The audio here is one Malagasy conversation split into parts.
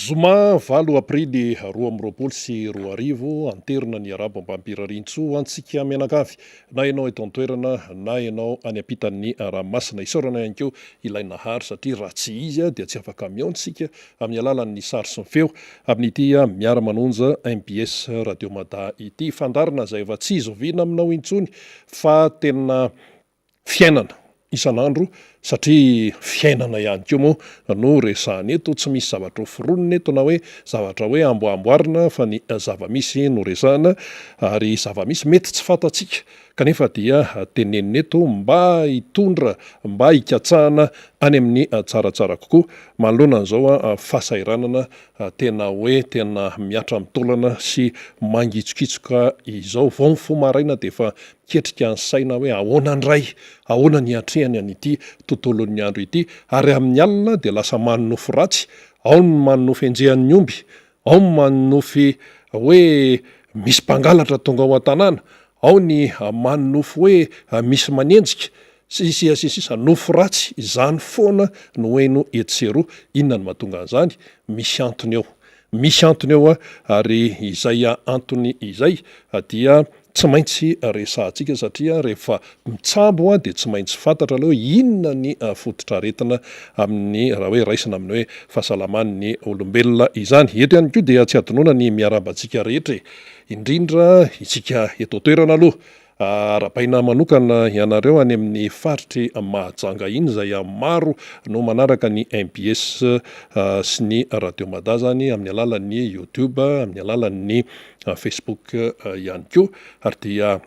Zoma 8 aprily 2024 anterina ny arabo ambampiririntso antsika mianakavy na ianao eto an-toerana na ianao any ampitan'ny ranomasina isaorana ihany keo ilay nahary satria raha tsy izy dia tsy afaka miaontsika amin'ny alalan'ny sary sy ny feo amin'ity miara-manonja MBS Radio Mada ity fandarina izay efa tsy izoviana aminao intsony fa tena fiainana isan'andro satria fiainana ihany koa moa no resahana eto tsy misy zavatra hoforonina eto na hoe zavatra hoe amboamboarina fa ny zava-misy no resahana ary zava-misy mety tsy fantatsika kanefa dia tenenina eto mba hitondra mba hikatsahana any amin'ny tsaratsara kokoa manoloana an'izao fasairanana tena hoe tena miatra mitolana sy mangitsokitsoka izao vao mifomaraina dia efa ketrika ny saina hoe ahoana ndray ahoana ny atrehany an'ity tontolon'ny andro ity ary amin'ny alina dia lasa manonofy ratsy ao ny manonofy enjehan'ny omby ao ny manonofy hoe misy mpangalatra tonga ao an-tanàna ao ny manonofy hoe misy manenjika sisa nofy ratsy izany foana no hoe no etsero inona ny mahatonga an'izany misy antony eo ary izay antony izay dia tsy maintsy resahantsika satria rehefa mitsambo dia tsy maintsy fantatra ilay hoe inona ny fototra aretina amin'ny raha hoe raisina amin'ny hoe fahasalaman'ny olombelona izany. Eto ihany koa dia tsy adinoana ny miarabantsika rehetra indrindra isika eto toerana aloha arapaina manokana ianareo any amin'ny faritry Mahajanga iny izay maro no manaraka ny MBS sy ny Radio Mada zany amin'ny alalan'ny YouTube, amin'ny alalan'ny Facebook ihany koa ary dia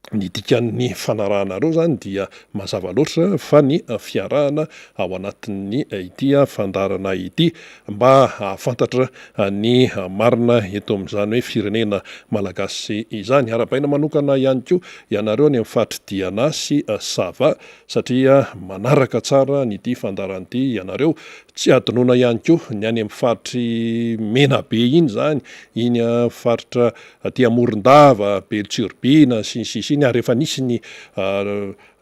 ny dikan'ny fanarahanareo zany dia mazava loatra fa ny fiarahana ao anatin'ny ity fandarana ity mba hafantatra ny marina eto amin'izany hoe firenena malagasy izany. Arapaina manokana ihany koa ianareo any amin'ny faritry Diana sy Sava satria manaraka tsara nyity fandarana ity ianareo tsy adinoana ihany koa ny any amin'ny faritry Menabe iny zany iny faritra aty Morondava, Beltsurbina sy ary efa nisy ny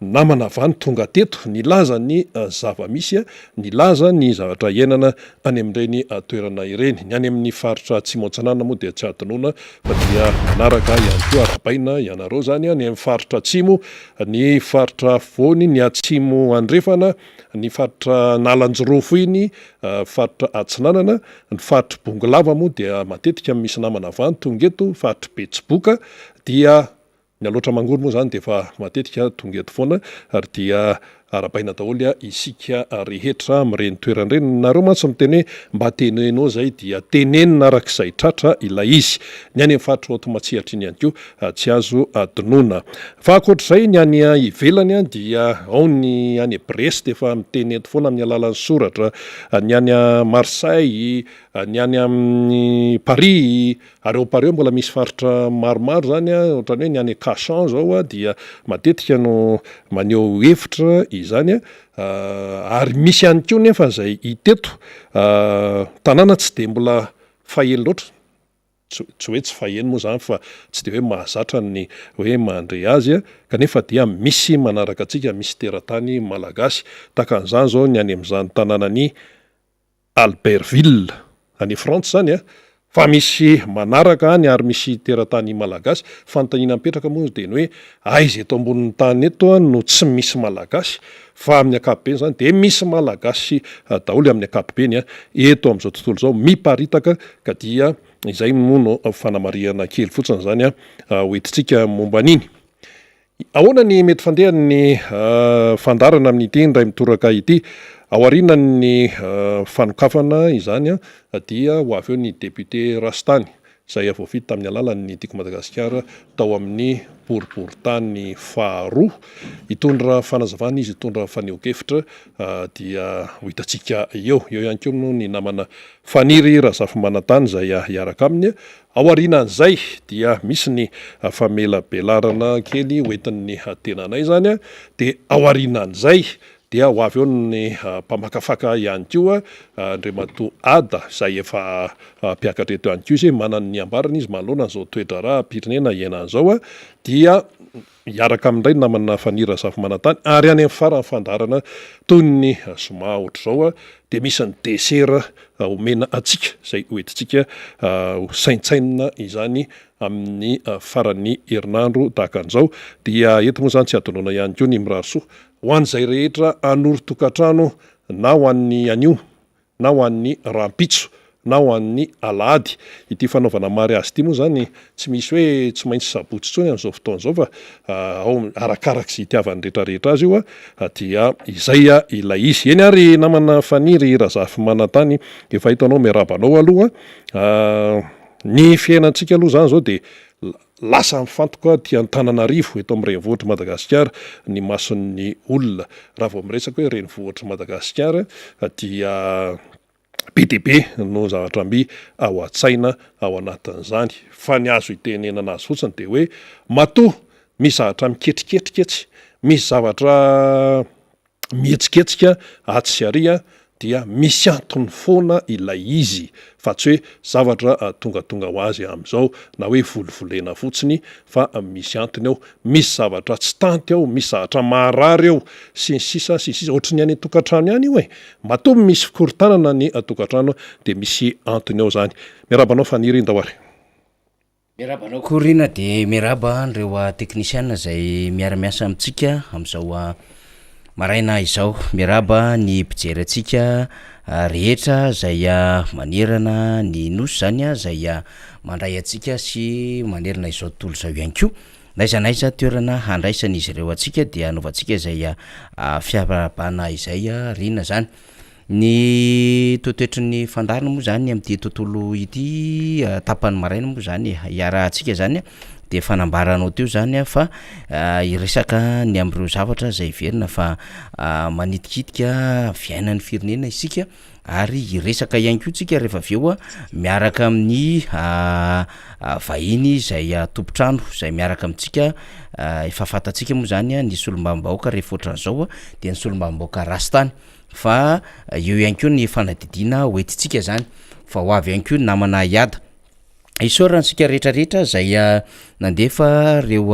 namana avany tonga teto nilaza ny zava-misy nilaza ny zavatra iainana any amin'ireny toerana ireny. Ny any amin'ny faritra Tsimotsanana moa dia tsy adinoana fa dia manaraka ihany koa arapaina ianareo zany any amin'ny faritra Atsimo, ny faritra Voany, ny Atsimo Andrefana, ny faritra Nalanjirofo iny, faritra Atsinanana, ny faritra Bongolava moa dia matetika misy namana avany tonga eto, faritra Betsiboka dia ny aloatra mangolo moa zany dia efa matetika tonga eto foana ary dia arapaina daholo isika rehetra amin'ireny toeran'ireny. Nareo mantsy miteny hoe mba tenenao zay dia tenenina arak'izay tratra ilay izy. Ny any amin'ny faritra Raotomatsihatra iny ihany koa tsy azo adinoana. Fa ankoatr'izay ny any ivelany dia ao ny any Brest efa miteny eto foana amin'ny alalan'ny soratra, ny any Marseille, ny any amin'ny Paris ary ao Paris mbola misy faritra maromaro zany ohatrany hoe ny any Cachan zao dia matetika no maneho hevitra izany ary misy ihany koa nefa izay hiteto tanàna tsy dia mbola faheno loatra tsy hoe tsy faheno moa zany fa tsy dia hoe mahazatra ny hoe mandre azy kanefa dia misy manaraka antsika misy teratany malagasy tahaka an'izany zao ny any amin'izany tanàna ny Albertville any France zany fa misy manaraka any ary misy teratany malagasy fanontaniana mipetraka moa dia ny hoe aiza eto ambonin'ny tany eto no tsy misy malagasy fa amin'ny ankapobeny zany dia misy malagasy daholo amin'ny ankapobeny eto amin'izao tontolo izao miparitaka ka dia izay moa no fanamariana kely fotsiny zany hoentintsika momba an'iny. Ahoana ny mety fandehan'ny fandarana amin'ity indray mitoraka ity ao aorianany fanokafana izany dia ho avy eo ny député Rastany izay voafity tamin'ny alalan'ny Tiko Madagasikara tao amin'ny boriboritany faharoa hitondra fanazavana izy hitondra faneho-kevitra dia ho hitantsika eo ihany koa no ny namana Faniry Razafimanantany izay hiaraka aminy. Ao aorianan'izay dia misy ny famelabelarana kely hoentin'ny tenanay zany dia ao aorianan'izay dia ho avy eo ny mpamakafaka ihany koa Andriamatoa Ada zay efa mpiakatra eto ihany koa izy manany ambarana izy manoloana zao toetra raha pirenena ienan'izao dia miaraka amin'indray namana fanira zafy manantany ary any amin'ny farany fandarana toy ny zoma ohatr'izao dia misy ny desera omena atsika zay hoentintsika ho saintsainina izany amin'ny farany herinandro tahaka an'izao dia eto moa zany tsy adonona ihany koa ny mirarisoa ho an'izay rehetra anoro tokantrano na ho an'ny anio na ho an'ny rampitso na ho an'ny alahady ity fanaovana mary azy ity moa zany tsy misy hoe tsy maintsy sabotsy tsony amin'izao fotoan'izao fa ao arakarak' zay itiavan'ny rehetrarehetra azy io dia izay ilay izy eny ary namana faniry razafy manantany efa hitanao miarabanao aloha ny fiainantsika aloha zany zao dia lasa mifantoka ty Antananarivo eto amin'ny renivohitra Madagasikara ny mason'ny olona raha vao miresaka hoe renivohitra Madagasikara dia be dia be no zavatra mby ao an-tsaina ao anatin'izany fa ny azo itenenana azy fotsiny dia hoe matoa misy zavatra miketriketriketsy misy zavatra mihetsiketsika aty sy aria dia misy antony foana ilay izy fa tsy hoe zavatra tongatonga ho azy amin'izao na hoe volovolena fotsiny fa misy antony ao misy zavatra tsy tanty ao misy zavatra maharary ao sy ny sisa ohatry ny any tokantrano ihany io matoa misy fikorontanana ny tokantrano dia misy antony ao zany miarabanao faniry indahoary miarabanao korina dia miaraba ireo teknisiana zay miara-miasa amintsika amin'izao maraina izao miaraba ny mpijery atsika rehetra zay manerana ny nosy zany zay mandray atsika sy manerana izao tontolo zao ihany koa naizanaiza toerana handraisan'izy ireo atsika dia anaovantsika zay fiarabana izay rina zany ny toetoetry ny fandarina moa zany amin'ity tontolo ity tapany maraina moa zany hiara atsika zany de fanambaranao teo zany fa iresaka ny am'ireo zavatra zay verina fa manitikitika fiainan'ny firenena isika ary iresaka ihany koa tsika rehefa aveo miaraka amin'ny vahiny zay tompotrano zay miaraka amintsika efa fantatsika moa zany ny solombambahoaka rehefa ohatran'izao de ny solombambahoaka rastany fa eo ihany koa ny fanadidina hoentitsika zany fa ho avy ihany koa namana iada isoransika rehetrarehetra zay nandefa reo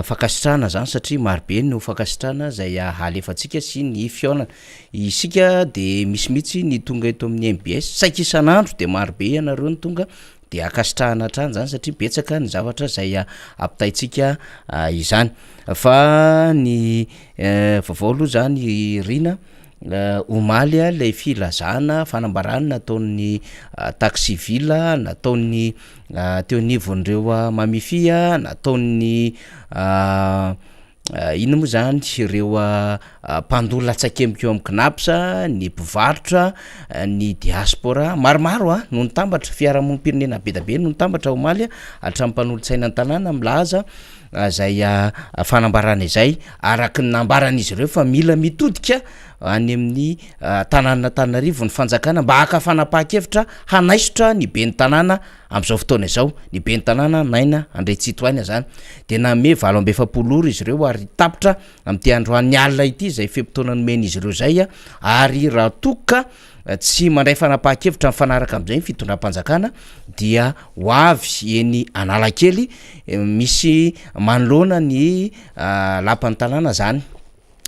fakasitrahana zany satria marobe no fakasitrahana zay halefatsika sy ny fiaonana isika de misy mihitsy ny tonga eto amin'ny MBS saika isan'andro de marobe ianareo ny tonga de akasitrahana hatrany zany satria betsaka ny zavatra zay ampitaitsika izany fa ny vaovao aloha zany rina omaly lay filazana fanambarana nataon'ny taxivila nataon'ny teonivon'ireo mamifia nataon'ny ino moa zany ireo mpandola atsakemikeo amin'ny knapsa ny mpivarotra ny diaspora maromaro no nitambatra fiarahamonim-pirenena be da be no nitambatra omaly hatramin'ny mpanolontsaina an-tanàna milaza zay fanambarana izay araky ny nambaran'izy ireo fa mila mitodika any amin'ny tanànan'Antananarivo ny fanjakana mba haka fanapaha-kevitra hanaisotra ny be ny tanàna amin'izao fotoana izao ny be ny tanàna naina andretsitoaina zany de name 27 ora izy ireo ary tapitra amin'ity androan'ny alina ity zay fepotona nomen'izy ireo zay ary raha toka tsy mandray fanapaha-kevitra mifanaraka amin'izay ny fitondram-panjakana dia ho avy eny Analakely misy manoloana ny lapan'ny tanàna zany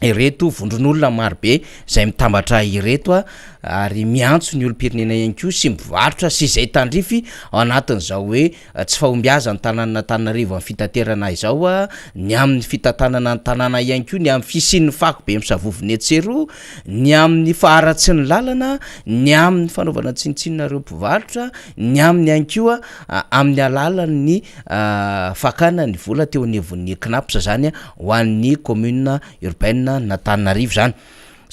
ireto vondron'olona marobe zay mitambatra ireto ary miantso ny olom-pirenena ihany koa sy mivarotra sy izay tandrify ao anatin'izao hoe tsy fahombiaza ny tanàna Antananarivo amin'ny fitaterana izao ny amin'ny fitantanana ny tanàna ihany koa ny amin'ny fisian'ny fako be misavovony etsero ny amin'ny faharatsy ny lalana ny amin'ny fanaovana tsinitsinareo mpivarotra ny amin'ny ihany koa amin'ny alalan'ny fakana ny vola teo anivon'ny knapsa zany ho an'ny commune urbaine n'Antananarivo zany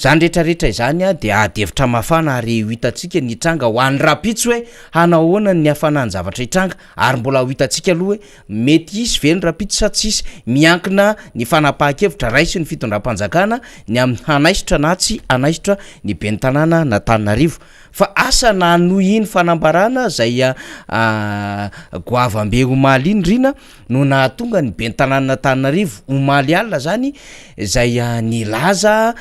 zany rehetrarehetra izany a de adevitra mafana ary ho hitantsika ny tranga ho an'ny rapitso hoe hanao ahoana ny hafanany zavatra hitranga ary mbola ho hitantsika aloha hoe mety isy ve ny rapitso sa tsisy miankina ny fanapahan-kevitra raisy ny fitondram-panjakana ny amin'ny hanaisitra na tsy anaisitra ny ben'ny tanàna n'Antananarivo fa asa nanohy iny fanambarana zay goavambe omaly iny rina no nahatonga ny ben'ny tanàna n'Antananarivo omaly alina zany zay nilaza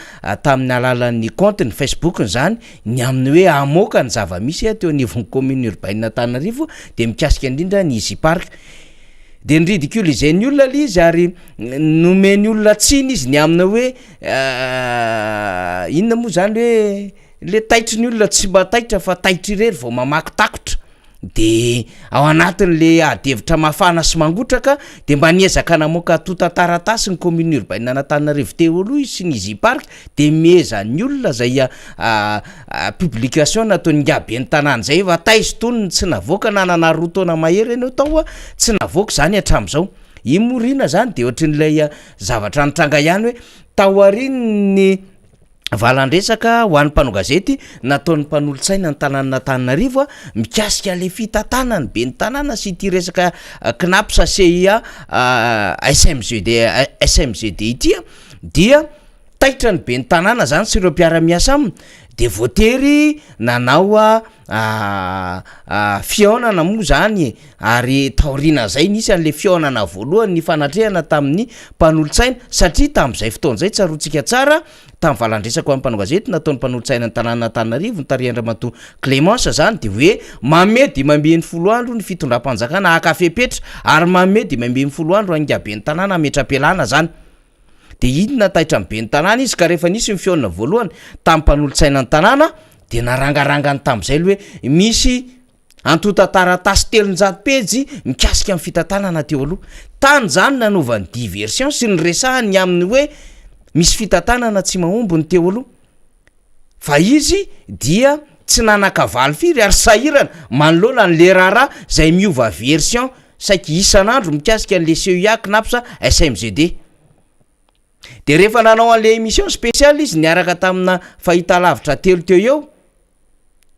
tamin'ny alalan'ny compte ny Facebook zany ny amin'ny hoe amoaka ny zava-misy teo anivon'ny commune urbaine n'Antananarivo de mikasika indrindra ny Easy Park de nridicule-izeny olona li izy ary nomeny olona tsiny izy ny amina hoe inona moa zany hoe le taitry ny olona tsy mba taitra fa taitry irery vao mamaky takotra de ao anatin'le adevitra mafana sy mangotraka de mba niezaka namoaka tota-taratasy ny commune urbaine n'Antananarivo teo aloha izy sy ny Easy Park de mieza ny olona zay publication nataony ngaben'ny tanàna zay fa taizy tonony tsy navoaka na roa taona mahery enao tao tsy navoaka zany hatram'izao imorina zany de ohatrin'ilay zavatra nitranga ihany hoe taoariny valandresaka ho an'ny mpanao gazety nataon'ny mpanolo-tsaina ny tanàna n'Antananarivo mikasika le fitantanany ben'ny tanàna sy ity resaka knap sa CIA SMGD ity dia taitra ny ben'ny tanàna zany sy ireo mpiara-miasa aminy de voatery nanao fiaonana moa zany ary taorina zay nisy an'le fiaonana voalohany ny fanatrehana tamin'ny mpanolo-tsaina satria tamin'izay fotoan'izay tsaroantsika tsara tamin'ny valandresako amin'ny mpanao gazety nataon'ny mpanolo-tsaina ny tanàna n'Antananarivo ny Tariandramatoa Clémence zany de hoe mamedy mamben'ny 10 andro ny fitondram-panjakana akafepetra ary mamedy mamben'ny 10 andro angaben'ny tanàna ametra-pialana zany de inona taitra ben'ny tanàna izy ka rehefa nisy ny fiaonana voalohany tamin'ny mpanolo-tsaina ny tanàna de narangarangany tamin'izay hoe misy antota-taratasy 300 pejy mikasika amin'ny fitantanana teo aloha tany zany nanaovany diversion sy ny resahany amin'ny hoe misy fitantanana tsy mahombony teo aloha fa izy dia tsy nanakavaly firy ary sahirana manoloana ny le raharaha zay miova version saiky isan'andro mikasika an'le CIA knapsa SMGD de rehefa nanao an'le émission spéciale izy niaraka tamina fahitalavitra telo teo eo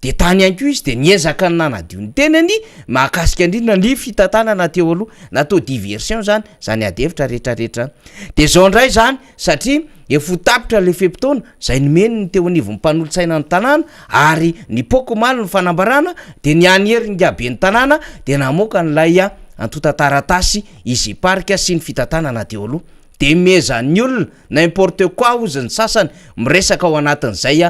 de tany ihany koa izy de niezaka ny nanadio ny tenany mahakasika indrindra ny fitantanana teo aloha natao diversion zany adevitra rehetrarehetra de zao ndray zany satria efa tapitra le fepitona zay nomeny ny teo anivon'ny mpanolo-tsaina ny tanàna ary ny poko maly ny fanambarana de ny anyhery ny ngaben'ny tanàna de namoaka n'lay antota-taratasy Easy Park sy ny fitantanana teo aloha de miezan'ny olona n'importe quoi ozy ny sasany miresaka ao anatin'izay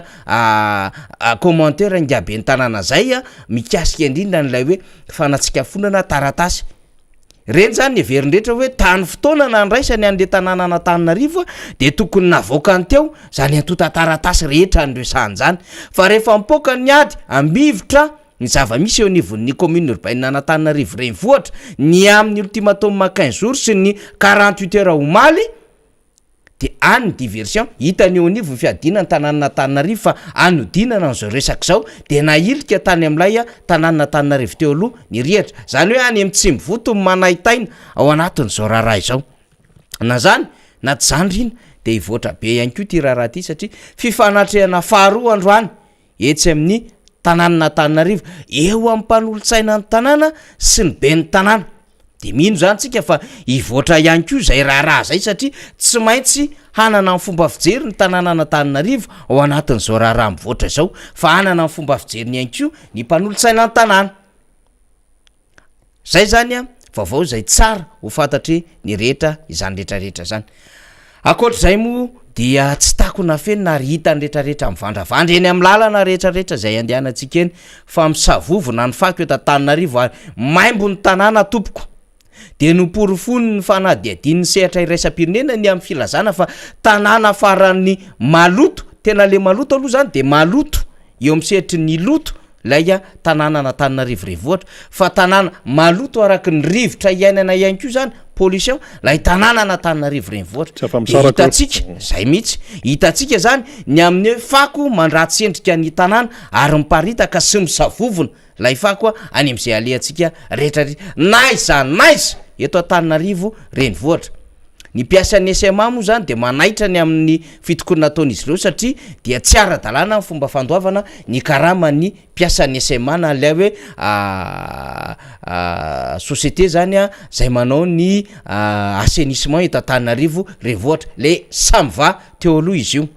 commentaire ngaben'ny tanàna zay mikasika indrindra n'lay hoe fanatsikafonana taratasy reny zany everindrehetra hoe tany fotoana nandraisany an'le tanàna n'Antananarivo de tokony navoaka ny teo zany antota-taratasy rehetra andresahany zany fa rehefa mipoka ny ady ambivitra ny zava-misy eo anivon'ny commune urbaine n'Antananarivo renivohitra ny amin'ny ultimatum 15 jours sy ny 48 heures omaly de any diversion hitany eo anivo ny fiadina ny tanàna n'Antananarivo fa anodinana n'izao resaka zao de nailika tany amin'ilay tanàna n'Antananarivo teo aloha ny rihatra zany hoe any amin'ny tsimbovoto manaitaina ao anatin'izao raharaha izao na zany na tsy zany rina de hivoatra be ihany koa ty raharaha ty satria fifanatrehana faharoa androany etsy amin'ny tanàna n'Antananarivo eo amin'ny mpanolo-tsaina ny tanàna sy ny ben'ny tanàna de mino zany tsika fa hivoatra ihany koa zay raharaha zay satria tsy maintsy hanana amin'ny fomba fijery ny tanàna n'Antananarivo ao anatin'izao raharaha mivoatra zao fa hanana amin'ny fomba fijeriny ihany koa ny mpanolo-tsaina ny tanàna zay zany vaovao zay tsara ho fantatry ny rehetra izany rehetrarehetra zany akoatr'izay moa dia tsy tako na fenina ary hita ny rehetrarehetra mivandravandra eny amin'ny lalana rehetrarehetra zay andehanantsika eny fa misavovona ny fako eto Antananarivo ary maimbo ny tanàna tompoko de noporofony ny fanadiadin'ny sehatra iraisam-pirenena ny amin'ny filazana fa tanàna faran'ny maloto tena le maloto aloha zany de maloto eo amin'ny sehatry ny loto lay tanàna n'Antananarivo renivohitra fa tanàna maloto araky ny rivotra iainana ihany koa zany pollution lay tanàna n'Antananarivo renivohitra hitatsika zay mihitsy hitatsika zany ny amin'ny fako mandratsy endrika ny tanàna ary miparitaka sy misavovona lay fako any amin'izay alehantsika rehetrarehetra naiza eto Antananarivo renivohitra ny piasan'ny SMA moa zany de manaitra ny amin'ny fitokona nataon'izy ireo satria dia tsy ara-dalàna ny fomba fandoavana ny karama ny piasan'ny SMA na lay hoe société zany a zay manao ny assainissement eto Antananarivo renivohitra le Samva teo aloha izy io.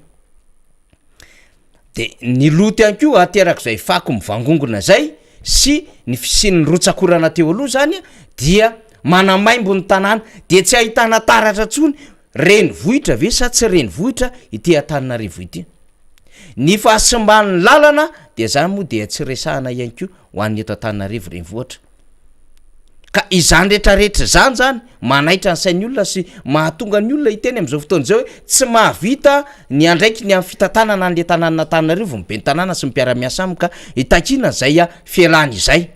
De ny loto ihany koa aterako zay fako mivangongona zay sy ny fisiny rotsakorana teo aloha zany dia manamaimbo ny tanàna de tsy ahitana taratra tsony renivohitra ve sa tsy renivohitra ity Antananarivo ity. Ny fahasimban'ny lalana de zany moa de tsy resahana ihany koa ho an'ny eto Antananarivo renivohitra. Ka izany rehetrarehetra zany manaitra ny sain'ny olona sy mahatonga ny olona iteny am'izao fotoana zao hoe tsy mahavita ny andraiky ny amin'ny fitantanana an'le tanàna Antananarivo mibe ny tanàna sy mpiara-miasa aminy ka itakina zay fialany izay.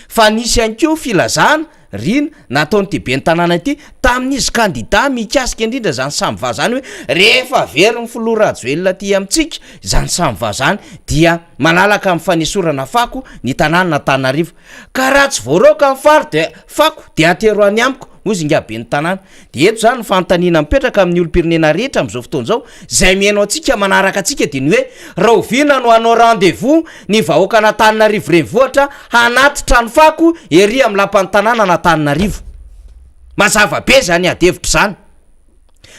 Fa nisy ihany koa filazana rina nataony ty be ny tanàna ity tamin'izy kandida mikasika indrindra zany Samva zany hoe rehefa very ny filoha rajoelona ty amintsika zany Samva zany dia malalaka amin'ny fanesorana fako ny tanàna Antananarivo ka raha tsy voaroka amin'ny fary de fako de atero any amiko ozy inga be ny tanàna. De eto zany fanontaniana mipetraka amin'ny olom-pirenena rehetra am'izao fotoana zao zay mihaino antsika manaraka atsika de ny hoe raha oviana no hanao rendez-vous ny vahoaka Antananarivo renivohitra hanaty trano fako ery amin'ny lapan'ny tanàna Antananarivo. Mazava be zany adevitra zany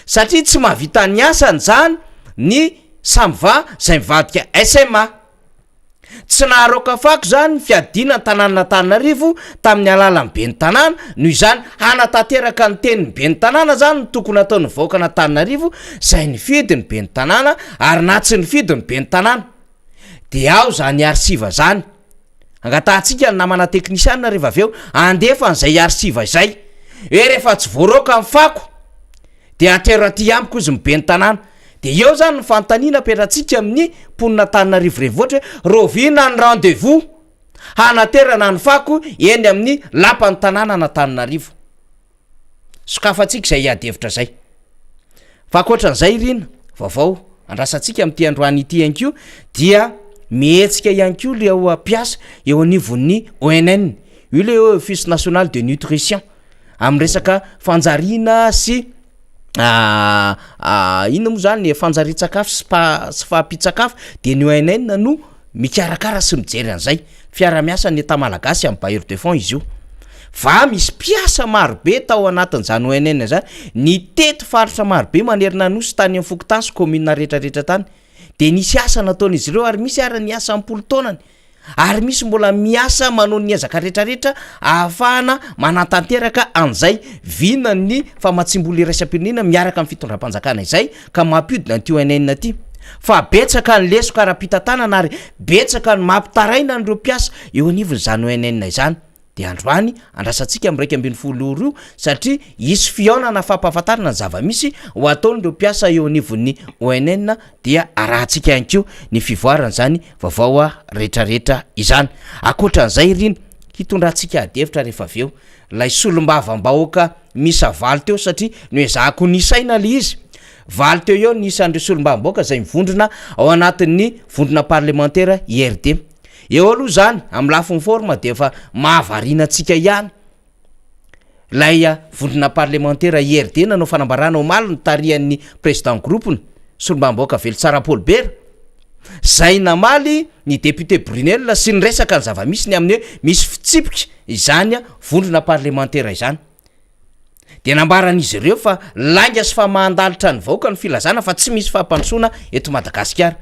satria tsy mahavita ny asany zany ny Samva zay mivadika SMA. Tsy naharoka fako zany ny fiadina ny tanàna Antananarivo tamin'ny alalan'ny be ny tanàna noho izany hanatanteraka ny tenin'ny be ny tanàna zany ny tokony ataon'ny vahoaka Antananarivo zay ny fidiny be ny tanàna ary na tsy ny fidiny be ny tanàna de ao zany arsiva zany. Angatahantsika ny namana teknisiana rehefa aveo andefa n'izay arsiva izay hoe rehefa tsy voaroka ny fako de atero aty amiko izy mibe ny tanàna. De eo zany ny fanontaniana petratsika amin'ny mponina Antananarivo renivohitra hoe rovina ny rendez-vous hanaterana ny fako eny amin'ny lapan'ny tanàna Antananarivo. Sokafantsika zay adevitra zay. Fa ankoatran'izay rina vaovao andrasantsika amin'ity androany ity ihany koa dia mihetsika ihany koa le ao ampiasa eo anivon'ny ONN io le Office National de Nutrition amin'ny resaka fanjariana sy inona moa zany fanjarian-tsakafo sy fahampitsakafo de ny ONN no mikarakara sy mijery an'izay fiara-miasa ny eta malagasy amin'ny bailleur de fonds izy io. Va misy piasa marobe tao anatin'izany ONN zany ny teto faritra marobe manerina nosy tany amin'ny fokotany sy commune rehetrarehetra tany de nisy asa nataon'izy ireo ary misy ara ny asa ampolo taonany ary misy mbola miasa manao ny ezaka rehetrarehetra ahafahana manatanteraka an'izay vina ny famatsim-bola iraisam-pirenena miaraka amin'ny fitondram-panjakana izay ka mampiodina an'ity ONN ty. Fa betsaka ny leso karaha-pitantanana ary betsaka ny mampitaraina n'ireo mpiasa eo anivon'izany ONN izany. De androany andrasantsika amin'ny 1.12 io satria isy fiaonana fampahafantarana ny zava-misy ho ataon'ireo mpiasa eo anivon'ny ONN dia arahantsika ihany koa ny fivoarana zany vaovao rehetrarehetra izany. Ankoatran'izay riny hitondrantsika adevitra rehefa aveo lay solombavam-bahoaka misa valy teo satria no ezahako nisaina le izy valy teo eo nisan'ireo solombavam-bahoaka zay mivondrona ao anatin'ny vondrona parlementaire IRD. Eo aloha zany amin'ny lafiny forme de efa mahavariana antsika ihany lay vondrona parlementaire IRD nanao fanambarana omaly ny tarihan'ny président groupeny solombavam-bahoaka Velitsara Paul Bera zay namaly ny député Brunel sy ny resaka ny zava-misy ny amin'ny hoe misy fitsipika izany vondrona parlementaire izany. De nambaran'izy ireo fa langa sy fa mandalitra ny vahoaka ny filazana fa tsy misy fahampandrosoana eto Madagasikara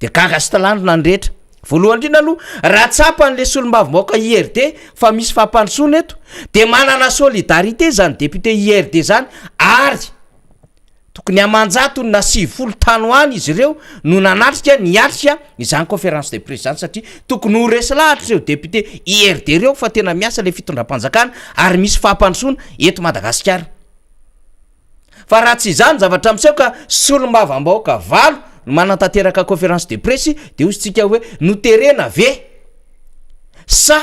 de gaga sy talandrona ny rehetra. Voalohany indrindra aloha raha tsapan'le solombavam-bahoaka IRD fa misy fahampandrosoana eto de manana solidarité zany député IRD zany ary tokony amanjato na 90 tany ho any izy ireo no nanatrika niatrika izany conférence de presse zany satria tokony ho resy lahatra ireo député IRD ireo fa tena miasa le fitondram-panjakana ary misy fahampandrosoana eto Madagasikara. Fa raha tsy izany zavatra miseho ka solombavam-bahoaka valo manantanteraka conférence de presse de ozytsika hoe noterena ve sa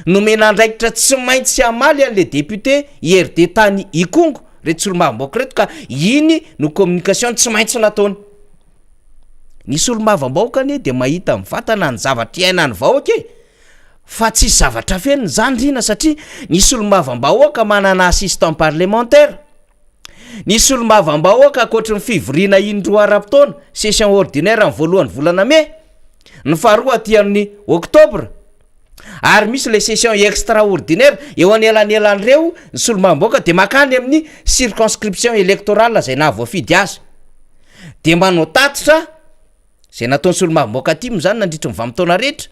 nomena andraikitra tsy maintsy amaly an'le député IRD tany Ikongo reto solombavam-bahoaka reto ka iny no communication tsy maintsy nataony. Ny solombavam-bahoaka anie de mahita mivatana ny zavatra iainany vahoaka fa tsy zavatra feniny zany rina satria ny solombavam-bahoaka manana assistant parlementaire nisy olo-mavam-bahoaka akoatra ny fivoriana indroa ara-potoana session ordinaire amin'ny voalohany volana me ny faharoa aty amin'ny oktobra ary misy le session extraordinaire eo anelan'elan'ireo ny solo-mavam-bahoaka de makany amin'ny circonscription électorale zay nahavoafidy azy de manao tatitra zay nataon'ny solo-mavam-bahoaka aty mo zany nandritra ny vanim-taona rehetra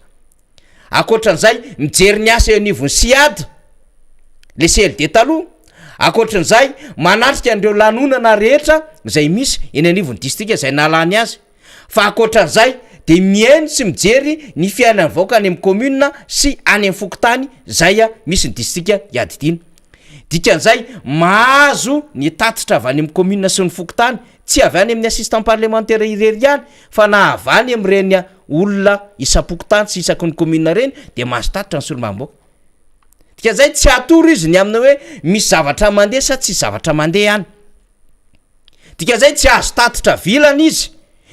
akoatran'izay mijery ny asa eo anivony siada le CLD taloha akoatran'izay manatrika an'ireo lanonana rehetra zay misy eny anivony distrika zay nalany azy fa akoatran'izay de mihaino sy mijery ny fiainany vahoaka any amin'ny commune sy any amin'ny fokotany zay misy ny distrika iadidina dikan'izay mahazo ny tatitra avy any amin'ny commune sy ny fokotany tsy avy any amin'ny assistant parlementaire irery ihany fa na avy any amin'ireny olona isa-pokotany sy isaky ny commune reny de mahazo tatitra ny solo-mavam-bahoaka dikan'izay tsy atoro izy ny amina hoe misy zavatra mandeha sa tsy zavatra mandeha ihany dikan'izay tsy azo tatitra vilana izy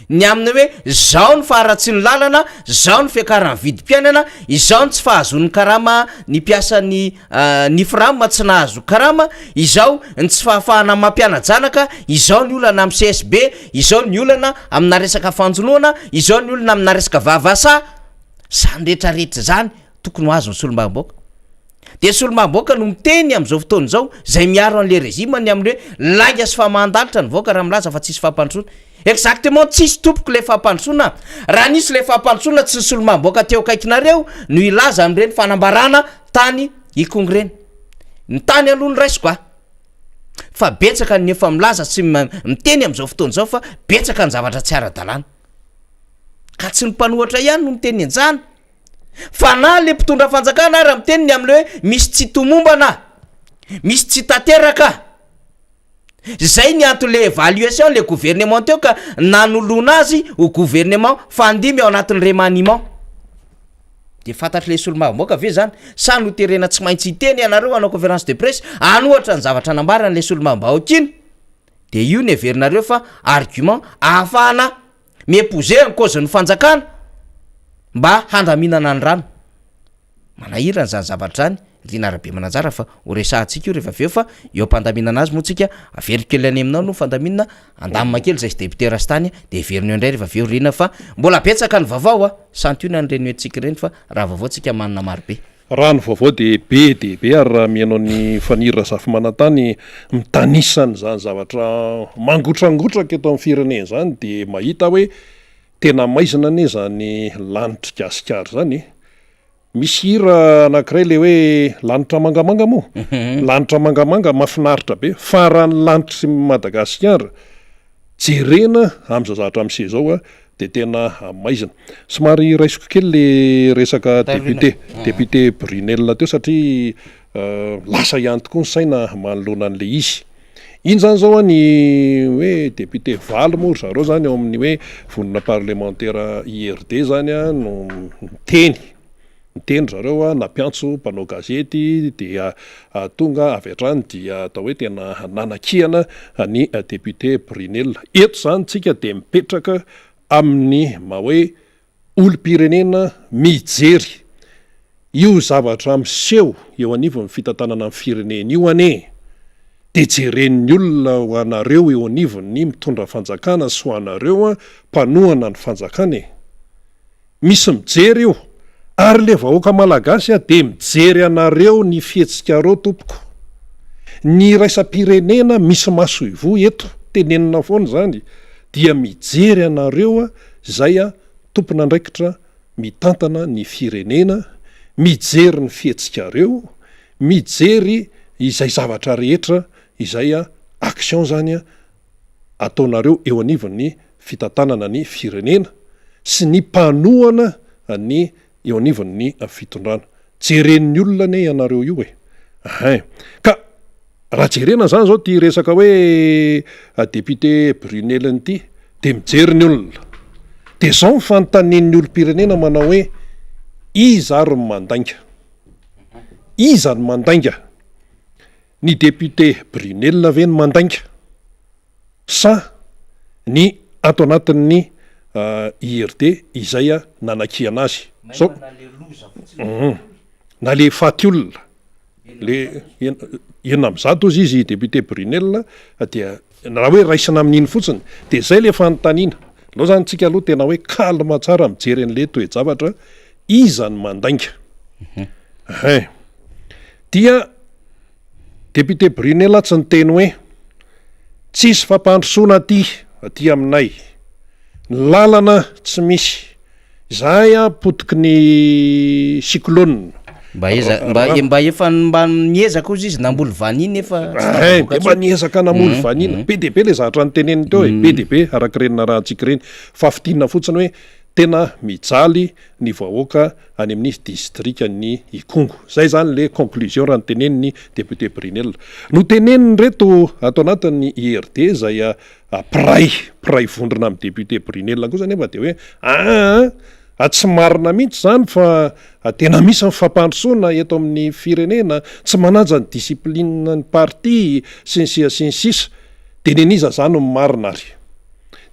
ny amina hoe zao ny faharatsy ny lalana zao ny fiakarany vidim-piainana izao ny tsy fahazon'ny karama ny piasan'ny frama tsy nahazo karama izao ny tsy fahafahana mampiana-janaka izao ny olana amin'ny CSB izao ny olana amina resaka fanjonoana izao ny olona amina resaka vavasa zany rehetrarehetra zany tokony ho azo ny solo-mavam-bahoaka de solo-mavam-bahoaka no miteny am'izao fotoana zao zay miaro an'le régime ny amin'ny hoe lainga sy fahamandalitra ny vahoaka raha milaza fa tsisy fahampandrosoana exactement tsisy tompoko le fahampandrosoana raha nisy le fahampandrosoana tsy ny solo-mavam-bahoaka teo akaikinareo no ilaza am'ireny fanambarana tany ikongireny ny tany aloha ny raisiko fa betsaka ny efa milaza sy miteny am'izao fotoana zao fa betsaka ny zavatra tsy ara-dalàna ka tsy ny mpanohatra ihany no miteny anjana fa na le mpitondra fanjakana raha miteny ny am'le hoe misy tsy tomombana misy tsy tateraka zay ny anton'le évaluation le gouvernement teo ka nanolona azy ho gouvernement fandimy ao anatin'ny remaniement de fantatry le solo-mavam-bahoaka ve zany sa no terena tsy maintsy iteny ianareo anao conférence de presse anohatra ny zavatra nambaran'le solo-mavam-bahoaka iny de io ny everinareo fa argument ahafahana miéposer ny cause-ny fanjakana mba handaminana ny rano manahirana zany zavatra zany linarabe mananjara fa horesahantsika io rehefa aveo fa eo ampandaminana azy moa tsika averikely any aminao no fandaminana andamina kely zay sy député rastany de everiny indray rehefa aveo rena fa mbola betsaka ny vavao santiona ny reny oetsika reny fa raha vavao tsika manana maro be raha ny vaovao de be ary raha mianao ny fanira zafy manantany mitanisany zany zavatra mangotragotraka eto amin'ny firenena zany de mahita hoe tena maizina ane zany lanitra gasikary zany misy hira anankiray le hoe lanitra mangamanga moa lanitra mangamanga mafinaritra be fa raha ny lanitra sy Madagasikara jerena am'izao zavatra am'se zao de tena maizina somary raisiko kely le resaka député Brunel teo satria lasa ihany tokoa ny saina manoloana an'le izy iny zany zao ny hoe député valy moa zareo zany eo amin'ny hoe vonina parlementaire IRD zany no miteny zareo nampiantso mpanao gazety de tonga avy hatrany dia atao hoe tena nanakihana ny député Brunel eto zany tsika de mipetraka amin'ny hoe olo-pirenena mijery io zavatra miseho eo anivon'ny fitantanana amin'ny firenena io ane de jeren'ny olona ho anareo eo anivony mitondra fanjakana sy ho anareo mpanohana ny fanjakana misy mijery io ary le vahoaka malagasy de mijery anareo ny fihetsikareo tompoko ny raisam-pirenena misy maso ivo eto tenenina foana zany dia mijery anareo zay tompona andraikitra mitantana ny firenena mijery ny fihetsikareo mijery izay zavatra rehetra izay action zany ataonareo eo anivon'ny fitantanana ny firenena sy ny mpanohana ny eo anivon'ny fitondrana jeren'ny olona ne ianareo io ka raha jerena zany zao ty resaka hoe député Brunel nyty de mijery ny olona de zao mifanotanen'ny olo-pirenena manao hoe iza ary mandainga ny député Brunel ve ny mandainga sa ny ato anatin'ny IRD izay nanakihana azy zao na le faty olona le enina mizato ozy izy député Brunel dia raha hoe raisina amin'iny fotsiny de zay le fanontaniana aloha zany tsika aloha tena hoe kalma tsara mijery an'le toe-javatra iza ny mandainga dia député Brunel tsy niteny hoe tsisy fampandrosoana aty aminay lalana tsy misy zahay potiky ny cyclone mba efa mba niezaka ozy izy namboly vaniny efa de mba niezaka namoly vanina be de be le zavatra nyteneniny teo be de be araky renina raha antsika reny fa fitinina fotsiny hoe tena mijaly ny vahoaka any amin'ny distrikany Ikongo zay zany le conclusion raha nyteneniny député Brunel no teneniny reto ato anatin'ny IRD zay piray vondrona amin'ny député Brunel kosa nefa de hoe tsy marina mihitsy zany fa tena misy mifampandrosoana eto amin'ny firenena tsy manaja ny discipline ny parti sy ny sisa de neniza zany no marina ary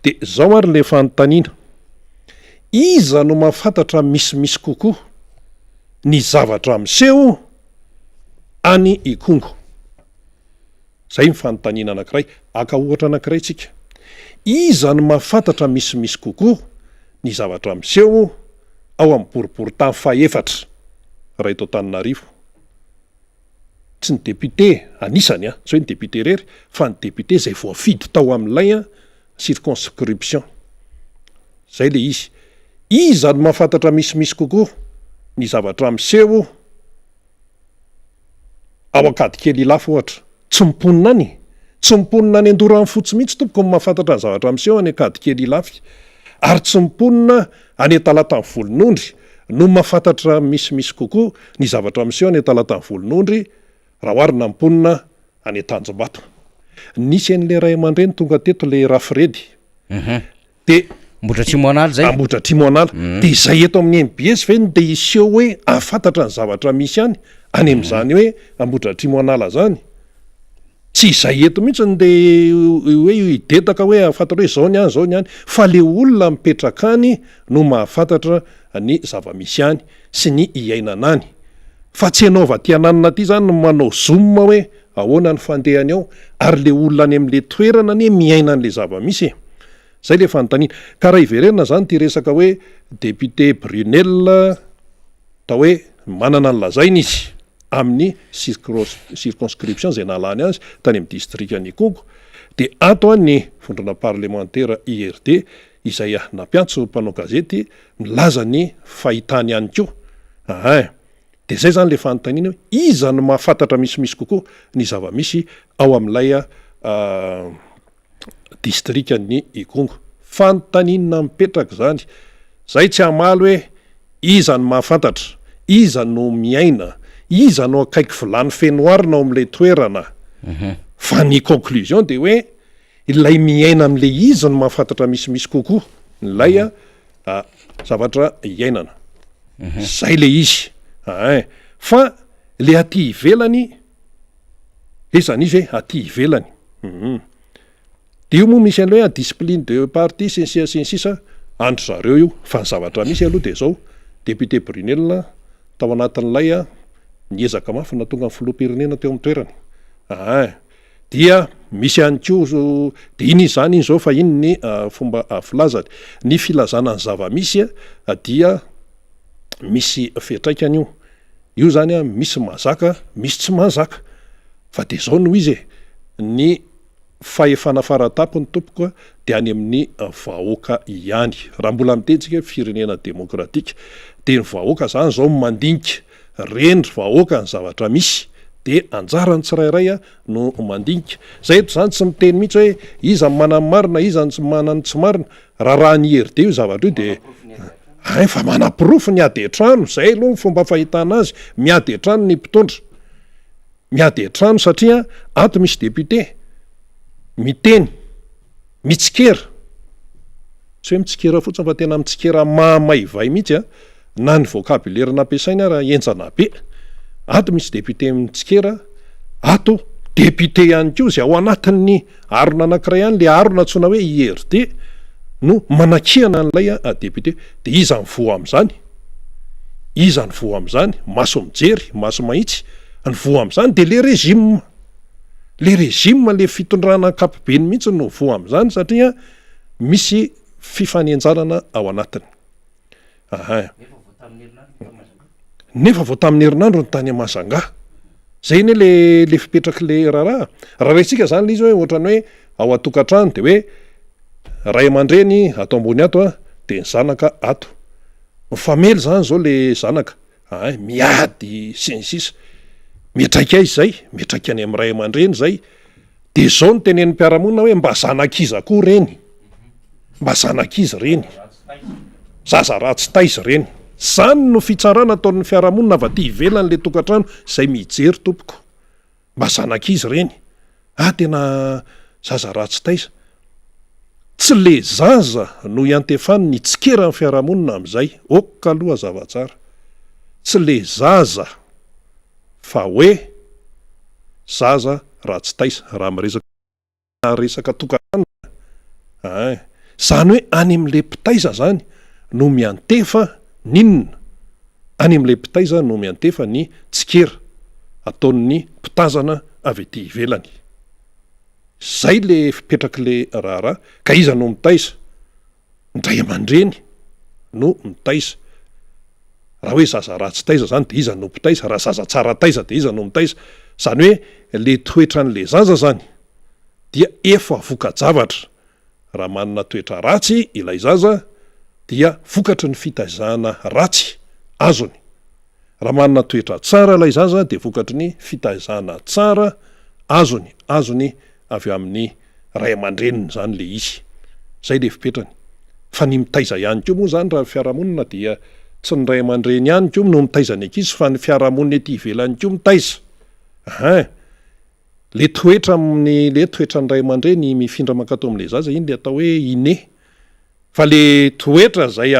de zao ary le fanontaniana iza no mahafantatra misimisy kokoa ny zavatra miseho any Ikongo zay mifanontaniana anankiray aka ohatra anankiray tsika iza no mahafantatra misimisy kokoa ny zavatra miseho ao amin'ny boriboritany faefatra raha eto Antananarivo tsy ny député anisany tsy hoe ny député rery fa ny député zay voafidy tao amin'ilay circonscription zay le iza no mahafantatra misimisy kokoa ny zavatra miseho ao akadikely ilafy ohatra tsy miponina any Andorany fotsy mihitsy tompoko ny mahafantatra ny zavatra miseho any akadikely ilafy ary tsy miponina any Talatany Volonondry no mahafantatra misimisy kokoa ny zavatra miseho any Talatany Volonondry raha oharina miponina any Tanjombato nisy an'le ray aman-dreny tonga teto le Rafiredy de Ambotra Trimoanala zay Ambotra Trimoanala de zay eto amin'ny MBS veny de iseho hoe afantatra ny zavatra misy any amin'izany hoe Ambotra Trimoanala zany tsy izay eto mihitsy de hoe idetaka hoe afantatra hoe zao ny any fa le olona mipetraka any no mahafantatra ny zava-misy any sy ny iainana any fa tsy ianao vatyananina aty zany no manao zoom hoe ahoana ny fandehany ao ary le olona any amin'le toerana ny miaina an'le zava-misy zay le fanontaniana ka raha iverenina zany ty resaka hoe député Brunel ta hoe manana ny lazainy izy amin'ny circonscription zay nalany azy tany amin'ny distrikany Ikongo de ato ny vondrona parlementaire IRD izay nampiantso mpanao gazety milaza ny fahitany ihany koa de zay zany le fanontaniana hoe iza no mahafantatra misimisy kokoa ny zava-misy ao amin'ilay distrikany Ikongo fanontaniana mipetraka zany zay tsy hamaly hoe iza no mahafantatra iza no miaina iza no akaiky vilany fenoarina ao amin'ilay toerana fa ny conclusion de hoe ilay miaina amin'le iza no mahafantatra misimisy kokoa nylay zavatra iainana zay le izy fa le aty ivelany ezany izy hoe aty ivelany de io moa misy an'le hoe discipline de parti sy ny sisa andro zareo io fa ny zavatra misy aloha de zao député Brunel tao anatin'ilay niezaka mafy na tonga ny filoham-pirenena teo amin'ny toerany dia misy ihany koa de iny zany iny zao fa iny ny fomba filazany ny filazana ny zava-misy dia misy fetraikany io zany misy mahazaka misy tsy mahazaka fa de zao noho izy ny fahefana faratapony tompoko de any amin'ny vahoaka ihany raha mbola mitetsika firenena demokratika de ny vahoaka zany zao mandinika rendry vahoaka ny zavatra misy de anjara ny tsirairay no mandinika zay eto zany tsy miteny mihitsy hoe iza manany marina iza tsy manany tsy marina raha ny IRD io zavatra io de fa manam-pirofo ny ady an-trano zay aloha ny fomba fahitana azy miady an-trano ny mpitondra miady an-trano satria ato misy député miteny mitsikera tsy hoe mitsikera fotsiny fa tena mitsikera mahamaivay mihitsy na ny vocabulaire nampiasaina raha enjana be ato misy député mitsikera ato député ihany koa zay ao anatin'ny arona anankiray ihany le arona tsona hoe IRD no manakihana an'ilay député de iza ny voa am'zany maso mijery maso mahitsy ny voa am'zany de le régime le fitondrana kapobeny mihitsy no voa am'zany satria misy fifanenjanana ao anatiny. Nefa vao tamin'ny herinandro ny tany Masanga. Zay ne le fipetraky le raha raisika zany le izy hoe ohatrany hoe ao atokantrano de hoe ray aman-dreny ato ambony ato de ny zanaka ato. Famely zany zao le zanaka. Miady sy ny sisa. Metraika izy zay, metraika any amin'ny ray aman-dreny zay. De zao ny tenen'ny mpiaramonina hoe mba zanak'iza koa reny. Mba zanak'izy reny. Zaza ratsy taiza reny. Zany no fitsarana ataon'ny fiaramonina avy aty ivelany le tokantrano zay mijery tompoko. Mba zanak'izy reny. Tena zaza ratsy taiza. Tsy le zaza no iantefany ny tsikera ny fiaramonina am'izay. Oka aloha zava-tsara. Tsy le zaza fa hoe zaza ratsy taiza raha miresaka tokantrano. Zany hoe any am'le mpitaiza zany no miantefa ninona. Any am'le mpitaiza no miantefa ny tsikera ataon'ny mpitazana avy aty ivelany. Zay le fipetraky le raharaha. Ka iza no mitaiza? Ndray aman-dreny no mitaiza. Raha hoe zaza ratsy taiza zany de iza no mpitaiza? Raha zaza tsara taiza de iza no mitaiza? Zany hoe le toetran'le zaza zany dia efa voka-javatra. Raha manana toetra ratsy ilay zaza dia vokatry ny fitaizana ratsy azony. Raha manana toetra tsara ilay zaza de vokatry ny fitaizana tsara azony avy amin'ny ray aman-dreniny zany le izy. Zay le fipetrany. Fa ny mitaiza ihany koa moa zany raha fiaramonina dia tsy ny ray aman-dreny ihany koa no mitaiza ny ankizy fa ny fiaramonina ety ivelany koa mitaiza. Le toetran'ny ray aman-dreny mifindra mankato am'le zaza iny le atao hoe iné. Fa le toetra zay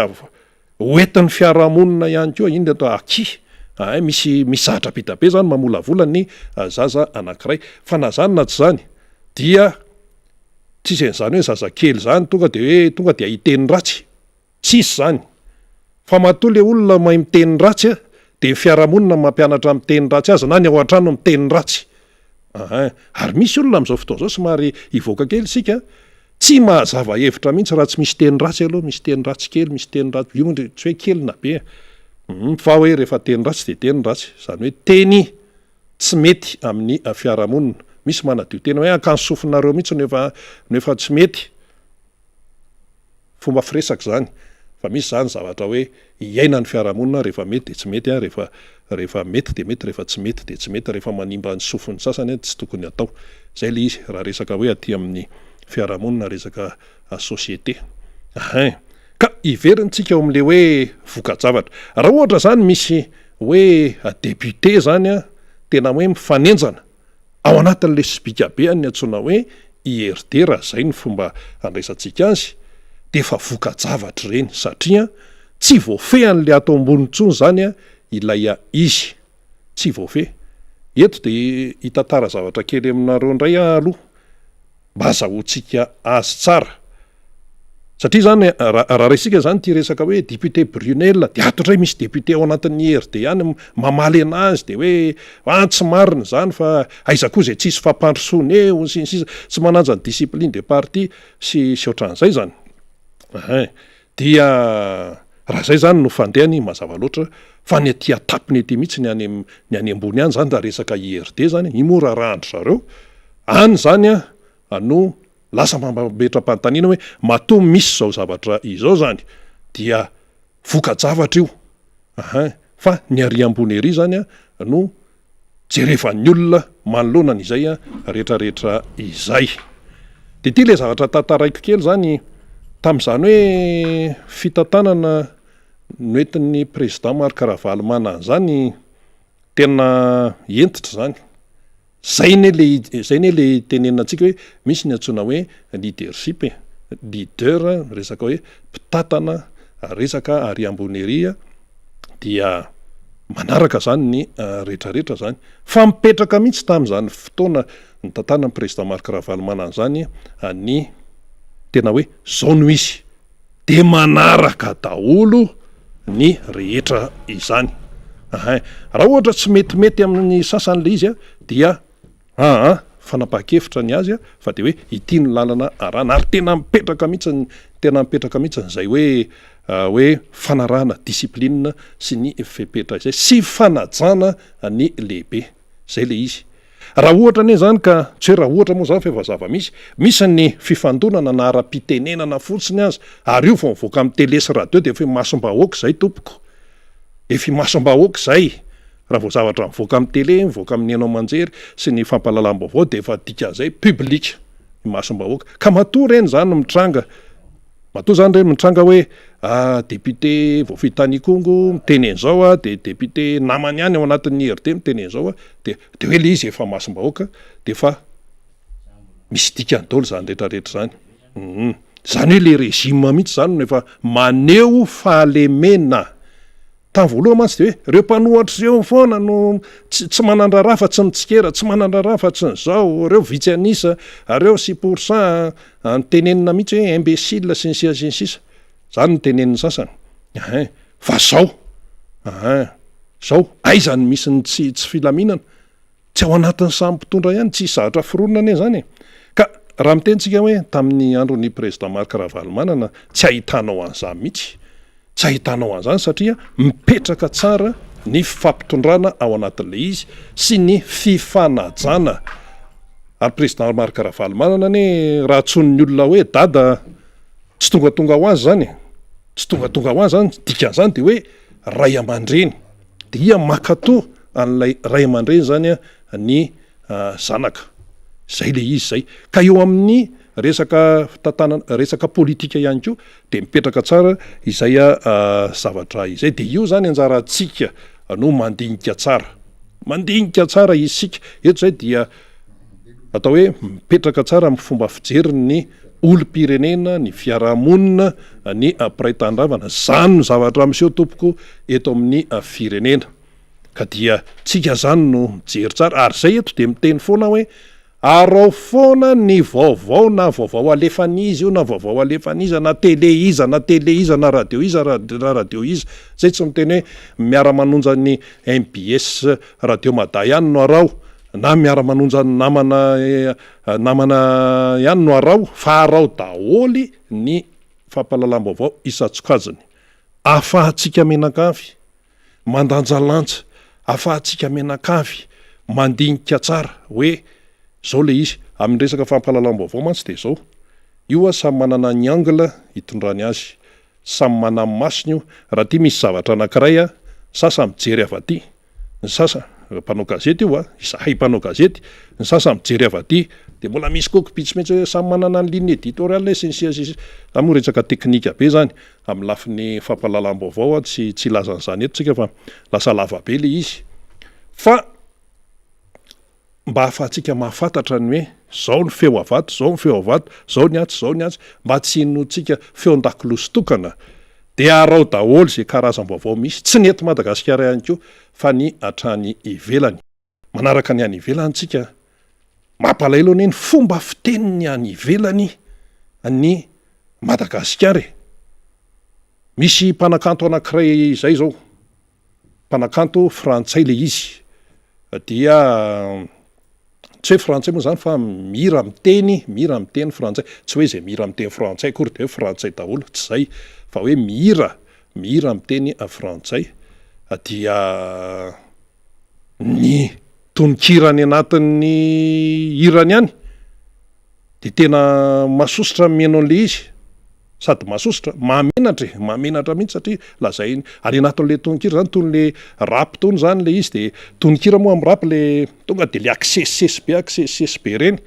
hoentin'ny fiaramonina ihany koa iny le atao aki. Misy zatra be da be zany mamolavola ny zaza anankiray. Fa na zany na tsy zany dia tsisy an'izany hoe zaza kely zany tonga de hiteny ratsy. Tsisy zany. Fa matoa le olona mahay miteny ratsy de fiaramonina mampianatra miteny ratsy azy na ny ao an-trano miteny ratsy. Ary misy olona am'izao fotoana zao somary ivoaka kely sika tsy mahazava hevitra mihitsy raha tsy misy teny ratsy aloha, misy teny ratsy kely, misy teny ratsy io tsy hoe kely na be. Fa hoe rehefa teny ratsy de teny ratsy. Zany hoe teny tsy mety amin'ny fiaramonina. Misy manadio tena hoe akanjo sofinareo mihitsy nefa tsy mety. Fomba firesaka zany. Fa misy zany zavatra hoe iaina ny fiaramonina rehefa mety de tsy mety, rehefa mety de mety, rehefa tsy mety de tsy mety, rehefa manimba ny sofin'ny sasany tsy tokony atao. Zay le izy raha resaka hoe aty amin'ny fiaramonina resaka société. Ka iverintsika ao am'le hoe voka-javatra. Raha ohatra zany misy hoe député zany tena hoe mifanenjana ao anatin'le sibika be ny antsoina hoe IRD raha zay ny fomba andraisantsika azy. De fa voka-javatra reny satria tsy voafehan'le ato ambony ntsony zany ilay izy. Tsy voafe. Eto de hitantara zavatra kely aminareo indray aloha. Mba azahoantsika azy tsara. Satria zany raha resika zany ty resaka hoe député Brunel de atotray misy député ao anatin'ny IRD ihany mamaly anazy de hoe tsy marina zany fa aiza koa zay tsisy fampandrosoana eo sy ny sisa tsy mananja ny discipline de parti sy ohatran'izay zany. Dia raha zay zany no fandehany mazava loatra fa ny aty atapiny ety mihitsy ny any ambony any zany raha resaka IRD zany imora randro zareo any zany no lasa mametra-panontaniana hoe matoa misy zao zavatra izao zany dia voka-javatra io. Fa ny ary ambony ery zany no jerevan'ny olona manoloana izay rehetrarehetra izay. De ty le zavatra tantaraiko kely zany tam'izany hoe fitantanana noentin'ny président Marc Ravalomanana zany tena entitra zany. Zay ne le tenenina antsika hoe misy ny antsoina hoe leadership, leader resaka hoe mpitantana resaka ary ambony ery dia manaraka zany ny rehetrarehetra zany. Fa mipetraka mihitsy tam'izany fotoana ny tantanan'ny président Marc Ravalomanana zany ny tena hoe zao no izy de manaraka daholo ny rehetra izany. Raha ohatra tsy metimety amin'ny sasany le izy a dia fanapa-kevitra ny azy a fa de hoe ity ny lalana arana ary tena mipetraka mihitsiny zay hoe fanarahana disiplinina sy ny fepetra izay sy fanajana ny lehibe zay le izy. Raha ohatra ane zany ka tsy hoe raha ohatra moa zany fa efa zava-misy ny fifandonana na ara-pitenenana fotsiny azy ary io vao mivoaka amin'ny tele sy radio de efa masom-bahoaka zay tompoko, efa masom-bahoaka zay. Raha vao zavatra mivoaka amin'ny tele, mivoaka amin'ny Hainao Manjery sy ny fampahalalam-baovao de efa dikan'izay publika masom-bahoaka. Ka matoa reny zany mitranga, matoa zany reny mitranga hoe député Voafintanikongo miteny an'izao de député namany ihany ao anatin'ny RD miteny an'izao de hoe le izy efa masom-bahoaka de efa misy dikany daholo zany rehetrarehetra zany. Zany hoe le régime mihitsy zany no efa maneho fahalemena. Tamin'ny voalohany mantsy de hoe reo mpanohatra reo foana no tsy manandraraha fa tsy mitsikera, tsy manandraraha fa tsy n'izao, reo vitsy anisa, reo 6% nytenenina mihitsy hoe imbécile sy ny sisa. Zany ny tenenin'ny sasany. Fa zao aizany misy ny tsy filaminana, tsy ao anatin'ny samy mpitondra ihany, tsy zahatra fironona ane zany. Ka raha mitentsika hoe tamin'ny andron'ny président Marc Ravalomanana tsy ahitanao an'izany mihitsy. Tsy ahitanao an'izany satria mipetraka tsara ny fampitondrana ao anatin'le izy sy ny fifanajana. Ary président Marc Ravalomanana ane raha tson'ny olona hoe dada tsy tongatonga ho azy zany, tsy tongatonga ho azy zany, dikan'izany de hoe ray aman-dreny, dia makatò an'ilay ray aman-dreny zany ny zanaka. Zay le izy zay. Ka eo amin'ny resaka politika ihany koa de mipetraka tsara izay zavatra izay de io zany anjarantsika no mandinika tsara isika eto zay dia atao hoe mipetraka tsara amin'ny fomba fijeriny olom-pirenena, ny fiarahamonina, ny piraitandravana. Zany no zavatra miseho tompoko eto amin'ny firenena. Ka dia tsika zany no mijery tsara ary zay eto de miteny foana hoe arao foana ny vaovao na vaovao alefan'izy io na vaovao alefan'iza na tele iza na radio iza na radio iza, zay tsy miteny hoe miara-manonja ny MBS radio Mada ihany no arao na miara-manonja ny namana ihany no arao, fa arao daholy ny fampahalalam-baovao isan-tsokajiny. Afahantsika menakavy mandanjalanja, afahantsika menakavy mandinika tsara hoe zao le izy. Amin'ny resaka fampahalalam-baovao mantsy de zao, io samy manana ny angle hitondrany azy, samy manana masony io. Raha ty misy zavatra anankiray sasa mijery avy aty, ny sasa mpanao gazety io izahay mpanao gazety, ny sasa mijery avy aty de mbola misy kokopitsymetsy samy manana ny ligne éditoriale sy ny sisa amoa resaka teknika be zany amin'ny lafin'ny fampahalalam-baovao tsy lazan'izany eto tsika fa lasa lava be le izy. Fa mba ahafahantsika mahafantatra ny hoe zao ny feo avato, zao ny feo avato, zao ny atsy, mba tsy hinotsika feo an-dakilosi-tokana de arao daholo zay karazam-baovao misy, tsy ny eto Madagasikara ihany koa fa ny hatrany ivelany. Manaraka ny any ivelany tsika, mampalahelo anie ny fomba fiteniny any ivelany ny Madagasikara. Misy mpanakanto anankiray zay zao, mpanakanto frantsay le izy, dia tsy hoe frantsay moa zany fa mira miteny frantsay, tsy hoe zay mira miteny frantsay akory de hoe frantsay daholo, tsy zay, fa hoe mira miteny frantsay. Dia ny tononkirany anatin'ny hirany ihany de tena masosotra mihaino an'le izy, sady masosotra, mahamenatra mihitsy satria lazainy ary anatin'le tononkira zany tony le rap tony zany le izy, de tononkira moa amin'ny rap le tonga de le aksesesy be reny,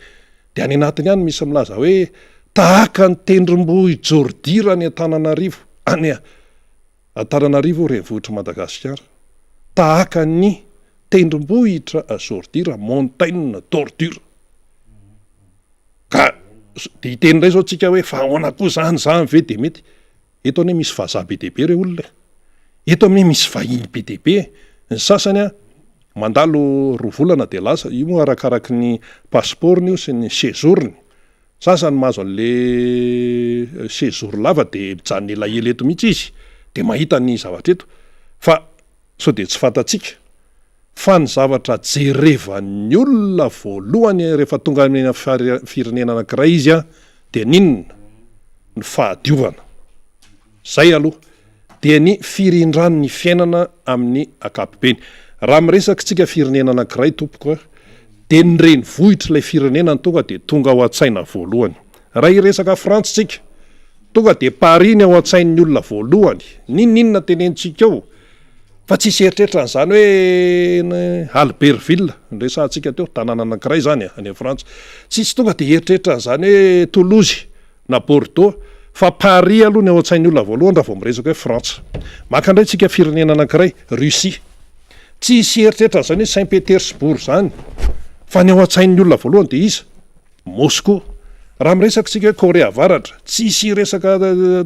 de any anatiny ihany misy milaza hoe tahaka ny tendrombohy Jordira any Antananarivo, any Antananarivo renivohitra Madagasikara, tahaka ny tendrombohitra Jordira, montagne d'ordure. Ka de iteny ray zao tsika hoe fa ahoana koa zany ve de mety. Eto anie misy vazaha be dehibe re olona, eto amin'ny misy vahiny be dehibe. Ny sasany mandalo 2 volana de lasa, io moa arakaraky ny passeportny io sy ny séjourny. Sasany mahazo an'le séjour lava de mijanona elaela eto mihitsy izy de mahita ny zavatra eto. Fa so de tsy fantatsika fa ny zavatra jerevan'ny olona voalohany rehefa tonga amina firenena anankiray izy a de ninona ny fahadiovana zay aloha dia ny firindrany ny fiainana amin'ny akapobeny raha miresaka tsika firenena anankiray tompoko de ny reny vohitra ilay firenena ny tonga de tonga ao an-tsaina voalohany raha iresaka Frantsa tsika tonga de Paris ny ao an-tsain'ny olona voalohany ninona tenentsika ao fa tsisy eritreritra n'izany hoe Albertville resantsika teo tanàna anankiray zany any Frantsa tsisy tonga de eritreritra n'izany hoe Toulouse na Bordeaux fa Paris aloha ny ao an-tsain'ny olona voalohany raha vao miresaka hoe Frantsa maka indray tsika firenena anankiray Russie tsisy eritreritra n'izany hoe Saint-Pétersbourg zany fa ny ao an-tsain'ny olona voalohany de iza Moscou raha miresaka tsika hoe Korea Avaratra tsisy resaka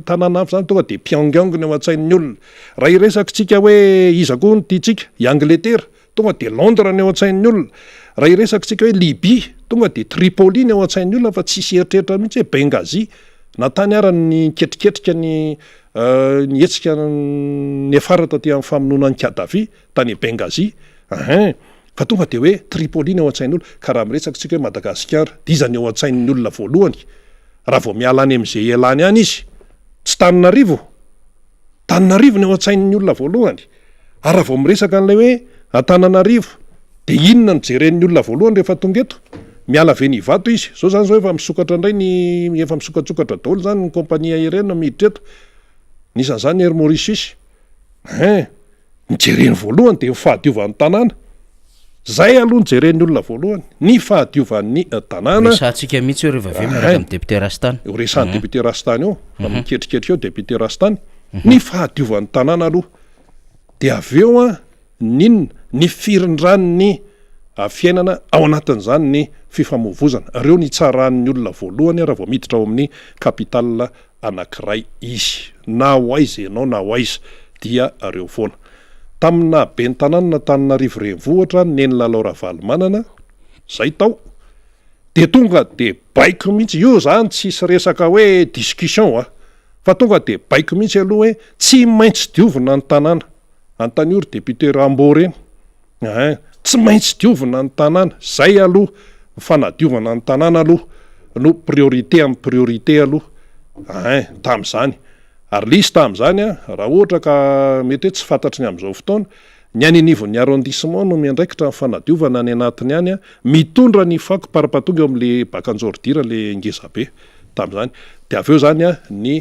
tanàna hafa zany tonga de Pyongyang ny ao an-tsain'ny olona raha iresaka tsika hoe iza koa ny tiatsika Angleterre tonga de Londres ny ao an-tsain'ny olona raha iresaka tsika hoe Libye tonga de Tripoli ny ao an-tsain'ny olona fa tsisy eritreritra mihitsy hoe Benghazi natany ara ny ketriketrika ny hetsika ny afara taty amin'ny famonoana ny Kadhafi tany Benghazi fa tonga de hoe Tripoli ny ao an-tsain'ny olona ka raha miresaka tsika hoe Madagasikara dia iza ny ao an-tsain'ny olona voalohany raha vao miala any amin'izay ialany any izy tsy Tananarivo ny ao an-tsain'ny olona voalohany ary raha vao miresaka an'ilay hoe Antananarivo de inona no jeren'ny olona voalohany rehefa tonga eto miala ve ny vato izy zao zany zao efa misokatra indray ny efa misokatsokatra daholo zany ny kompania aérienne miditra eto nisan'izany Air Mauritius ny jeren'ny voalohany de ny fahadiovan'ny tanàna zay aloha ny jeren'ny olona voalohany ny fahadiovan'ny tanàna resantsika mihitsy hoe rehefa avy miaraka amin'ny député Rastany resan'ny député Rastany eo miketriketrika eo député Rastany ny fahadiovan'ny tanàna aloha de avy eo a ninona ny firindran'ny fiainana ao anatin'izany ny fifamoivozana reo ny tsaran'ny olona voalohany raha vao miditra ao amin'ny kapitala anankiray izy na ho aiza ianao na ho aiza dia reo foana tamina ben'ny tanàna na Tananarivo renivohitra neny lalao Ravalomanana zay tao de tonga de baiko mihitsy io zany tsisy resaka hoe discussion fa tonga de baiko mihitsy aloha hoe tsy maintsy diovina ny tanàna antaniory député Rambo reny tsy maintsy diovina ny tanàna zay aloha fanadiovana ny tanàna aloha no priorité amin'ny priorité aloha tam'izany ary lisy tam'izany raha ohatra ka mety hoe tsy fantatry ny amin'izao fotoana ny aninivon'ny arrondissement no miandraikitra ny fanadiovana ny anatiny any mitondra ny fako parapatonga eo amin'le Bakanjordira le ngezabe tam'izany de avy eo zany ny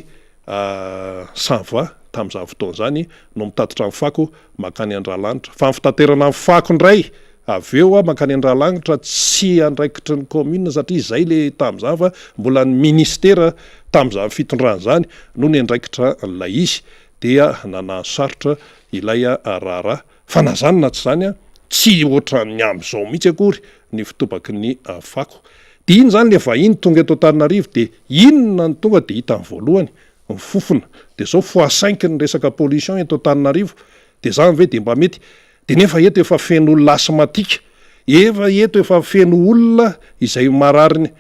Sanva tam'izany fotoana zany no mitatitra ny fako makany Andralanitra fa ny fitaterana ny fako indray avy eo makany Andralanitra tsy andraikitry ny commune satria zay le tam'izany fa mbola ny ministera tam'izany fitondran'izany no ny andraikitra n'ilay izy dia nanasarotra ilay raharaha fa na zany na tsy zany tsy ohatra ny amin'izao mihitsy akory ny fitobaky ny fako de iny zany le vahiny tonga eto Antananarivo de inona ny tonga de hita ny voalohany ny fofona de zao x5 ny resaka pollution eto Antananarivo de zany ve de mba mety de nefa eto efa feno olona asmatika eto feno olona izay marary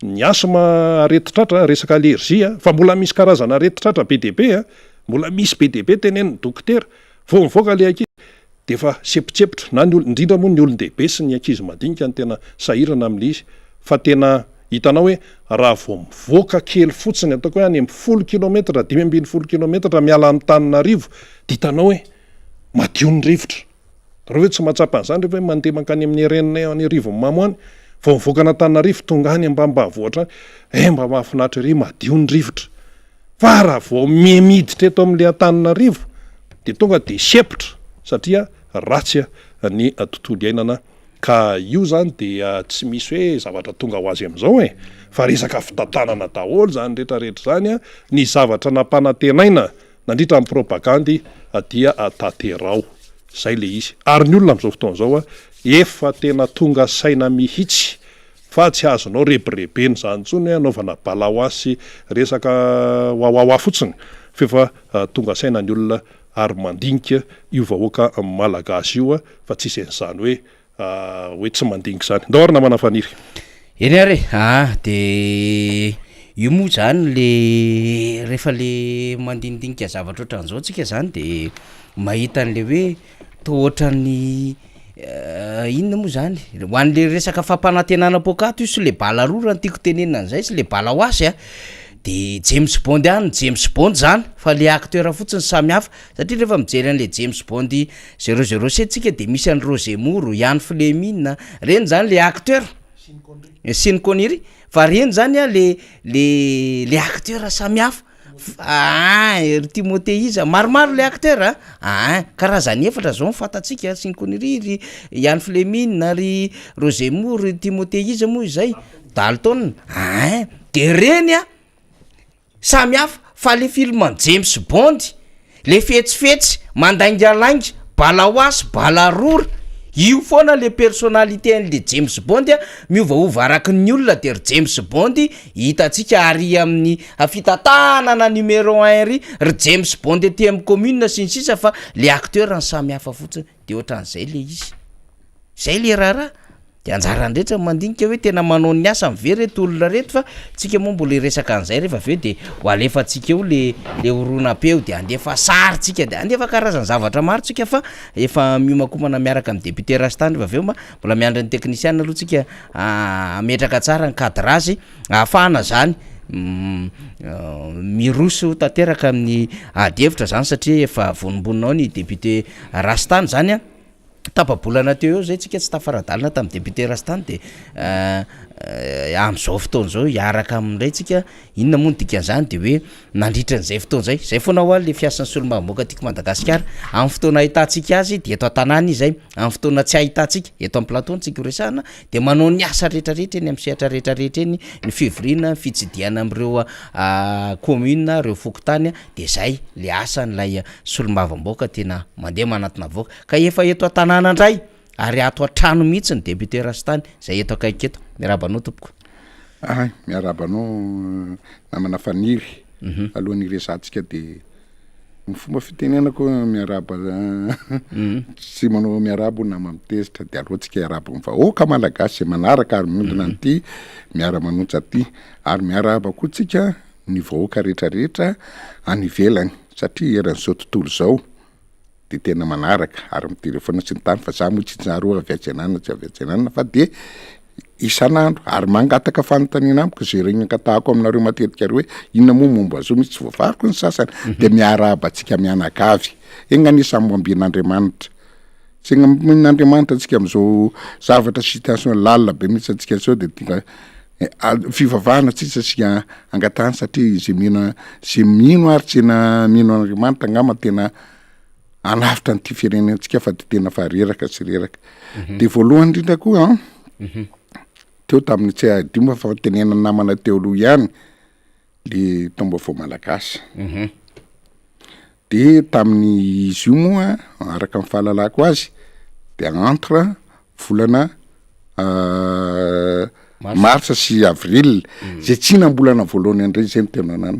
ny asma aretitratra resaka allergie fa mbola misy karazana aretitratra be dia be mbola misy be dia be teneniny dokotera vao mivoaka le ankizy de efa sepitsepitra na ny indrindra moa ny olon-dehibe sy ny ankizy madinika ny tena sahirana amin'le izy fa tena hitanao hoe raha vao mivoaka kely fotsiny ataoko hoe any amin'ny 10 kilometra 5 kilometra miala amin'ny Tananarivo de hitanao hoe madio ny rivotra raha hoe tsy mahatsapa an'izany rehefa hoe mandeha mankany amin'ny renina any Rivon'ny Mamoany vao mivoaka na Tananarivo tonga any ambanimbanivohitra mba mahafinaritra ery madio ny rivotra fa raha vao miditra eto amin'le Antananarivo de tonga de sepitra satria ratsy ny tontolo iainana ka io zany dia tsy misy hoe zavatra tonga ho azy amin'izao fa resaka fitantanana daholo zany rehetrarehetra zany ny zavatra nampanantenaina nandritra amin'ny propagandy dia tanterao zay le izy ary ny olona amin'izao fotoana zao efa tena tonga saina mihitsy fa tsy azonao rebirebeny zany ntsony anaovana balahoasy resaka wawawa fotsiny fefa tonga saina ny olona ary mandinika io vahoaka malagasy io fa tsisy an'izany hoe tsy mandinika zany ndao ary namana faniry eny ary de io moa zany le rehefa le mandinidinika zavatra ohatran'izao tsika zany de mahita an'le hoe tohatrany inona moa zany ho an'le resaka fampanantenana pokato io sy le bala roa raha tiako tenenina an'izay sy le bala hoasy a de James Bond ihany James Bond zany fa le acteur fotsiny samy hafa satria rehefa mijery an'le James Bond 007 tsika de misy an'ny Roger Moore, Ian Fleming reny zany le acteur Sean Connery fa reny zany a le acteur samy hafa Timothée Iza maromaro le acteur karazany efatra zao mifantatsika Sean Connery, Ian Fleming ry Roger Moore, Timothée Iza moa izay Dalton de reny a samy hafa fa le film James Bond le fetsifetsy mandaingalainga bala hoasy bala rora io foana le personnalité an'le James Bond miovaova araky ny olona de ry James Bond hitatsika ary amin'ny fitantanana numéro 1 ry James Bond ety amin'ny commune sy ny sisa fa le acteur ny samy hafa fotsiny de ohatran'izay le izy zay le raharaha de anjarany rehetra mandinika hoe tena manao ny asa mivery reto olona reto fa tsika moa mbola resaka an'izay rehefa aveo de ho alefatsika eo le horonam-peo de andefa sary tsika de andefa karazany zavatra maro tsika fa efa miomakomana miaraka amin'ny député Rastany rehefa aveo mbola miandry ny technicien aloha tsika ametraka tsara ny cadrage ahafahana zany miroso tanteraka amin'ny adihevitra zany satria efa vonimboninao ny député Rastany zany tapabolana teo eo zay tsika tsy tafaradalina tamin'ny député Rastany de am'izao fotoana zao hiaraka amindray tsika inona moa ny dikan'izany de hoe nandritra an'izay fotoana zay foana ho le fiasan'ny solombavamboaka tiako Madagasikara amin'ny fotoana ahitantsika azy de eto an-tanàna izay amin'ny fotoana tsy ahitantsika eto amin'ny plateau tsika resahana de manao ny asa rehetrarehetra eny amin'ny sehatra rehetrarehetra eny ny fivoriana fitsidiana am'ireo commune reo fokotany de zay le asan'lay solombavamboaka tena mandeha manatona voaka ka efa eto an-tanàna indray ary ato an-trano mihitsy ny député Rastany zay eto akaiky eto miarabanao tompoko miarabanao namana faniry alohan'ny resantsika de ny fomba fitenenako miaraba sy manao miarabo nama mitezitra de alohantsika iarabo ny vahoaka malagasy manaraka ary mondona an'ity miara-manontsy aty ary miaraba koa tsika ny vahoaka rehetrarehetra any ivelany satria eran'izao tontolo zao de tena manaraka ary mitelefona sy ny tany fa za moa tsy tsaro aviatsenana tsy aviatsenana fa de isan'andro ary mangataka fanontaniana amiko zay regny ankatahako aminareo matetika ary hoe inona moa momba azo misy tsy voafariko ny sasany de miarabantsika mianakavy enganisany moambian'Andriamanitra sy n'Andriamanitra antsika am'izao zavatra situation lalina be mihitsy antsika zao de tika fivavahana tsisa sy angatahany satria izy mino ary tsena mino Andriamanitra angamba tena anafitra nyty firenentsika fa de tena fa reraka sy reraka de voalohany indrindra koa teo tamin'ny tsy adimo fa tenena namana teo aloha ihany le Taombaovao malagasy de tamin'ny izy io moa araka amin'ny fahalalako azy de entre volana marsa sy avril zay tsy nambolana voalohany andray zay ny tena nana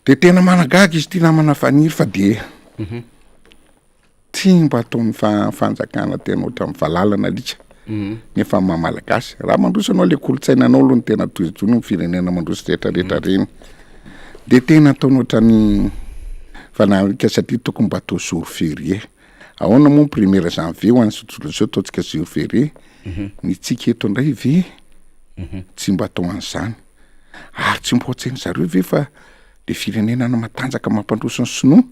de tena managaga izy ty namana faniry fa de tsy mba ataony fanjakana tena ohatra amin'ny valalana alika nefa mamalagasy raha mandroso anao le kolotsainanao aloha ny tena toizony ny firenena mandroso rehetrarehetra reny de tena ataony ohatrany fanarika satria tokony mba atao jour férié ahoana moa premier janvier ho an'ny tontolo zao ataontsika jour férié ny tsika eto indray ve tsy mba atao an'izany ary tsy mba otsainy zareo ve fa le firenena na matanjaka mampandroso ny sinoa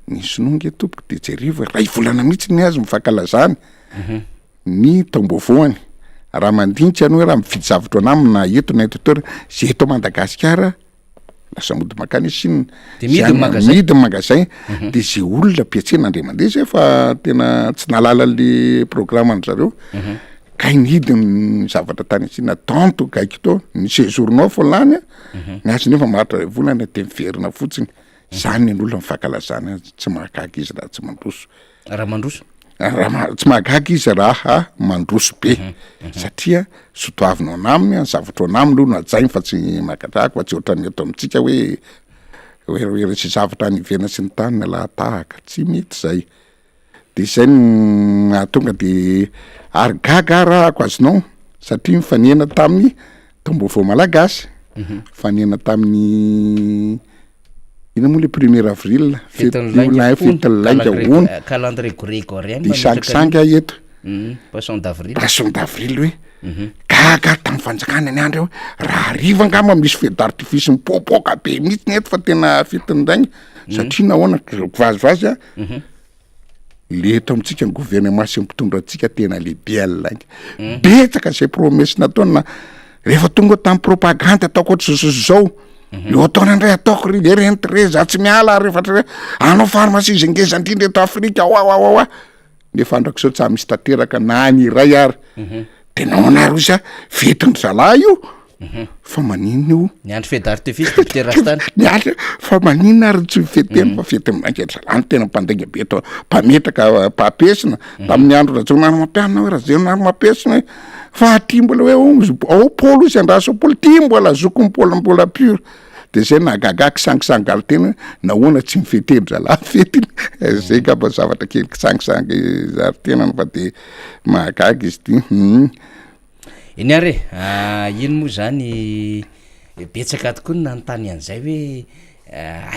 ny sinonga tompoko de jereva ray volana mihitsy ny azy mifankalazany ny Taombaovaoany raha mandinitsy any hoe raha mividy zavatra anamina eto na eto toerana zay eto Madagasikara lasa mody makany Chine de midy magasin de zay olona piatsena andre mandeha zay fa tena tsy nalala le programme an zareo ka inidy ny zavatra tany Chine tanto gaiky to ny séjournao fo lany ny azy nefa maratra volana de miverina fotsiny zany ny olona mifankalazana tsy mahagaga izy raha tsy mandroso raha mandroso tsy mahagaga izy raha mandroso be satria sotoavinao naminy ny zavatra naminy aloha najainy fa tsy makatrahako fa tsy ohatrany eto amintsika hoe resy zavatra any ivena sy ny tany na lahatahaka tsy mety zay de zay atonga de ary gaga rahako azonao satria mifanena tamin'ny Taombaovao malagasy fanena tamin'ny ina moa le 1er avril fetolainga ona calendrier grégorien de sangisangy a eto poisson d'avril hoe gaga tamin'ny fanjakana ny andro hoe raha riva ngamba misy fety d'artifice mipopoka be mihitsy ny eto fa tena fetin'draigny satria nahoana vazivazy a le eto amintsika ny gouvernement sy mpitondra antsika tena lehibe alainga betsaka zay promesse nataona rehefa tonga tamin'ny propagande ataoko ohatry zao eo ataona indray ataoko le rentre za tsy miala rehefa anao pharmacie zay ngeza indrindra eto Afrika oa nefa andrako sao tsy misy tanteraka na ny iray ary tena anary ozy a fetiny zalahy io fa maninona io ny andro fety d'artifice député Rastany ny andro fa maninona ary tsy feteny fa fetiny manketra zalahy tena mpandainga be eto mpametraka mpampiesina tamin'ny andro rajonary mampianina hoe rajonary mampiesina fa aty mbola hoe ao pôlo izy andraso pôlo ty mbola zokony pôlo mbola pure de zay nagagaky sangisangaly tena nahoana tsy mifeteny zalahy fetiny zay ngamba zavatra kely sangisangy zary tena fa de mahagaga izy ty iny ary ino moa zany betsaka tokoa ny nanontany an'izay hoe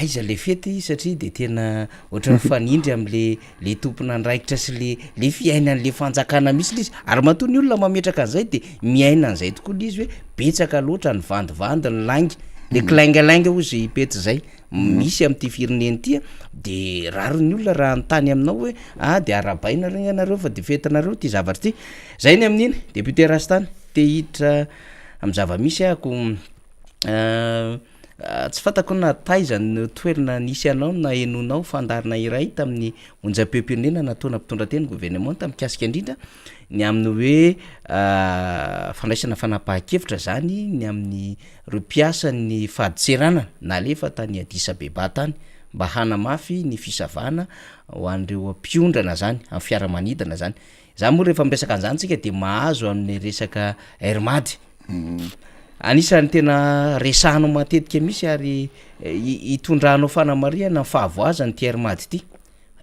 aiza le fety satria de tena ohatran'ny fanindry am'le tompona andraikitra sy le fiainan'le fanjakana misy le izy ary matoa ny olona mametraka an'izay de miaina an'izay tokoa le izy hoe betsaka loatra ny vandivandy ny langy le kilaingalainga ozy pety zay misy am'ty fireneny ty de raro ny olona raha nytany aminao hoe de arabaina regny anareo fa de fetinareo ty zavatra ty zay ny amin'iny député Rastany te hiditra amy zava-misy ako tsy fantako na taizany toerana nisy anao na enonao fandarina iray tamin'ny onjam-peham-pirenena nataona mpitondra-teny gouvernement tam'kasika indrindra ny amin'ny hoe fandraisana fanapahan-kevitra zany ny amin'ny reo mpiasa ny faditserana na lefa tany Addis Abeba tany mba hanamafy ny fisavana ho an'ireo mpiondrana zany amin'ny fiaramanidina zany za moa rehefa miresaka an'izany tsika de mahazo amin'ny resaka airmady anisan'ny tena resahano matetika misy ary hitondranao fanamariana fahavoazany ty airmady ty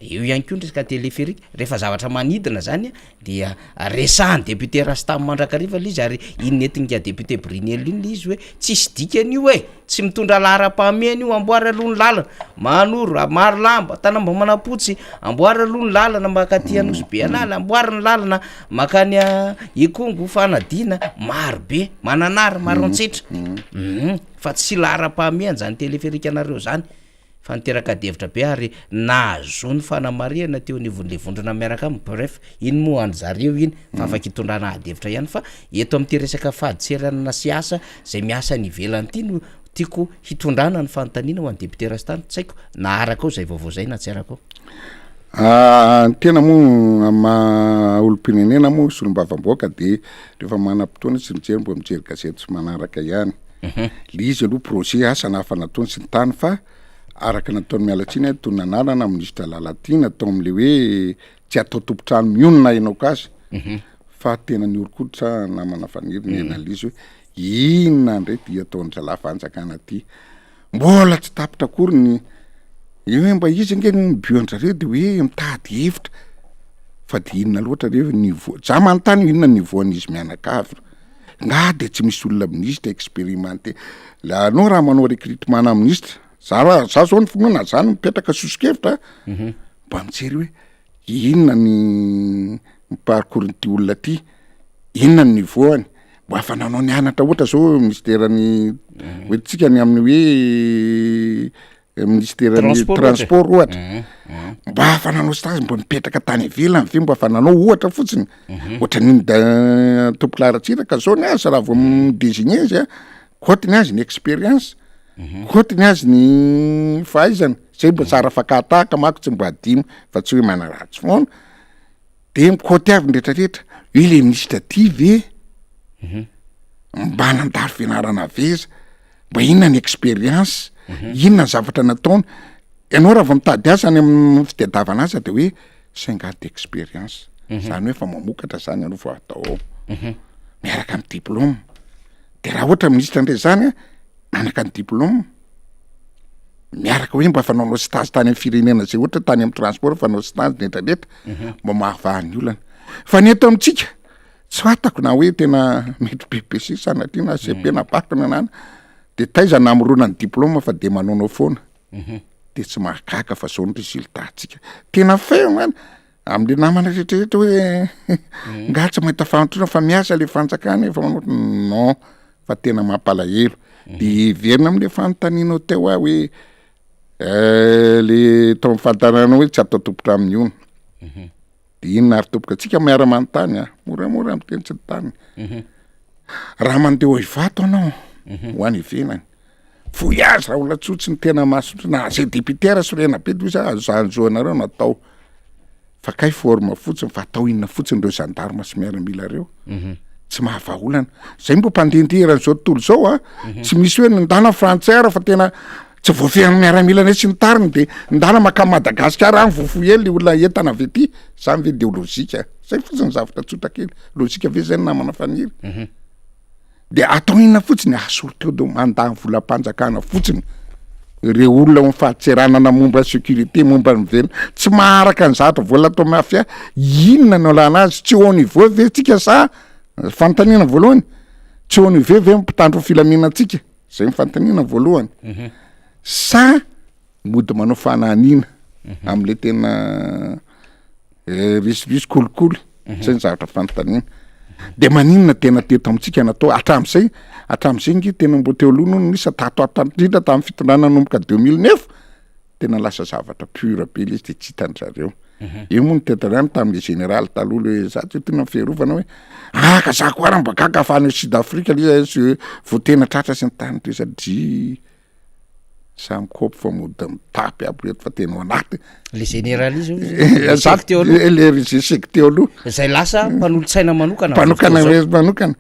eo ihany koa ndresaka téléphérique rehefa zavatra manidina zany dia resahany député Rastamy mandrakariva le izy ary inentinga député Brinel iny le izy hoe tsisy dikany io tsy mitondra lahara-pahamehana io amboary aloha ny lalana manoro maro lamba tanamba manapotsy amboary aloha ny lalana makaty anosy be alala amboary ny lalana makany ikongo fanadina maro be mananary maro antsetra fa tsy lahara-pahamehana zany téléphérique anareo zany fa niteraka devitra be ary nahazo ny fanamariana teo nivon'le vondrona miaraka aminy bref iny moa andro zareo iny fa afaka hitondrana adevitra ihany fa eto am'ty resaka faditserana siasa zay miasa ny ivelany ty no tiako hitondrana ny fanontaniana ho an'ny député Rastany tsy haiko na araka ao zay vaovao zay na tsy araka ao tena moa ma olom-pirenena moa solombavam-boaka de rehefa manam-potoana tsy mijery mbo mijery gazety sy manaraka ihany le izy aloha projet asa na hafa nataony sy ny tany fa araka nataony mialatsiny tony nanarana ministra Lalatina atao am'le hoe tsy atao tompotrano mionona ianao kasy fa tena ny orokoditra namana faniry ny analizy hoe inona ndray ty ataony zalahy fanjakana ty mbola tsy tapitra akory ny hoe mba izy nge mibiondrareo de hoe mitady hevitra fa de inona loatra reo niveau za manontany inona nivoan'izy mianakavy nga de tsy misy olona ministre expérimenté la anao raha manao recrutement na ministre za zao ny finoana zany mipetraka sosikevitra mba mijery hoe inona ny parcours ty olona ty inona ny nivoany mba afananao ny anatra ohatra zao ministerany oetsika ny amin'ny hoe ministerany transport ohatra mba afananao stage mba mipetraka tany ivelany ve mba afananao ohatra fotsiny ohatra niny tompolaratsiraka zao ny azy raha vo midésigné izy kotiny azy ny expérience kotiny azy ny fahaizana zay mba tsara fakatahaka mako tsy mba adimy fa tsy hoe manaratsy foana de mikoty avy nretraretra hoe le ministra ty ve mba nandaro fianarana veza mba inona ny expérience inona ny zavatra nataony ianao raha vao mitady asa any amin'ny fitadiavana asa de hoe cinquante d'expérience zany hoe fa mamokatra zany ianao vao atao ao miaraka amin'ny diplôme de raha ohatra ministra ndray zany manaka ny diplôme miaraka hoe mba fanaonao stage tany amin'ny firenena zay ohatra tany amin'ny transport fanao stage netranetra mba mahavahany olana fa ny eto amintsika tsy fatako na hoe tena mety BBC sanatria na CP na bac na nana de taiza namorona ny diplôme fa de manaonao foana de tsy mahagaga fa zao ny résultatsika tena feo any am'le namana rehetrarehetra hoe nga tsy mahita fantrona fa miasa le fanjakana efa manao non fa tena mampalahelo de verina am'le fanontanianao teo a hoe le tao fantanana hoe tsy atao tompotra amin'ny ona de inona ary tompoka atsika miara-manontany a moramora amy teny tsy tany raha mandeha ivato anao ho any ivenany foiazy raha olona tsotsy ny tena masotra na zay députaire sorena be de za azanjoanareo natao fa kay forme fotsiny fa atao inona fotsiny reo gendarme sy miaramila reo tsy mahavaolana zay mbo mpandendeherany zao tontolo zao a tsy misy hoe nindana frantsay fa tena tsy voafehany miaramila ne sy ny tariny de ndana maka Madagasikara any vofoely olona entana avy ety zany ve de lôzika zay fotsiny zavatra tsotra kely lôzika ve zay namana faniry de atao inona fotsiny asoroteo do mandany volam-panjakana fotsiny reo olona mifahatseranana momba sécurité momba ny velona tsy maharaka ny zatra vola atao mafia inona no lana azy tsy au niveau ve tsika sa fanontaniana voalohany tsy au niveau ve mpitandro filaminantsika zay mifanontaniana voalohany sa mody manao fananina am'le tena risy kolikoly zay ny zavatra fanontaniana de maninona tena teto amitsika natao atram'izay nge tena mbo teo aloha no nisy tatindrindra tamin'ny fitondrana nomboka 2009 tena lasa zavatra pure be le izy de tsy hitan'zareo io moa nytetandrano tamin'le général taloha le za tsy tena fiarovana hoe ka za koa raha mba gaga afany Sud Afrique le voatena tratra sy ny tany de sadry samy kopy fa mody mitapy aby reto fa tena anaty le général izy le resek teo aloha zay lasa mpanolotsaina manokana manokana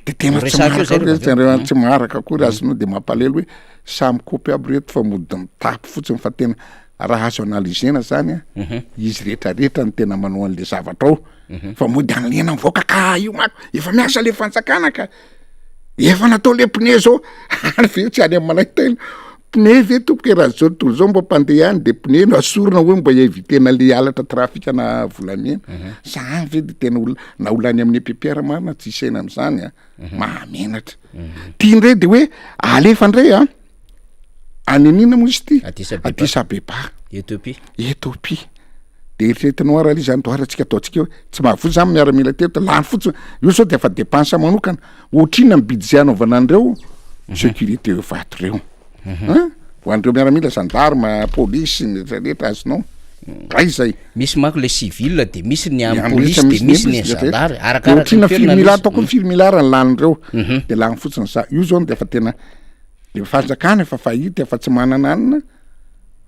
de tena tsy maharaka akory azonao de mampalelo hoe samy kopy aby reto fa mody mitapy fotsiny fa tena raha azo analysena zany a izy rehetrarehetra ny tena manao an'le zavatra ao fa mody anlena mivoaka ka io mako efa miasa le fanjakana ka efa natao le pneu zao ary ve tsy any amin'ny manahitena pneu ve tompoka raha zao tontolo zao mba mpandeha any de pneu no asorona hoe mba hievitena le alatra trafika na volamena zany ve de tena na olany amin'ny EPPR marina tsy isena am'zany a mahamenatra tiandray de hoe alefa ndray a anenina moa izy ty Addis Abeba Ethiopie de eritreretinao raha izy andoara tsika ataotsika hoe tsy mahavozy zany miaramila teto lany fotsiny io sao de efa dépense manokana ohatrina ny budget anaovana andreo sécurité vato reo ho andreo miaramila gendarme police ny rehetrarehetra azonao ray zay misy mako le civil de misy ny amin'ny police de misy ny gendarme arakaraka filmila ataoko ny filmilara ny lanindreo de lany fotsiny za io zao de efa tena le fanjakana efa fahita efa tsy manana anina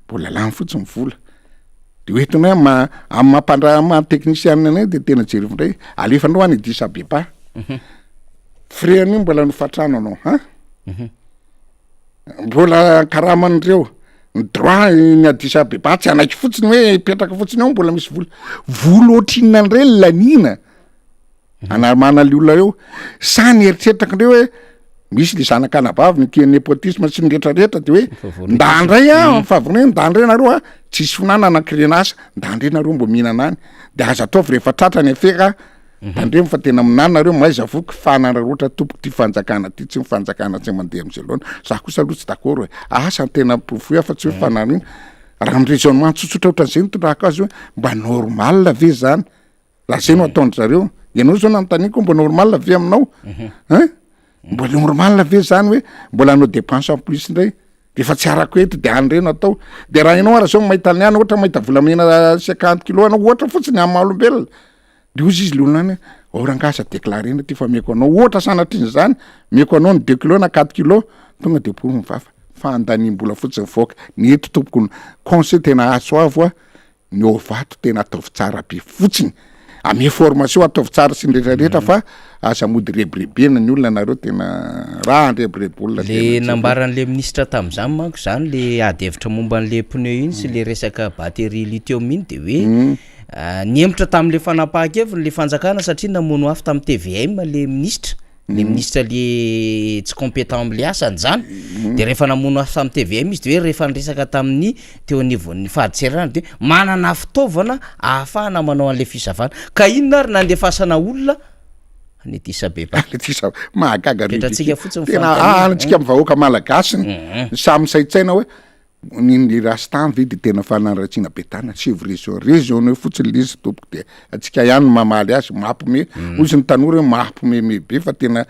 mbola lany fotsiny vola de oetinao amin'ny mampandrama technicien anay de tena jerevindray alefandreo any Addis Abeba freany mbola nofatrano anao mbola karaman'ireo ny droit ny Addis Abeba tsy anaiky fotsiny hoe petraka fotsiny ao mbola misy vola ohatrinina an'ireo lanina anamana le olona reo sa ny eritreritrakandreo hoe misy le zanakanabavy ny népotisme sy ny rehetrarehetra de hoe ndandray a favonay ndandray nareo a tsisy finana anankirenasa ndandray nareo mbo mihinana any de aza ataovy rehefa tratra ny afeka andremo fa tena aminany nareo maiza voky fanararoatra tompoky ty fanjakana ty tsy mifanjakana tsy mandeha am'zay loana za kosa aloha tsy d'accord hoe asa tena profo afa tsy hoe fanarina raha ny raisonnement tsotsotra ohatran'izay nitondraka azy hoe mba normal ve zany raha zay no ataondry zareo ianao zao nanontaniako mba normal ve aminao mbola normal ve zany hoe mbola anao dépense en plus ndray de efa tsy arako eto de anyreno atao de raha ianao ara zao mahita ny any ohatra mahita volamena 50 kilo anao ohatra fotsiny amin'ny maha-olombelona de ozy izy leolona any orangasa déclarena ty fa meko anao ohatra sanatriny zany meko anao ny 2 kilo na 4 kilo tonga de pour mivafa fa andanimbola fotsiny voaka ny eto tompoko conseil tena aso avo a ny ovato tena ataovy tsara be fotsiny ame formation ataovy tsara sy nrehetrarehetra fa aza mody rebrebena ny olona nareo tena raha ndrebrebolona le nambaran'le ministra tam'izany manko zany le ady hevitra momba an'le pneu iny sy le resaka batterie lithium iny de hoe niembotra tamin'le fanapahan-keviny le fanjakana satria namono afy tamin'ny TVM le ministra le tsy compétent am'le asany zany de rehefa namono afy tamin'ny TVM izy de hoe rehefa niresaka tamin'ny teo anivon'ny fahadiserana de manana fitaovana ahafahana manao an'le fisavana ka inona ary nandefasana olona ny Addis Abeba mahagaga petratsika fotsiny tena antsika mivahoaka malagasy samy saitsaina hoe ny rastan ve de tena fananratsiana be tana région hoe fotsiny lizy tompoko de atsika ihany mamaly azy mampime ozy ny tanora mampime be fa tena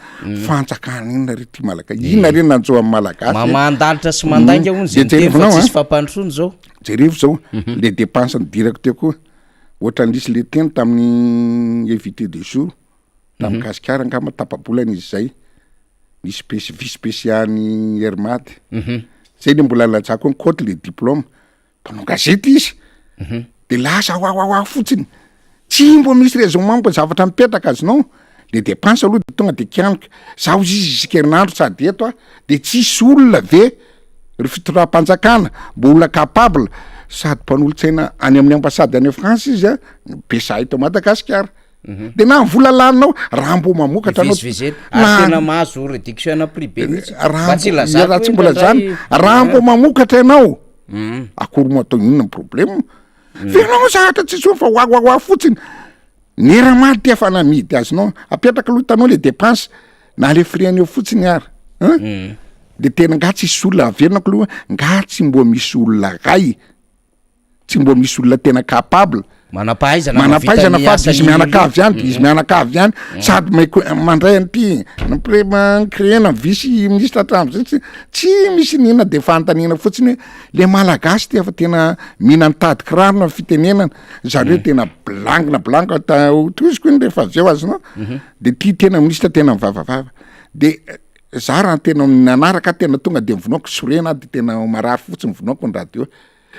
fanjakana inona re ty malaka inona re nanjo amin'ny malagasy mamandalitra sy mandainga hono zay teny fa tsisy fampandrosoana zao jerevo zao le dépense ny dirako teo koa ohatran'isy le teny tamin'ny invité de jour tamin'ny gasikara angamba tapabolana izy zay nisy vice spéciany Hermady zay le mbola latsako ny côte le diplôme mpanao gazety izy de lasa wa fotsiny tsy mbo misy raisonnement mbo zavatra mipetaka azinao le dépense aloha de tonga de kianoka zaho izy isan-kerinandro sady eto de tsisy olona ve ry fitondram-panjakana mbo olona capable sady mpanolotsaina any amin'ny ambassade any France izy besa eto Madagasikara de na vola laninao raha mbo mamokatra anao tena mahazo réduction prix be mihitsy raha tsy mbola zany raha mbo mamokatra ianao akory mo atao inona problème fenao zahatra tsy so fa wa fotsiny ny raha ty afa namidy azonao apetraka aloha hitanao le dépense na le frianeo fotsiny ary de tena nga tsisy olona averinako aloha nga tsy mbo misy olona ray tsy mbo misy olona tena capable manapahaizana fa izy mianakavy ihany izy mianakavy ihany sady mandray an'ity créena vice ministre Trump zay tsy misy nina de fantanina fotsiny le malagasy ty efa tena mihinantady kirarona fitenenana zareo tena blank toiziko iny rehefa avy eo azonao de ty tena ministre tena mivavavava de za raha tena nanaraka tena tonga de mivonoko sorena de tena marary fotsiny mivonoko ny radio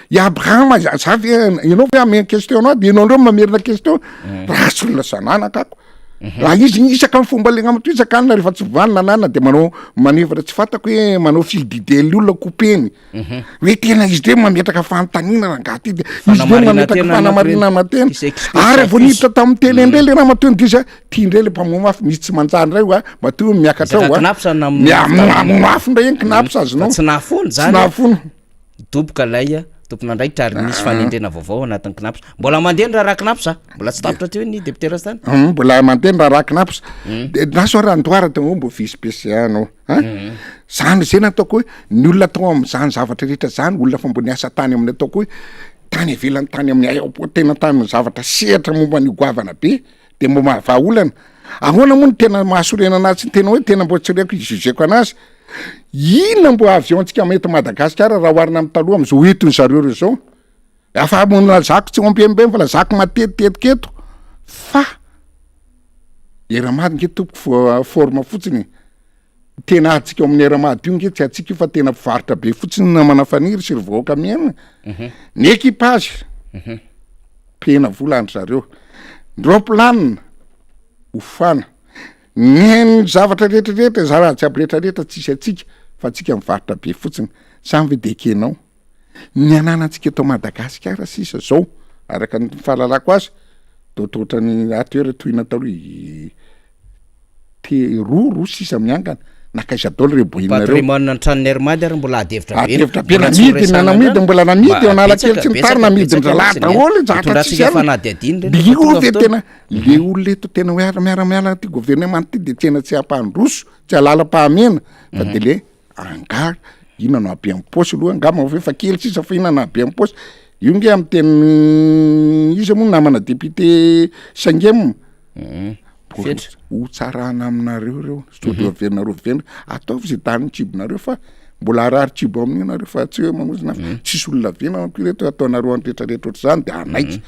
i Abraham zavy ianao ve ame question anao de ianao ndreo mamerina question raha solona sananaka ako raha izy isaka amin'ny fomba legna amto isakana rehefa tsy vanina nana de manao manevra tsy fantako hoe manao fil d'idée olona kopeny hoe tena izy ndre mametraka fantanina rangaty de izy ndre mametraka fanamarinana matena ary vo niditra tamin'ny tele indray le raha matony disa tia indray le mpamomafy misy tsy manjany ray oa mato miakatra mafy ndray eny kinapy azonao tsy nafony zany nafony doboka lay tomponandraikitra ary nisy fanendrena vaovao anatin'ny knaps mbola mandehny raha knaps mbola tsy tapitra teo ny député Rastany mbola mandehny raha knaps de naso raha ndoara teo mbo vice spécial zany zay nataoko hoe ny olona atao am'zany zavatra rehetra zany olona fa mbo niasa tany amin'ny ataoko hoe tany ivelany tany amin'ny aéroport tena tany zavatra sehatra momba ny goavana be de mbo mahavaolana ahoana moa ny tena mahasorena anazy tena hoe tena mbo tsy reko izuzeko anazy inona mbo aviontsika mety Madagasikara raha oharina amin'ny taloha am'izao entony zareo reo zao afa mona zako tsy ompembe fa la zako matetetiketo fa Eramady nge tompoko forme fotsiny tena atsika amin'ny Eramady io nge tsy atsika io fa tena mpivarotra be fotsiny namana faniry sy rivoaka miaina ny équipage pena vola andry zareo ndroplanina ofana ny zavatra rehetrarehetra za raha tsy aby rehetrarehetra tsisy atsika fa atsika mivarotra be fotsiny samy ve de kenao ny ananantsika eto Madagasikara sisa zao araka ny fahalalako azy tototrany atyore tohina taloha roa sisa miangana nakaisadolo rebohina patrimoine trano Hermady ary mbola adevitra be namidy mbola namidy eo analakely tsy nitary namidy ndrala daholo zaka tsisy io ve tena le olona eto tena hoe miaramiala ty gouvernement ty de tena tsy ampandroso tsy alala-pahamena fa de le anga ina no abe amin'ny posy aloha angama fa kely sisa fa ina no abe amin'ny posy io nge amin'ny teny izy moa namana député Sangem ho tsarana aminareo reo sody averinareo vena ataovy zay tany tsibonareo fa mbola arary tsibo amin'inareo fa tsy hoe manozina tsisy olona vena reto ataonareo anretrarehetra ohatr' zany de anaitsy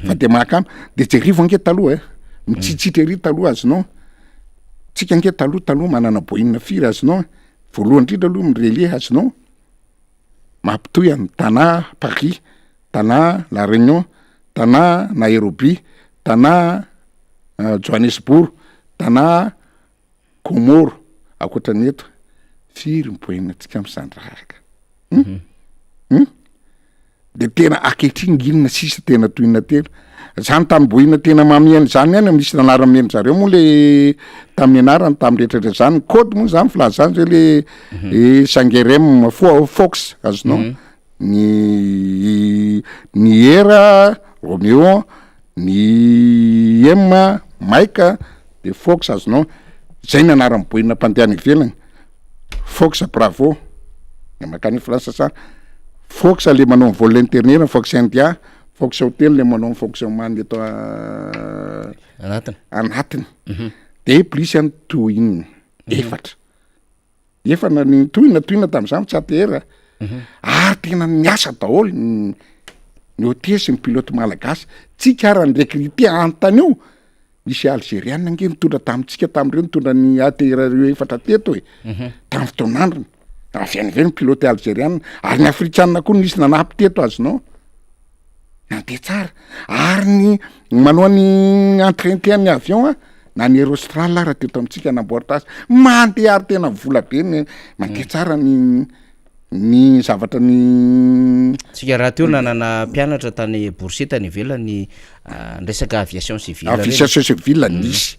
fa de mahakamo de jerivo ange taloha mitsitsitra ery taloha azonao tsika ange taloha manana boinina firy azonao voalohany indrindra aloha mirelie azonao mampitoy amin'ny Tana Paris, Tana La Réunion, Tana Nairobi, Tana Johannesburg, Tana Comoro akoatran'ny eto firy miboina tsika amin'izany rahaka de tena akehitriny inona sisa tena tohina telo zany tamin'ny boina tena mamiany zany ihany misy anara-meny zareo moa le tamin'ny anarany tamin'ny rehetrarehetra zany code moa zany filaza zany zay le Sangerem Fox azonao ny Era Romeo ny Emma Maika de Fox azonao zay ny anaran'ny boina mpandeha any ivelany Fox Bravo makany France sa Fox le manao vol internet Fox India, Fox Hotel le manao Fox Mande eto anatiny. De plus any tohiny efatra ny tohina tam'izany tsy atera. Ary tena niasa daholo ny hôtesy ny pilote malagasy. Tsika ara ny recruté antany io misy algérienne nge mitondra tamitsika tam'ireo mitondra ny atera reo efatra teto tam'y fotoan'androny avy any ny pilote algérienne ary ny afrikanina koa nisy nanampy teto azonao nandeha tsara. Ary ny manao ny entretien ny avion na ny Aerostral raha teto amitsika namboaritra azy mandeha ary tena vola be mandeha tsara ny zavatra ny tsika raha teo nanana mpianatra tany boursier tany ivelany resaka aviation civile aviation civile nisy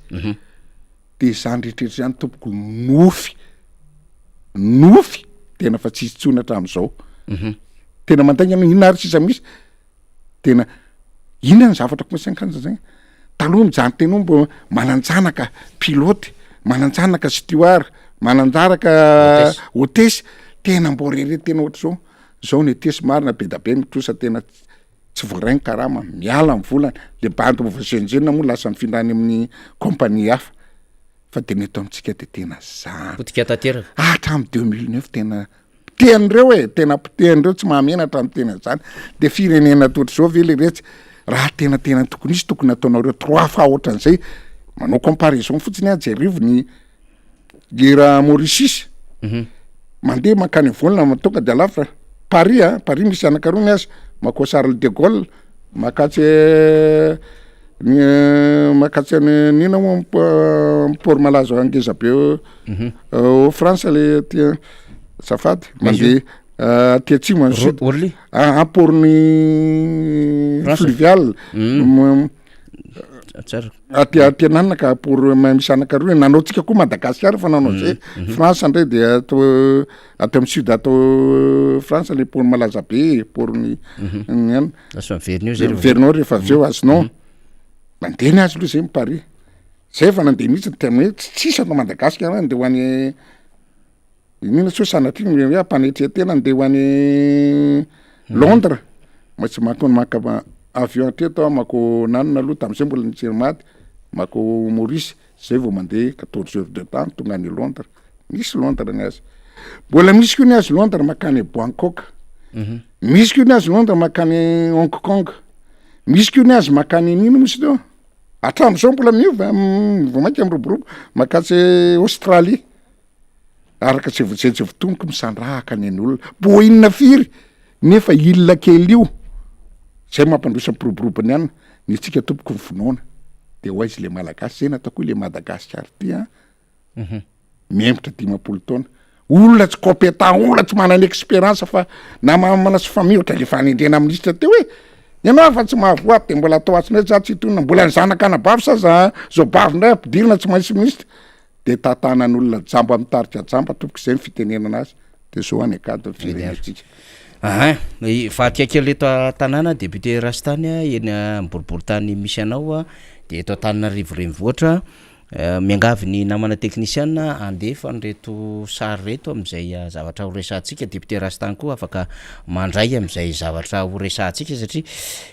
de zany rehetrarehetra zany tompoko nofy tena fa tsisy tsona hatramin'izao tena mantaingana inona ary sisa misy tena inona ny zavatra komasankanja zany taloha mijany tena mbo mananjanaka pilote mananjanaka steward mananjaraka hôtesy tena mbo rere tena ohatr' zao ny hôtesy marina be da be mitrosa tena tsy voarainy karama miala ny volany le bandy voasenjena moa lasa mifindrany amin'ny compagnie hafa fa de neto amitsika de tena zany potika tanteraka hatramin'ny 2009 tena tean'ireo tena pitean'ireo tsy mahamena hatramin'ny tena zany de firenena tohatr' zao ve le retsy raha tena tokony izy tokony ataonareo 3 fa ohatran'izay manao comparaison fotsiny Algérie ny guerre Mauritius mandeha makany volana tonga de lafra Paris misy anankaroa ny azy makao Charles de Gaulle makatsy nina moa port malazo angeza be au France le tia safady mandeha aty atsimo ny sud porny fluvial aty ananaka pour misy anankaroa nanaotsika koa Madagasikara fa nanao zay France ndray de ato amin'ny sud ato France le port malaza be porny Vernon rehefa aveo azonao mandeha ny azy loha zay Paris zay fa nandeha mihitsy tena hoe tsisy ato Madagasikara andeha ho any inona so sanatry hoe ampanetretena andeha ho any Londres tsy maka avion teto mako nanona aloha tam'izay mbola nijery maty mako Maurice zay vao mandeha 14 heures de temps tonga any Londres misy Londres ny azy mbola misy koa ny azy Londres makany Bangkok misy koa ny azy Londres makany Hong Kong misy koa ny azy makany nino misy teo hatramin'izao mbola miova mainka miroborobo makatsy Australie araka tsy votoniko misandrahaka ny olona bo inona firy nefa ilona kely io zay mampandrosa piroborobo any ny tsika tompoko nyfinoana de ho aizy le malagasy zay nataoko le Madagasikara ty miembotra 10 taona olona tsy compétent olona tsy manana expérience fa na manasy famille ohatra le fanendrena ministre teo hoe ianao fa tsy mahavoaty de mbola atao atsinay za tsy tonona mbola ny zanaka anabavy sa zao bavy ndray ampidirina tsy maintsy ministre de tatanan'olona jambo amitarika jamba tompoko zay ny fitenenana azy de zao any akady firenetsika fahakiakely eto tanàna député Rastany eny amboribory tany misy anao de eto Antananarivo renivohitra miangavy ny namana technicien andefa nreto sary reto am'izay zavatra ho resantsika député Rastany koa afaka mandray am'izay zavatra ho resantsika satria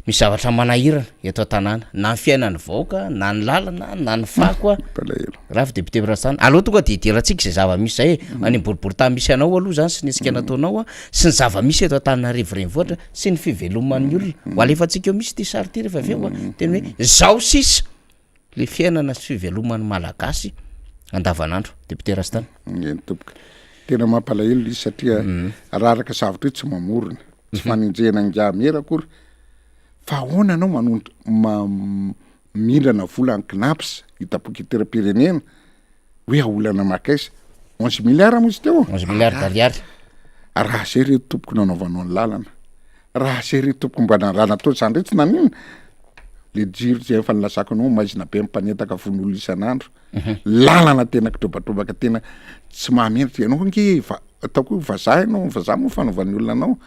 misy zavatra manahirana eto tanàna na ny fiainany vahoaka na ny lalana na ny fako raha fa député Rastany aloha tonga de ideratsika zay zava-misy zay any boribory tany misy anao aloha zany sy netsika nataonao sy ny zava-misy eto Antananarivo renivohitra sy ny fiveloman'ny olona ho alefatsika eo misy ty sary ty rehefa aveo tena hoe zao sisa le fiainana sy fiveloman'ny malagasy andavanandro député Rastany tompoko tena mampalahelo izy satria raha araka zavatra hoe tsy mamorona tsy fanenjehana ngamera akory fa ahoana anao manondro milana vola ny knaps hitapokitere-pirenena hoe aolana makaiza 11 milliards moa izy teo 11 milliards d'ariary raha zay reto tompoko nanaovanao ny lalana raha zay reto tompoko mba nanrana tao zany reto nanina le jiro zay efa nilasako anao maizina be mpanetaka von'olo isan'andro lalana tena kitrobadrobaka tena tsy mahamenatra ianao nge ataoko vazaha ianao vazaha moa fanaovan'ny olona anao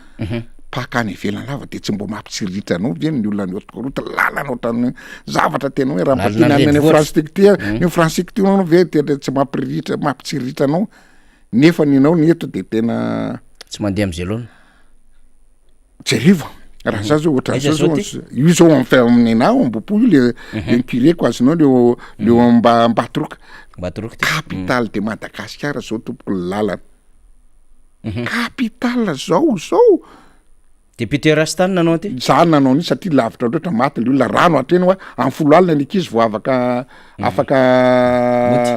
pakany ivelany lava de tsy mbo mampitsiritra anao ve ny olona ny otrokorotra lalana ohatrany zavatra tena hoe raha mpatina amin'ny infrastructure infrastructure anao ve tena tsy mampitsiritra anao nefa ninao neto de tena tsy mandeha am'zay loana jerivo raha za zao ohatra zao io zao amin'nao ambopo io le incureko azonao leo Mbatoroka capitale de Madagasikara zao tompoko lalana capitale zao député Rastana nanao ty za nanao ni satria lavitra loatra maty le olona rano atreny hoe amin'ny folo alina ny ankizy vo afaka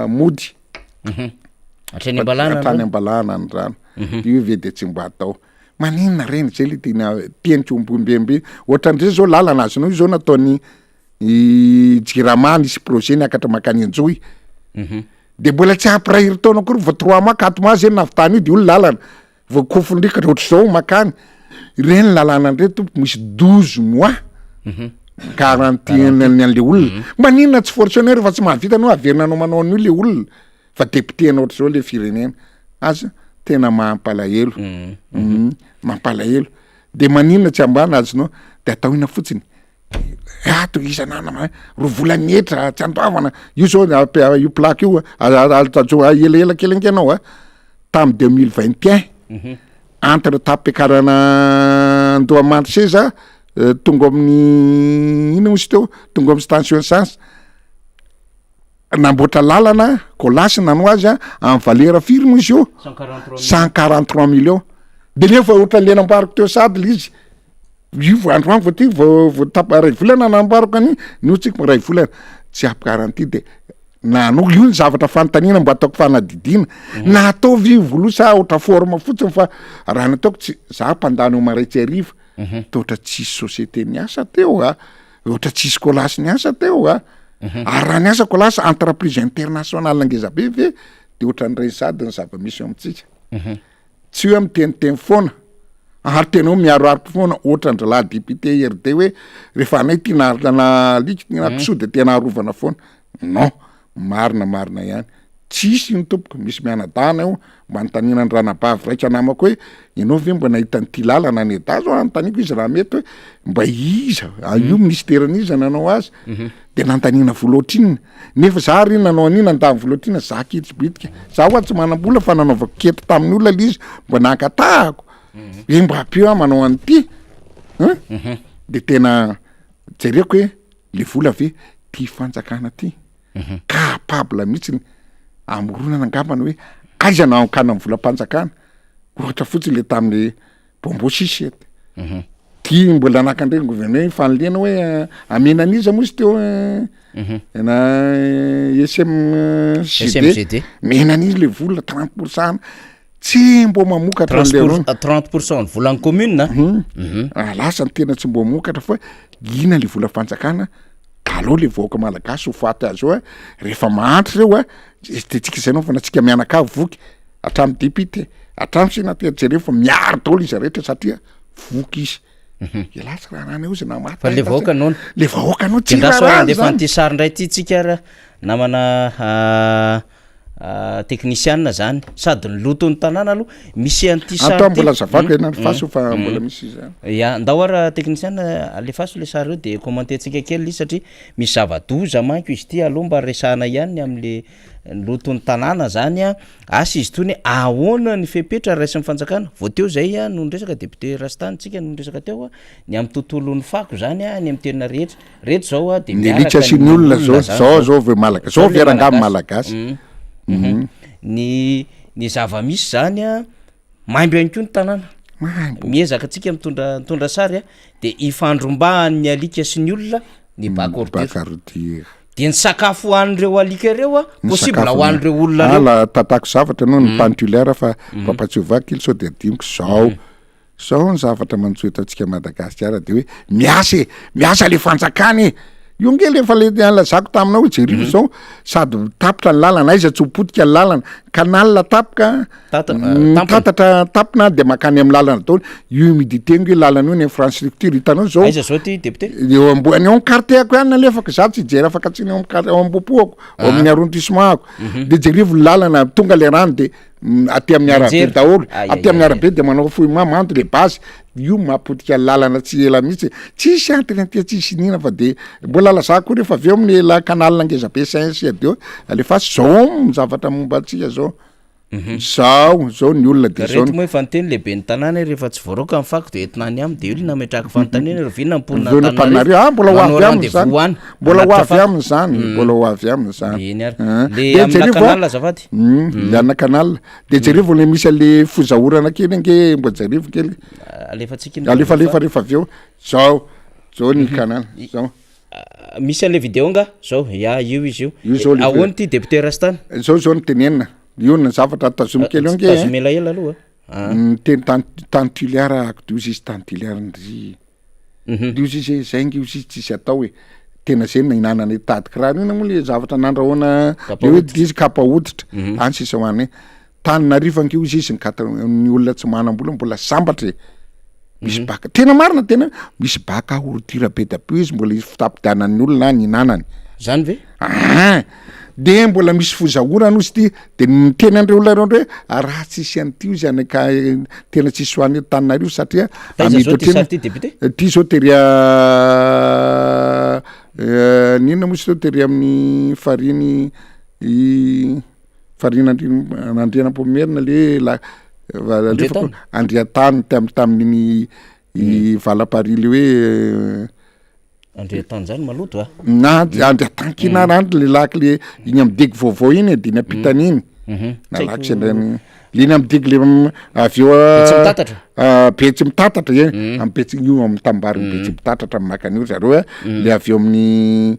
mody atrany ambalana ny rano io ve de tsy mba atao maninona reny zay le tena tianyky ombembembe ohatran'izay zao lalana azonao io zao nataony Jirama nisy projet niakatra makany Anjoy de mbola tsy ampirahiry taona akory vo 3 mois 4 mois zay navitany io de olo lalana vo kofondrikatra ohatr' zao makany reny lalana ndray tompo misy 12 mois garantie an'le olona maninona tsy fonctionnaire fa tsy mahavita anao averinanao manao an'io le olona fa député anao ohatr' zao le firenena aza tena mampalahelo mampalahelo de maninona tsy ambana azonao de atao ina fotsiny ato isanana ro volany etra tsy andoavana io zao io plaque io elaela kelenky anao tamy 2021 entre tapikarana Andohamantseza tonga amin'ny ino misy teo tonga amin'ny station essence namboatra lalana kolasy nano azy amin'ny valeur firy moa izy io 143 millions de nefa ohatra le nambariko teo sady le izy io vo androany vo ty vo tapa ray volana nambariko any nio tsika ray volana tsy apikaranty de nanao io ny zavatra fanontaniana mbo ataoko fanadidina na ataovy volosa ohatra forme fotsiny fa raha nataoko tsy za mpandany ho maraitsy ariva de ohatra tsisy société niasa teo ohatra tsisy kolasy niasa teo ary raha niasa kolasy entreprise internationale angezabe ve de ohatra ny ray sady ny zava-misy amitsika tsy hoe miteniteny foana ary tenao miaroaroko foana ohatra ndrala député RD hoe rehefa anay tianarana liky tianakiso de tena arovana foana non marina ihany tsisy ny tompoko misy mianadana io mba ntanina ny ranabavy raika namako hoe ianao ve mba nahita nyty lalana ny eda zao antaniko izy raha mety hoe mba iza io ministeran'iza nanao azy de nantanina voloatrina nefa za ry nanao an'iny andany voloatrina za kitsibitika za hoa tsy manam-bola fa nanaovako kety tamin'ny olona le izy mba nankatahako e mba apio manao an'ity de tena jereko hoe le vola ve ty fanjakana ty capable mihitsy amoronana angambana hoe aiza na ankana amin'ny volam-panjakana ohatra fotsiny le tamin'le bombo sisety ty mbola nakandreny gouverneur fanoliana hoe amenan'iza moa izy teo na SMGD menan'izy le vola 30% tsy mbo mamokatra 30% ny volan'ny commune lasa ny tena tsy mbo mamokatra fa ina le vola fanjakana aloha le vahoaka malagasy ho faty azy eo rehefa mahantra reo de tsika izay nao fa natsika mianaka voky hatramin'ny député hatramin'ny sénateur jereo fa miaro daholo izy rehetra satria voky izy lasa raha nany eo izy namaty fa le vahoaka anao le vahoaka anao tsy raha ndefa ny ty sary ndray ty tsika namana technicien zany sady ny loton'ny tanàna aloha misy an'ty sary atao mbola zavako enany faso fa mbola misy izy ya ndao ara technicien alefaso le sary eo de commententsika kely izy satria misy zava-doza manko izy ty aloha mba resana ihany am'le loton'ny tanàna zany asy izy tony ahoana ny fepetra raisy fanjakana vo teo zay no nresaka député Rastana tsika no nresaka teo ny amin'ny tontolo ny fako zany ny amin'ny tena rehetra zao de militsy asiny olona zao ve malagasy zao verangamy malagasy ny zava-misy zany maimbo ihany koa ny tanàna miezaka atsika mitondra sary de ifandrombahany alika sy ny olona ny bakordir de ny sakafo hoan'ireo alika reo possible hoan'ireo olona reo tatako zavatra anao ny pantulaire fa papatsiovako il sao de adimiko zao ny zavatra manjoeto atsika Madagasikara de hoe miasa le fanjakany io nge lefa le lazako taminao hoe jerivo zao sady tapitra ny lalana aiza tsy hopotika ny lalana kanal tapika tatatra tapina de makany amin'ny lalana daholo io humidité ngo hoe lalana io ny infrastructure hitanao zao aiza zao ty député eo amboany ao karteako ihany nalefaka za tsy jery afaka tsiny ao ambopoako ao amin'ny arrondissement ako de jerivo lalana tonga le rano de aty amin'ny arabe daholo aty amin'ny arabe de manao fouillement mando le base io mapotika lalana tsy ela mihitsy tsisy entretien tsisy nina fa de mbola lazako rehefa aveo amin'ny la canal angezabe sainsia deo alefa zao zavatra momba atsika zao zao ny olona de zao reto moa fanteny lehibe ny tanàna rehefa tsy voaroka ny fako de entinany aminy de olona metraka fanontaniana ry vina mponina tananareo mbola ho avy aminy zany mbola ho avy aminy zany mbola ho avy aminy zany eny ary le amina kanal azafady le amina kanal de jerivo le misy ale fozahorana kely nge mbo jerivo kely alefa rehefa avy eo zao ny kanal zao misy an'le vidéo nga zao ya io izy io zao ahoany ty député Rastana zao ny tenenina io ny zavatra tazomy kely eo nge tazomy elaela aloha teny tany tuliara akdiozy izy tany tuliara ndry diozy izy zay nge izy tsisy atao hoe tena zay na hinanany tady kirano ina moa le zavatra nandrahoana le hoe dizy kapa hoditra any sisa hoany tany narivangeo izy izy ny olona tsy manam-bola mbola sambatra misy baka tena marina tena misy baka ahorotira be dabeo izy mbola izy fitapidianan'ny olona ny hinanany zany ve de mbola misy fozahorana izy ty de tena andreo olona reo hoe raha tsisy an'ty izy anaka tena tsisy hoany taninareo satria ty zao teria ninona moa izy zao teria amin'ny fariny nandrianam-pomerina le andria-tany tamin'iny valapari le hoe andria-tany zany maloto na andria-tany kinarandry le laky le igny amidigy vaovao iny de napitan'iny nalaky sendreny liny amidigy le avy eo betsy mitatatra e ambetsy io amin'ny tambariny betsy mitatatra makan'io zareo le avy eo amin'ny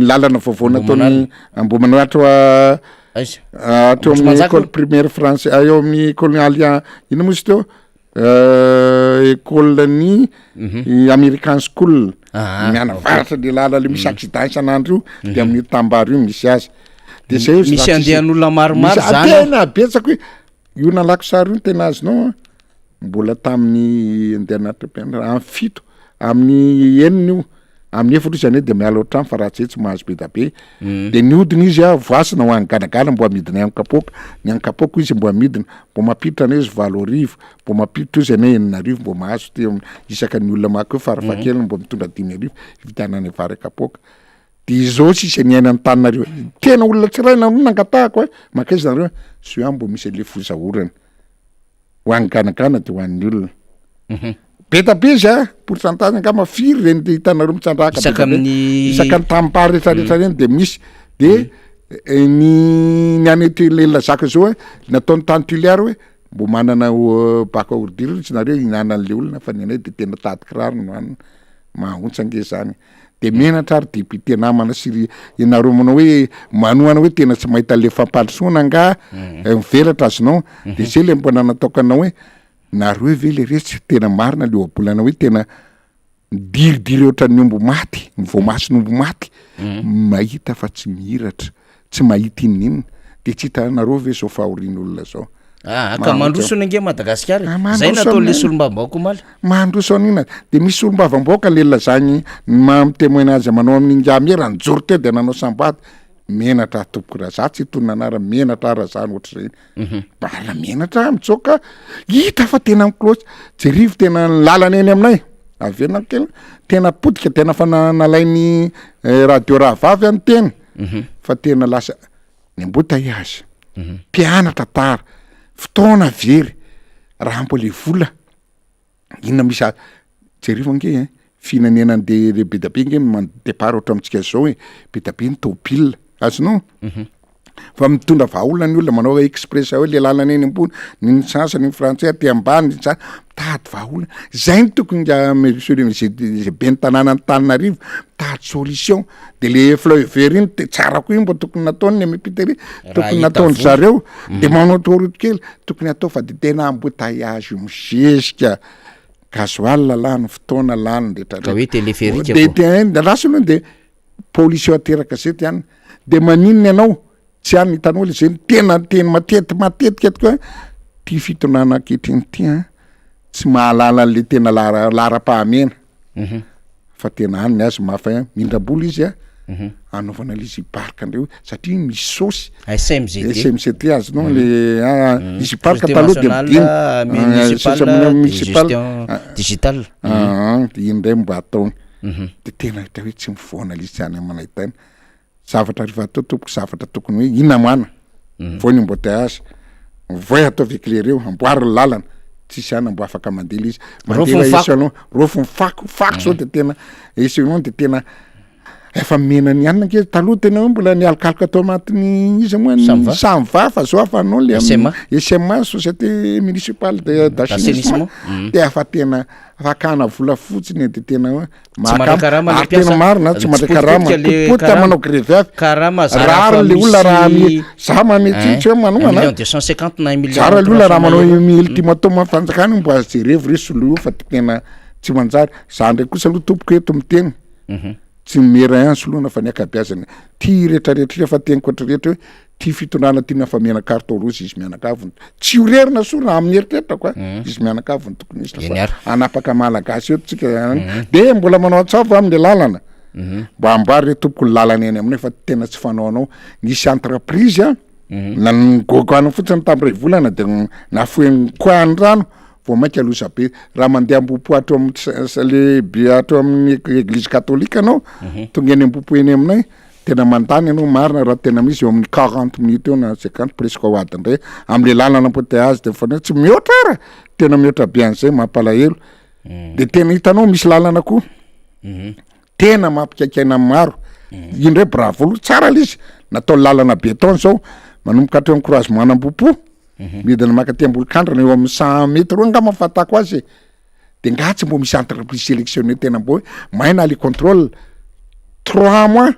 lalana vaovao nataony ambomanatra atao amin'ny école primaire français eo amin'ny école alia ino moa izy teo école ny American school miana varatra le lala le misy accident isan'andro io de amin'ny tambaro io misy azy de zay misy andehan'olona maromaro zany tena betsaka hoe io nalako sary io tena azinao mbola tamin'ny andeha anatrapena amin'ny fito amin'ny enina io amin'ny efatra izy ane de miala otrano fa raha tsy tsy mahazo be da be de niodina izy voasina ho any ganagana mbo amidina ankapoka ny ankapoko izy mbo amidina mbo mapiditra ane izy 7 mbo mapiditra izy ane 9 mbo mahazo ty isaka ny olona mako eo farafakely mbo mitondra 5 vitanany vary akapoka de izao sisy niaina ny taninareo tena olona tsiray nangatahako maka izy nareo so mbo misy le fozahorana ho any ganagana de ho an'ny olona betabe izy pourcentage angama firy reny de hitanareo mitsandraka isaka ny tampary rehetrarehetra reny de misy de ny anety lela zaka zao nataony tany tuliara hoe mbo manana baka ordure tsy nareo hinanan'le olona fa ny anay de tena tady kiraro no any mahontsangge zany de menatra ary député namana siry inareo manao hoe manoana hoe tena tsy mahita le fampandrosoana nga mivelatra azinao de zay le mbo nanataokanao hoe nareo ve le resy tena marina le oabolana hoe tena diridiry ohatran'ny ombo maty ny voamasin'ombo maty mahita fa tsy mihiratra tsy mahita inona de tsy hitanareo ve zao fahorian'olona zao ka mandrosony ange Madagasikara zay nataon'le solombavam-baoko maly mandroso an'ina de misy solombavam-baoka le lazany mamitemoina azy manao amin'ny ngamera njoro teo de nanao sambady menatra tompoko raha za tsy tonona anara menatra raha zany ohatra zay bala menatra mitsoka hita fa tena miklosy jerivo tena lalana eny aminay avena kely tena potika tena fa nalainy radio raha vavy any teny fa tena lasa ny mbota iazy mpianatra tara fotoana very raha mbola vola inona misy jerivo nge finanenany de le be dabe nge mandepart ohatra amitsika zao hoe be dabe ny tobile azonao fa mitondra vahaolona ny olona manao express hoe le lalana eny ambony ny sasany ny français aty ambany mitady vahaolona zay ny tokony zay be ny tanàna ny Tananarivo mitady solution de le fleuve vert iny de tsara koa iny mbo tokony nataony ny amipitery tokony nataony zareo de manao toroto kely tokony atao fa de tena embouteillage mizesika gasoil lany fotoana lany rehetra lasolo de pollution ateraka zety any de maninona ianao tsy any hitanao le zay tena matetika tokoa ty fitonana ankehitriny ty tsy mahalala an'le tena lara-pahamena fa tena any ny azy mafa mindram-bola izy anaovana izy parka andreo satria misy sosy SMCT azonao le izy parka taloha de municipal digital de indray mba ataony de tena hita hoe tsy mivoana lizy any amanay tany zavatra rehefa atao tompoko zavatra tokony hoe inamana voa ny embouteillage voa ataovy éclairé amboary ny lalana tsisy ana mbo afaka mandeha izy mandeha isanao rofo mifako zao de tena isanao de tena efa menany ihany ke taloha tena hoe mbola nialkalaka atao anatiny izy moa samva fa zao afanao le SMA société municipale d'assainissement de afa tena fakana vola fotsiny de tena hoe tena marina tsy mandrakarama pota manao grevy avy rara le olona raha za mametsitsy hoe manoana zara le olona raha manao ultimatum fanjakana mbo azerevo re solo fa tena tsy manjary za ndraiky kosa aloha tompoko eto miteny tsy mera ihany soloana fa ny akabiazana ty rehetrarehetra fa teniko rehetra hoe ty fitondrana ty nafa mianakary rozy izy mianakavony tsy orerina sorina amin'ny eritreritra koa izy mianakavony tokony izy fa anapaka malagasy eto tsika de mbola manao atsava amin'ny lalana mba amboary re tompoko ny lalana eny aminay fa tena tsy fanaonao nisy entreprise nangogoana fotsiny tam'ray volana de nafoeny koa ny rano vao mainka alosa be raha mandeha ambopo atro amin'ny be atro amin'ny église catholique anao tonga eny ambopo eny aminay tena mandany anao marina raha tena misy eo amin'ny 40 minutes eo na 50 presque ao adiny ray am'le lalana embouteillage de fa tsy mihoatra ara tena mihoatra be an'izay mampalahelo de tena hitanao misy lalana koa tena mampikaikaina maro indray bravo aloha tsara l'izy natao lalana béton zao manomboka atao amin'ny croisement anambopo midina makaty ambolokandrina eo amin'ny 100 mètres nga mafatako azy de ngatsy mbo misy entreprise sélectionné tena mbo maina les contrôle 3 mois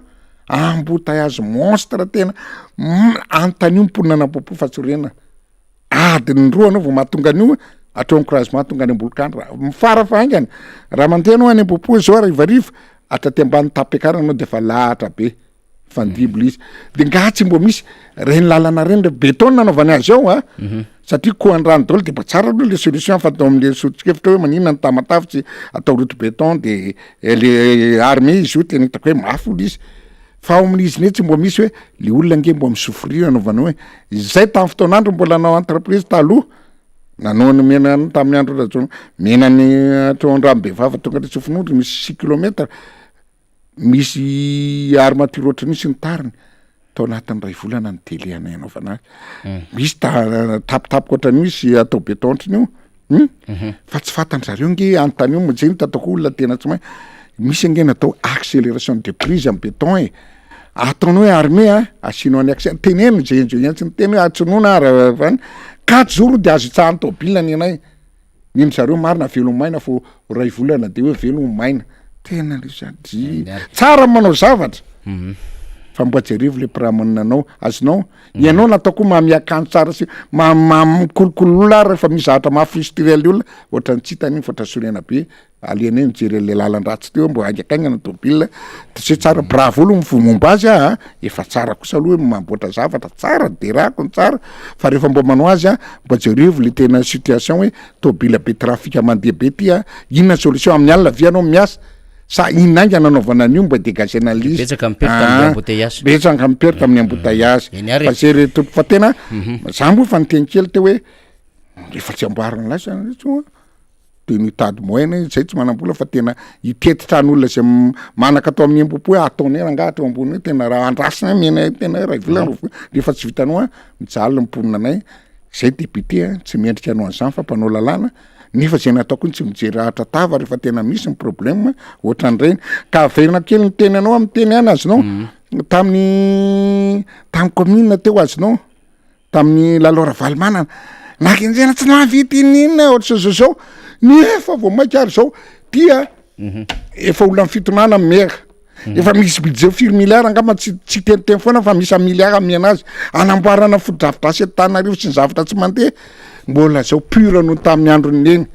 embouteillage monstre tena antanio mponina nampopo fa tsorena adiny roa anao vao mahatonga an'io atao amin'ny croisement tonga any ambolokandra mifara fa haingany raha mandeha anao any ampopo zao rivariva atraty ambany tapekarana anao de fa lahatra be fandible izy de ngatsy mbo misy reny lalana reny re béton nanaovany azy ao satria koandrano daholo de mba tsara aloha le solution fatao am'le sotrikevitra hoe maninona ny tamatavitsy atao route béton de le armée izy io tena hitako hoe mafy olo izy fa ao amin'izy ne tsy mbo misy hoe le olona nge mbo misofrir anaovana hoe zay tamin'ny fotoanandro mbola anao entreprise taloha nanao ny menany tamin'ny andro rajo menany atao andramobevava tonga de sofinondry misy 6 kilomètres misy armature ohatrany sy ny tariny tao anatin'ny ray volana ny tele anay anaovana azy misy tapitapoka ohatrany misy atao béton ohatrany io fa tsy fantany nge antany io mojeny tatako olona tena tsy mahay misy nge natao accélération de prise amin'ny béton ataonao hoe armée asinao any accès teneno jenjo ihany tsy niteny hoe atsonoana ara 4 jours de azo itsahan'ny tômôbila ny anay nino zareo marina velo maina fo ray volana de hoe velo maina tena le sady tsara manao zavatra fa mbo ajerivo le pramonina azonao ianao natao koa mamiakany tsara sy mamikolokololola rehefa misy zavatra mahafrustrer le olona ohatrany tsy hitany fa trasorena be alienay mijery le lalan-dratsy teo mbo angakaingana tômôbila de tsy tsara bravo olo mivomomba azy efa tsara kosa aloha hoe mamboatra zavatra tsara de rako ny tsara fa rehefa mbo manao azy mbo ajerivo le tena situation hoe tômôbila be trafika mandeha be ty inona solution amin'ny alina vianao miasa sa inainga nanaovana an'io mba dégagena l'izy betsaka miperitra amin'ny embouteillage fa zay re tompo fa tena za moa fa niteny kely teo hoe rehefa tsy amboarina lasa de mitady moyenne zay tsy manam-bola fa tena hitetitra an'olona zay manaka atao amin'ny ampopo hoe ataonay angahatra eo ambony hoe tena raha andrasina mena tena ray volana rehefa tsy vitanao mijaly mponina anay zay député tsy mendrika anao an'izany fa mpanao lalàna nefa zay nataoko ny tsy mijery ahatra tava rehefa tena misy ny problème ohatran'ireny ka averina kely ny teny anao amin'ny teny any azonao tamin'ny commune teo azonao tamin'ny lalora valimanana nakinjena tsy navity inina ohatra zao nefa vao mainka ary zao dia efa olona ny fitonana mera efa misy budget 4 milliards angamba tsy teniteny foana fa misy 1 milliard amin'ny anazy anamboarana fotodrafitrasy etanarivo sy ny zavatra tsy mandeha mbola zao pure no tamin'ny androny eny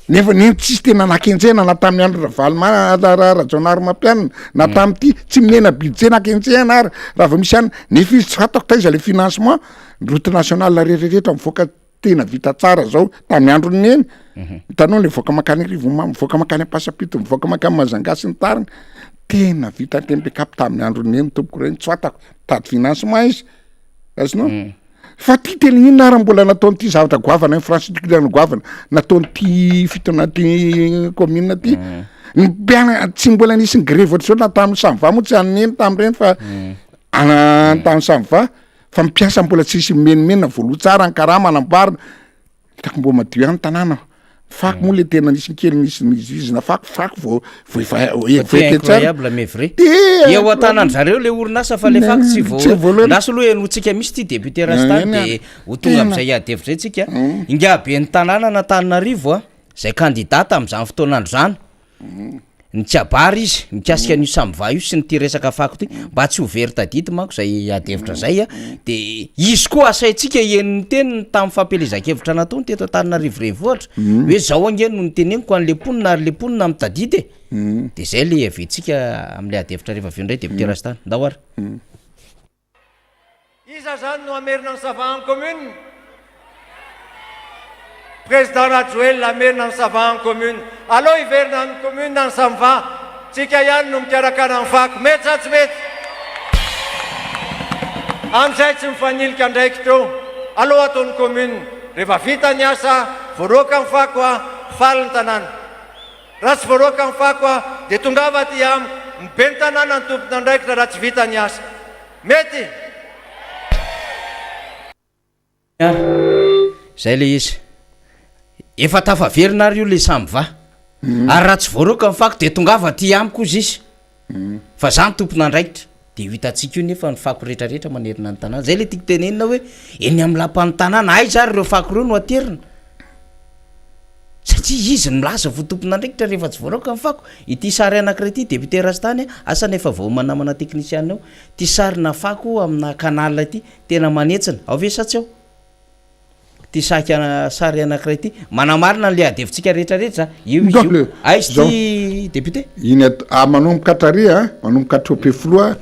nefa neny tsisy tena nakenjena na tamin'ny andro rajonary mampianina na tamin'ity tsy minena budget nakenjena ary raha vao misy any nefa izy tsy fatako taiza le financement route nationale rehetrarehetra mivoaka tena vita tsara zao tamin'ny androny eny hitanao le voaka makany rivo mivoaka makany Ampasapito mivoaka makany Mazangasy ny tariny tena vita tempekap tamin'ny androny eny tompoko reny tsy fatako tady financement izy azonao fa ty tena inona ary mbola nataonyity zavatra goavana infrastructure ny goavana nataonyty fitonaty commune ty mpiana tsy mbola nisy ny grève ohatry zao na tamin'ny Samva moa tsy aneny tamin'ireny fa tamin'ny Samva fa mipiasa mbola tsisy menimenina voaloha tsara ny karama anamboarina hitako mbo madio ihany tanàna fako moa le tena nisy kely nisy fako incroyable mais vrai eo an-tanany zareo le orinasa fa le fako tsy voandraso aloha enotsika misy ty député Rastany de ho tonga am'izay adevitra tsika ingabe ny tanàna n'Antananarivo a zay kandidata am'izany fotoanandro zany ny tsiabary izy mikasika an'io samyva io sy ny ty resaka fako ty mba tsy ho very tadity manko zay adevitra zay a de izy koa asaitsika enony teniny tamin'ny fampelezakevitra nataony teto Antananarivo renivohitra hoe zao angeny no niteneniko an'le mponina ary le mponina mitadity de zay le avetsika am'le adevitra rehefa avy ndray député Rastany ndahoary iza zany no amerina ny savant commune président Rajoel amerina ny savant commune alo iverina ny commune ny samva tsika ihany no mikarakara ny fako mety sa tsy mety am'izay tsy mifanilika ndraiky to alo ataony commune rehefa vita ny asa voaroaka ny fako a faly ny tanàna raha tsy voaroaka ny fako a de tongava ty amiko mibe ny tanàna ny tompona ndraiky raha tsy vita ny asa mety zay le izy efa tafaverina ary io le samyva ary raha tsy voaroaka ny fako de tongava ty amiko izy izy fa zany tompona ndraikitra de hitatsika io nefa ny fako rehetrarehetra manerina ny tanàna zay le tiako tenenina hoe eny amin'ny lapan'ny tanàna ay zary reo fako reo no aterina satria izy ny milaza vo tompona ndraikitra rehefa tsy voaroaka ny fako ity sary anankiray ty député Rastany asany efa vao manamana teknisiana ao ty sarina fako amina kanal ty tena manetsina ao ve satsy ao ty sary anankiray ty manamarina n'le adevitsika rehetrarehetra io aizy ty député iny manomboka atraria manomboka atrope foloa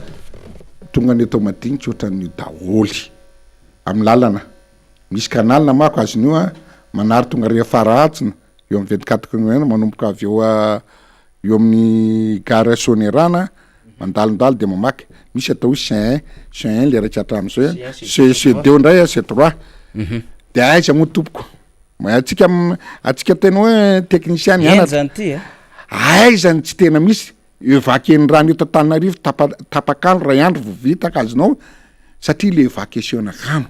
tonga ny atao madiniky ohatran'io daholy amin'ny lalana misy kanalina mako azon'io a manary tonga rehefa rahatsina eo amin'ny 24 manomboka avy eo amin'ny gare Sonerana mandalondalo de mamaky misy atao C1 le raika hatramin'izao C2 ndray C3 de aiza moa tompoko atsika tena hoe teknisiany zany ty aizany tsy tena misy evakeny rano eto Antananarivo tapakano ray andro vo vita kazonao satria le evakesiona kano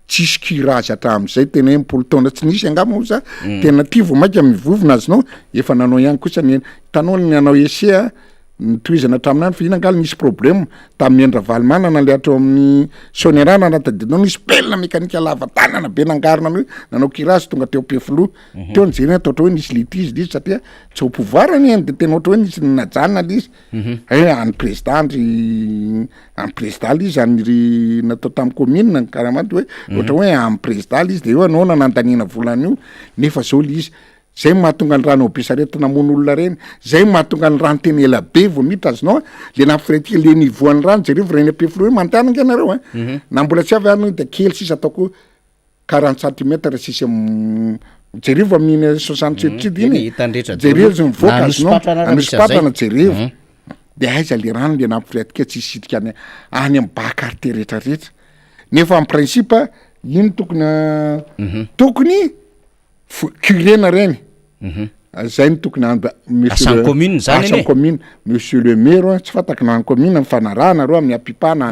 tsisy curage hatramin'izay tena hoe mipolo taona tsy nisy angamo sa tena ty vo maika mivovona azonao efa nanao ihany kosa ny tanao ny nanao esea nitoizana hatraminany fa ina angalo nisy problème tamin'ny Endra Valimana le atao amin'ny Sonerana natadinao nisy pelina mekanika lava tanana be nangarina hoe nanao curage tonga teo peflo teo nijery atao hoe nisy litige izy satria tsy ho pouvoir ny de tena ohatra hoe nisy najanona izy any président izy any natao tamin'ny commune ny karamaty hoe ohatra hoe amin'ny président izy de eo anao nanandanina volan'io nefa zao le izy zay mahatonga ny rano besareta namono olona reny zay mahatonga ny rano teny ela be vo mita azonao le nafiretika le nivoan'ny rano jereo vreny apeflo hoe mantananga ianareo na mbola tsy avy any de kely sisa ataoko 40 cm sisy jerevo amin'ny 60 cm iny jereo zay mivoaka azonao anisy patana jerevo de aiza le rano le nafiretika tsy sitrika any amin'ny bakarte rehetrarehetra nefa en principe ino tokony curena reny zay ny tokony asan commune zany asan commune monsieur le maire tsy fatako na commune mifanarahana ro amin'ny apipana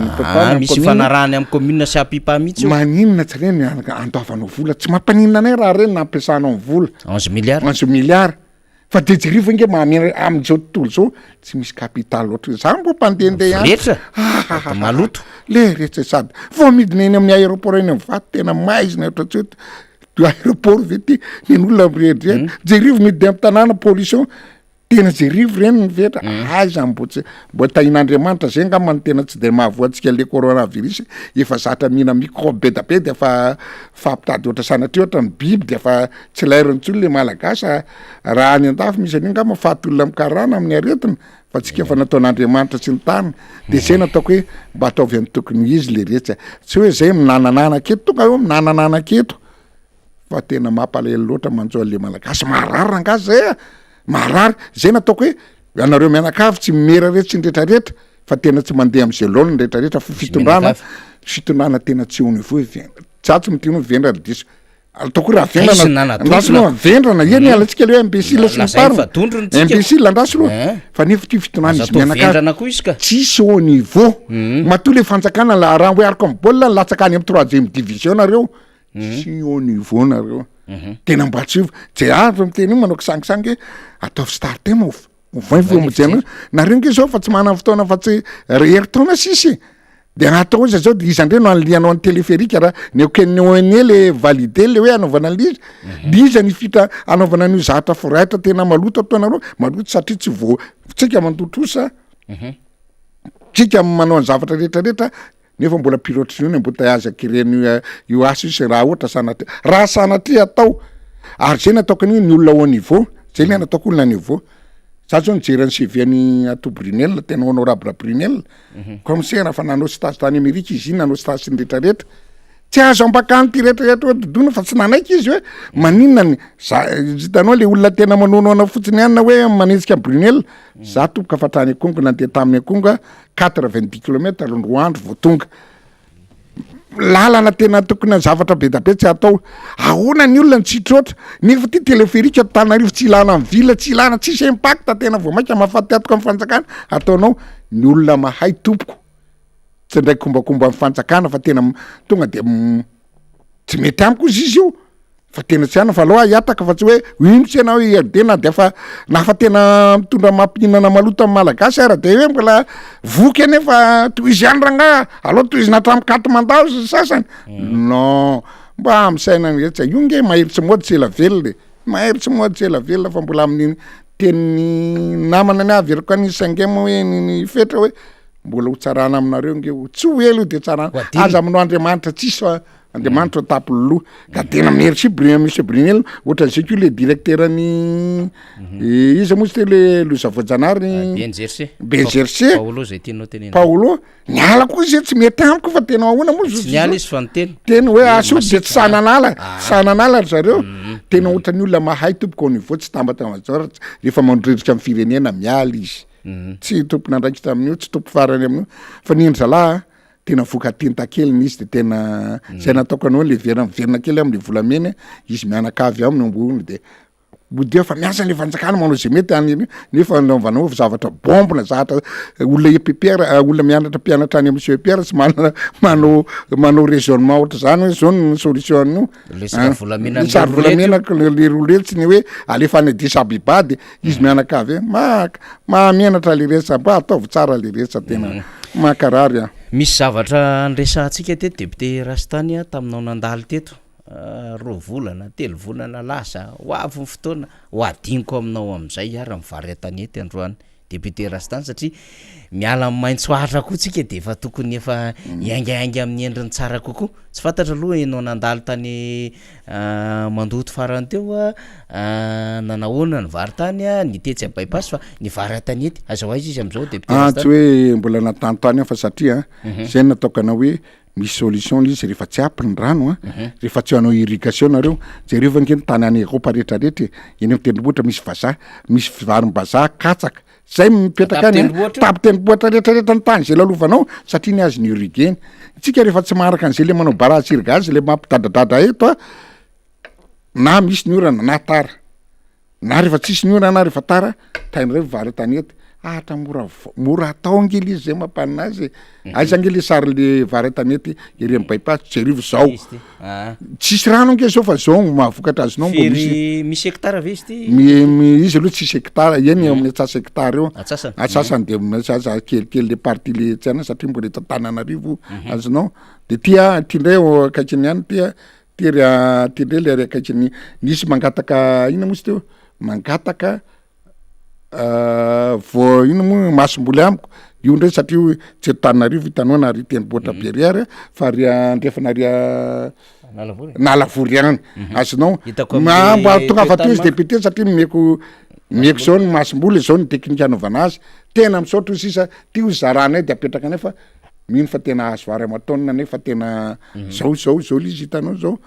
misy fanarahany amin'ny commune sy apipa mihitsy maninona tsy reny andoavanao vola tsy mampaninona anay raha reny na ampiasanao ny vola 11 milliard fa de jerivo inge mamena amin'izao tontolo zao tsy misy capital loatra zany mbo mpandehandeha rehetra maloto le rehetra sady vao midina eny amin'ny aéroport eny amin'ny vaty tena maizina ohatratsotra aéroport vety nen'olona miredreny jerivo midy amin'ny tanàna pollution tena jerivo reny ny vetra aiza mbo tahin'Andriamanitra zay ngamba ny tena tsy de mahavoantsika le coronavirus efa zatra mihina microbe be da be de efa fampitady ohatra sanatria ohatra ny biby de efa tsy lairon'ny tsolo le malagasa raha any an-dafy misy an'io ngamba faty olona mikarana amin'ny aretina fa tsika efa nataon'Andriamanitra sy ny tany de zay nataoko hoe mba ataovy amin'ny tokony izy le rehetra tsy hoe zay minananana keto tonga eo minananana keto fa tena mampalahelo loatra manjoa le malagasy marary rangazy zay marary zay nataoko hoe anareo mianakavy tsy mera rehetra sy ndretrarehetra fa tena tsy mandeha amin'ny zelone ndretrarehetra fitondrana tena tsy ony vo tsatsy mitino vendra diso ataoko raha Aizy nana vendrana vendrana eny alatsika le hoe imbécile sy ny Lazainy fa tondrony tsika. imbécile andraso aloha fa nefa ty fitonany izy Atao mianakavy vendrana koa izy ka. tsisy au niveau matoa le fanjakana raha hoe araka amin'ny baolina ny latsakany amin'ny 3e division nareo sy au niveau nareo tena mba tsy je avy miteny io manao kisangisangy hoe ataovy starte ma voivy mijena nareo nge zao fa tsy manana fotoana fa tsy heritona sisy de atao izy zao de izy andreo no anlianao any téléphérique raha ny okenny le validé le hoe anaovana an'izy iza ny fita anaovana an'io zatra foraitra tena maloto ataonareo maloto satria tsy vo tsika mandotrosa tsika manao ny zavatra rehetrarehetra nefa mbola pilote ny embouteillage akireny io asa io sy raha ohatra sanatria raha sanatria atao ary zay nataoko ny olona au niveau zay le nataoko olona niveau za zao nijery ny CV-any ato Brunel tena honorable Brunel commissaire fa nanao stage tany Amerika izy iny nanao stage ny rehetrarehetra tsy azo ambakany ty rehetrarehetra hoe dodona fa tsy nanaiky izy hoe maninona ny hitanao le olona tena manonoana fotsiny ihany na hoe manenjika Brunel za toboka fatrany akongo nandeha tamin'ny akonga 90 kilomètre roa andro vao tonga lalana tena tokony zavatra be da be tsy atao ahoana ny olona ny tsitrotra nefa ty téléphérique Antananarivo tsy ilana amin'ny vila tsy ilana tsisy impact tena vao maika mahafaty atoko amin'ny fanjakana ataonao ny olona mahay tompoko tsy ndraiky kombakomba amin'ny fanjakana fa tena tonga de tsy mety amiko izy io fa tena tsy ana fa aloha hiataka fa tsy hoe ino tsy anao iadena de fa na fa tena mitondra mampihinana maloto amin'ny malagasy ara de hoe mbola voky nefa toy izy ihany ranga aloha toy izy natramikaty mandao sasany non mba amisaina rehetra io nge mahery tsy mody tsy ela velona mahery tsy mody tsy ela velona fa mbola amin'ny teny namana ny avy eriko any sangema hoe ny fetra hoe mbola ho tsarana aminareo nge tsy ho elo de tsarana aza aminao Andriamanitra tsisy Andriamanitra tapololoha ka tena merci monsieur Brunel ohatra zay le directeur ny izy moa tsy le loza voajanary BNGRC Paolo zay tianao tenena Paolo niala koa izy tsy mety amiko fa tena ahoana moa tsy niala izy fa niteny tena hoe aso de tsy sananala zareo tena ohatra ny olona mahay tompoko au niveau tsy tambatambazara rehefa mandririka amin'ny firenena miala izy tsy tompona andraiky tamin'io tsy tompo farany amin'io fa ny zalahy tena voka tentakeliny izy de tena zay nataoko anao le verina kely am'le volamena izy mianakavy aminy ambony de bodia fa miasa le fanjakana manao zay mety any nefa anaovanao zavatra bombona zatra olona EPPR olona mianatra mpianatra any amin'ny EPPR sy manao raisonnement ohatra zany hoe zao ny solution io le sary volamena le roulette ny hoe alefa any Addis Abeba de izy mianakavy mianatra le resa mba ataovy tsara le resa tena makarary misy zavatra nresantsika teto député Rastany taminao nandaly teto roa volana telo volana lasa hoavy ny fotoana hoadiniko aminao amin'izay ara mivary an-tanety androany député Rastany satria miala maintsoahatra koa tsika de efa tokony efa iangainga amin'ny endriny tsara kokoa tsy fantatra aloha ianao nandaly tany mandoto farany teo nanahoana ny vary tany nitetsy bypass fa ny vary an-tanety azahoa izy amin'izao député Rastany tsy hoe mbola natanontany fa satria zay nataokana hoe misy solution izy rehefa tsy apy ny rano rehefa tsy hanao irrigation nareo jereo va nkeny tany any Europe rehetrarehetra eny tendrombohitra misy varim-bazaha katsaka zay mipetraka any tapy tendrombohitra rehetrarehetra ny tany zay lalovanao satria ny azy ny irrigueny tsika rehefa tsy maharaka an'izay le manao barrage irrigage le mampidadadada eto na misy ny orana na tara na rehefa tsisy ny orana na rehefa tara tain'ireo vary tanety ahatra mora atao angely izy zay mampanina azy aiza angely sary le vary tanety ery amin'ny bypass jerivo zao tsisy rano ange zao fa zao mahavokatra azinao mbo misy hectare ve izy ty izy aloha tsisy hectare eny amin'ny atsasa hectare eo atsasany de aza kelikely le parti le tsy ana satria mbola Tananarivo azonao de tiandray akaikiny ihany tiandray le ary akaikiny nisy mangataka ina moa izy teo mangataka vao ino moa masomboly amiko io ndray satria tsy Tananarivo hitanao na ry tendrombohitra Beriara fa ry andrefana ry Nalavory any azonao mba tonga fa izy député satria meko zao ny masomboly zao ny teknika anaovana azy tena misaotra sisa tio zaranay de apetraka nefa mino fa tena azo vary amataonina nefa tena zao izy hitanao zao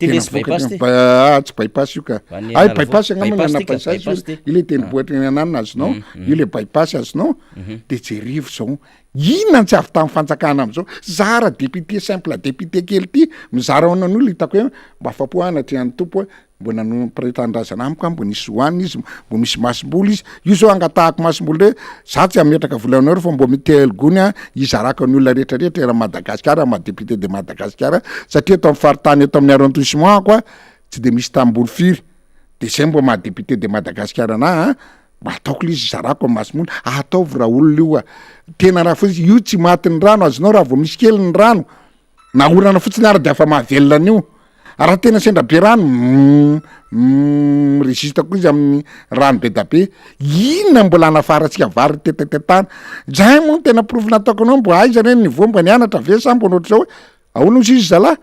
tele sy bypass ty tsy bypass io ka Any ay Analavoa. bypass agnamana Bypass na ty ka, bypass bypass ty. ile teny boatra ny ananina azonao io le bypass azonao de jerivo zao inona tsy avy tamin'ny fanjakana am'izao zara député simple député kely ty mizara hoanan'olo hitako hoe mba afapoana ty any tompo hoe mbo nano prétendrazana amiko mbo nisy hoanina izy mbo misy masom-bola izy io zao angatahako masom-bola hoe za tsy ametraka volanareo fa mbo mitelgony a izaraka ny olona rehetrarehetra era Madagasikara ma député de Madagasikara satria eto amin'ny faritany eto amin'ny arrondissement ako a tsy de misy tambolo firy de zay mbo ma député de Madagasikara na mba ataoko le izy zarako amin'ny masom-bola ataovy raha olona io a tena raha fotsy io tsy maty ny rano azonao raha vao misy kely ny rano na orana fotsiny ara de afa mahavelona an'io raha tena sendra be rano resista koa izy amin'ny rano be da be inona mbola anafaratsika vary tetetetana zay moa tena provina ataoko anao mbo aiza reny nivoa mbo nianatra ve sa mbo noatra zao hoe ahoana ozy izy zalahy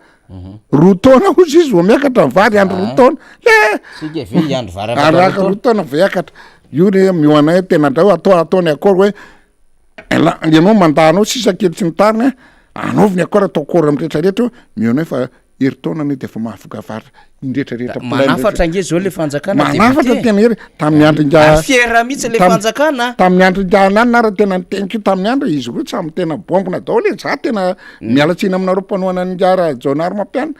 roa taona ozy izy vao miakatra ny vary andro roa taona sika ve andro vary araka roa taona viakatra io re mioanay tena ndrao ataony akora hoe ianao mandahanao sisa kely tsy nitariny anaoviny akora atao akora amrehetrarehetra mionay fa eritaona ny de efa mahafoka vary indrehetrarehetra manafatra ange zao le fanjakana manafatra tena hery tamin'ny andro inga fiera mihitsy le fanjakana tamin'ny andro ingana any nara tena niteniko tamin'ny andro izy roa tsy amy tena bombona daholo za tena mialatsiny aminareo mpanoana njara jonary mampiana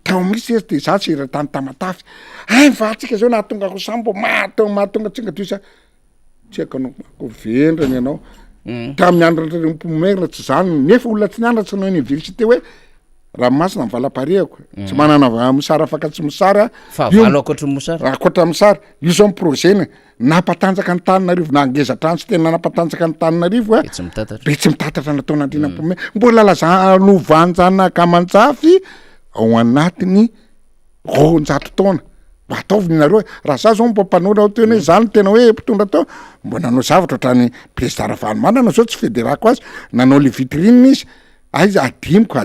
tao misy izy de za tsy iratany tamatafy ay vatsika zao nahatonga ko sambo mahatonga tsinga toisa tsy haiko anao ko vendrany ianao tamin'ny andro mpomera tsy zany nefa olona tsy nianatra no université hoe raha masina mivalam-parehako tsy manana misara afaka tsy misara fa valo akoatra mosara akoatra misara io zao miprojena napatanjaka ny taninarivo na angezatrano tsy tena napatanjaka ny taninarivo a tsy mitatatra be tsy mitatatra nataona andrina mpome mbola laza lovanjanaka manjafy ao anatiny ronjato taona mba ataovy nareo raha za zao mbo mpanora tena hoe zany tena hoe mpitondra tao mbo nanao zavatra ohatrany président Ravalomanana zao tsy federako azy nanao le vitrine izy aizy adimiko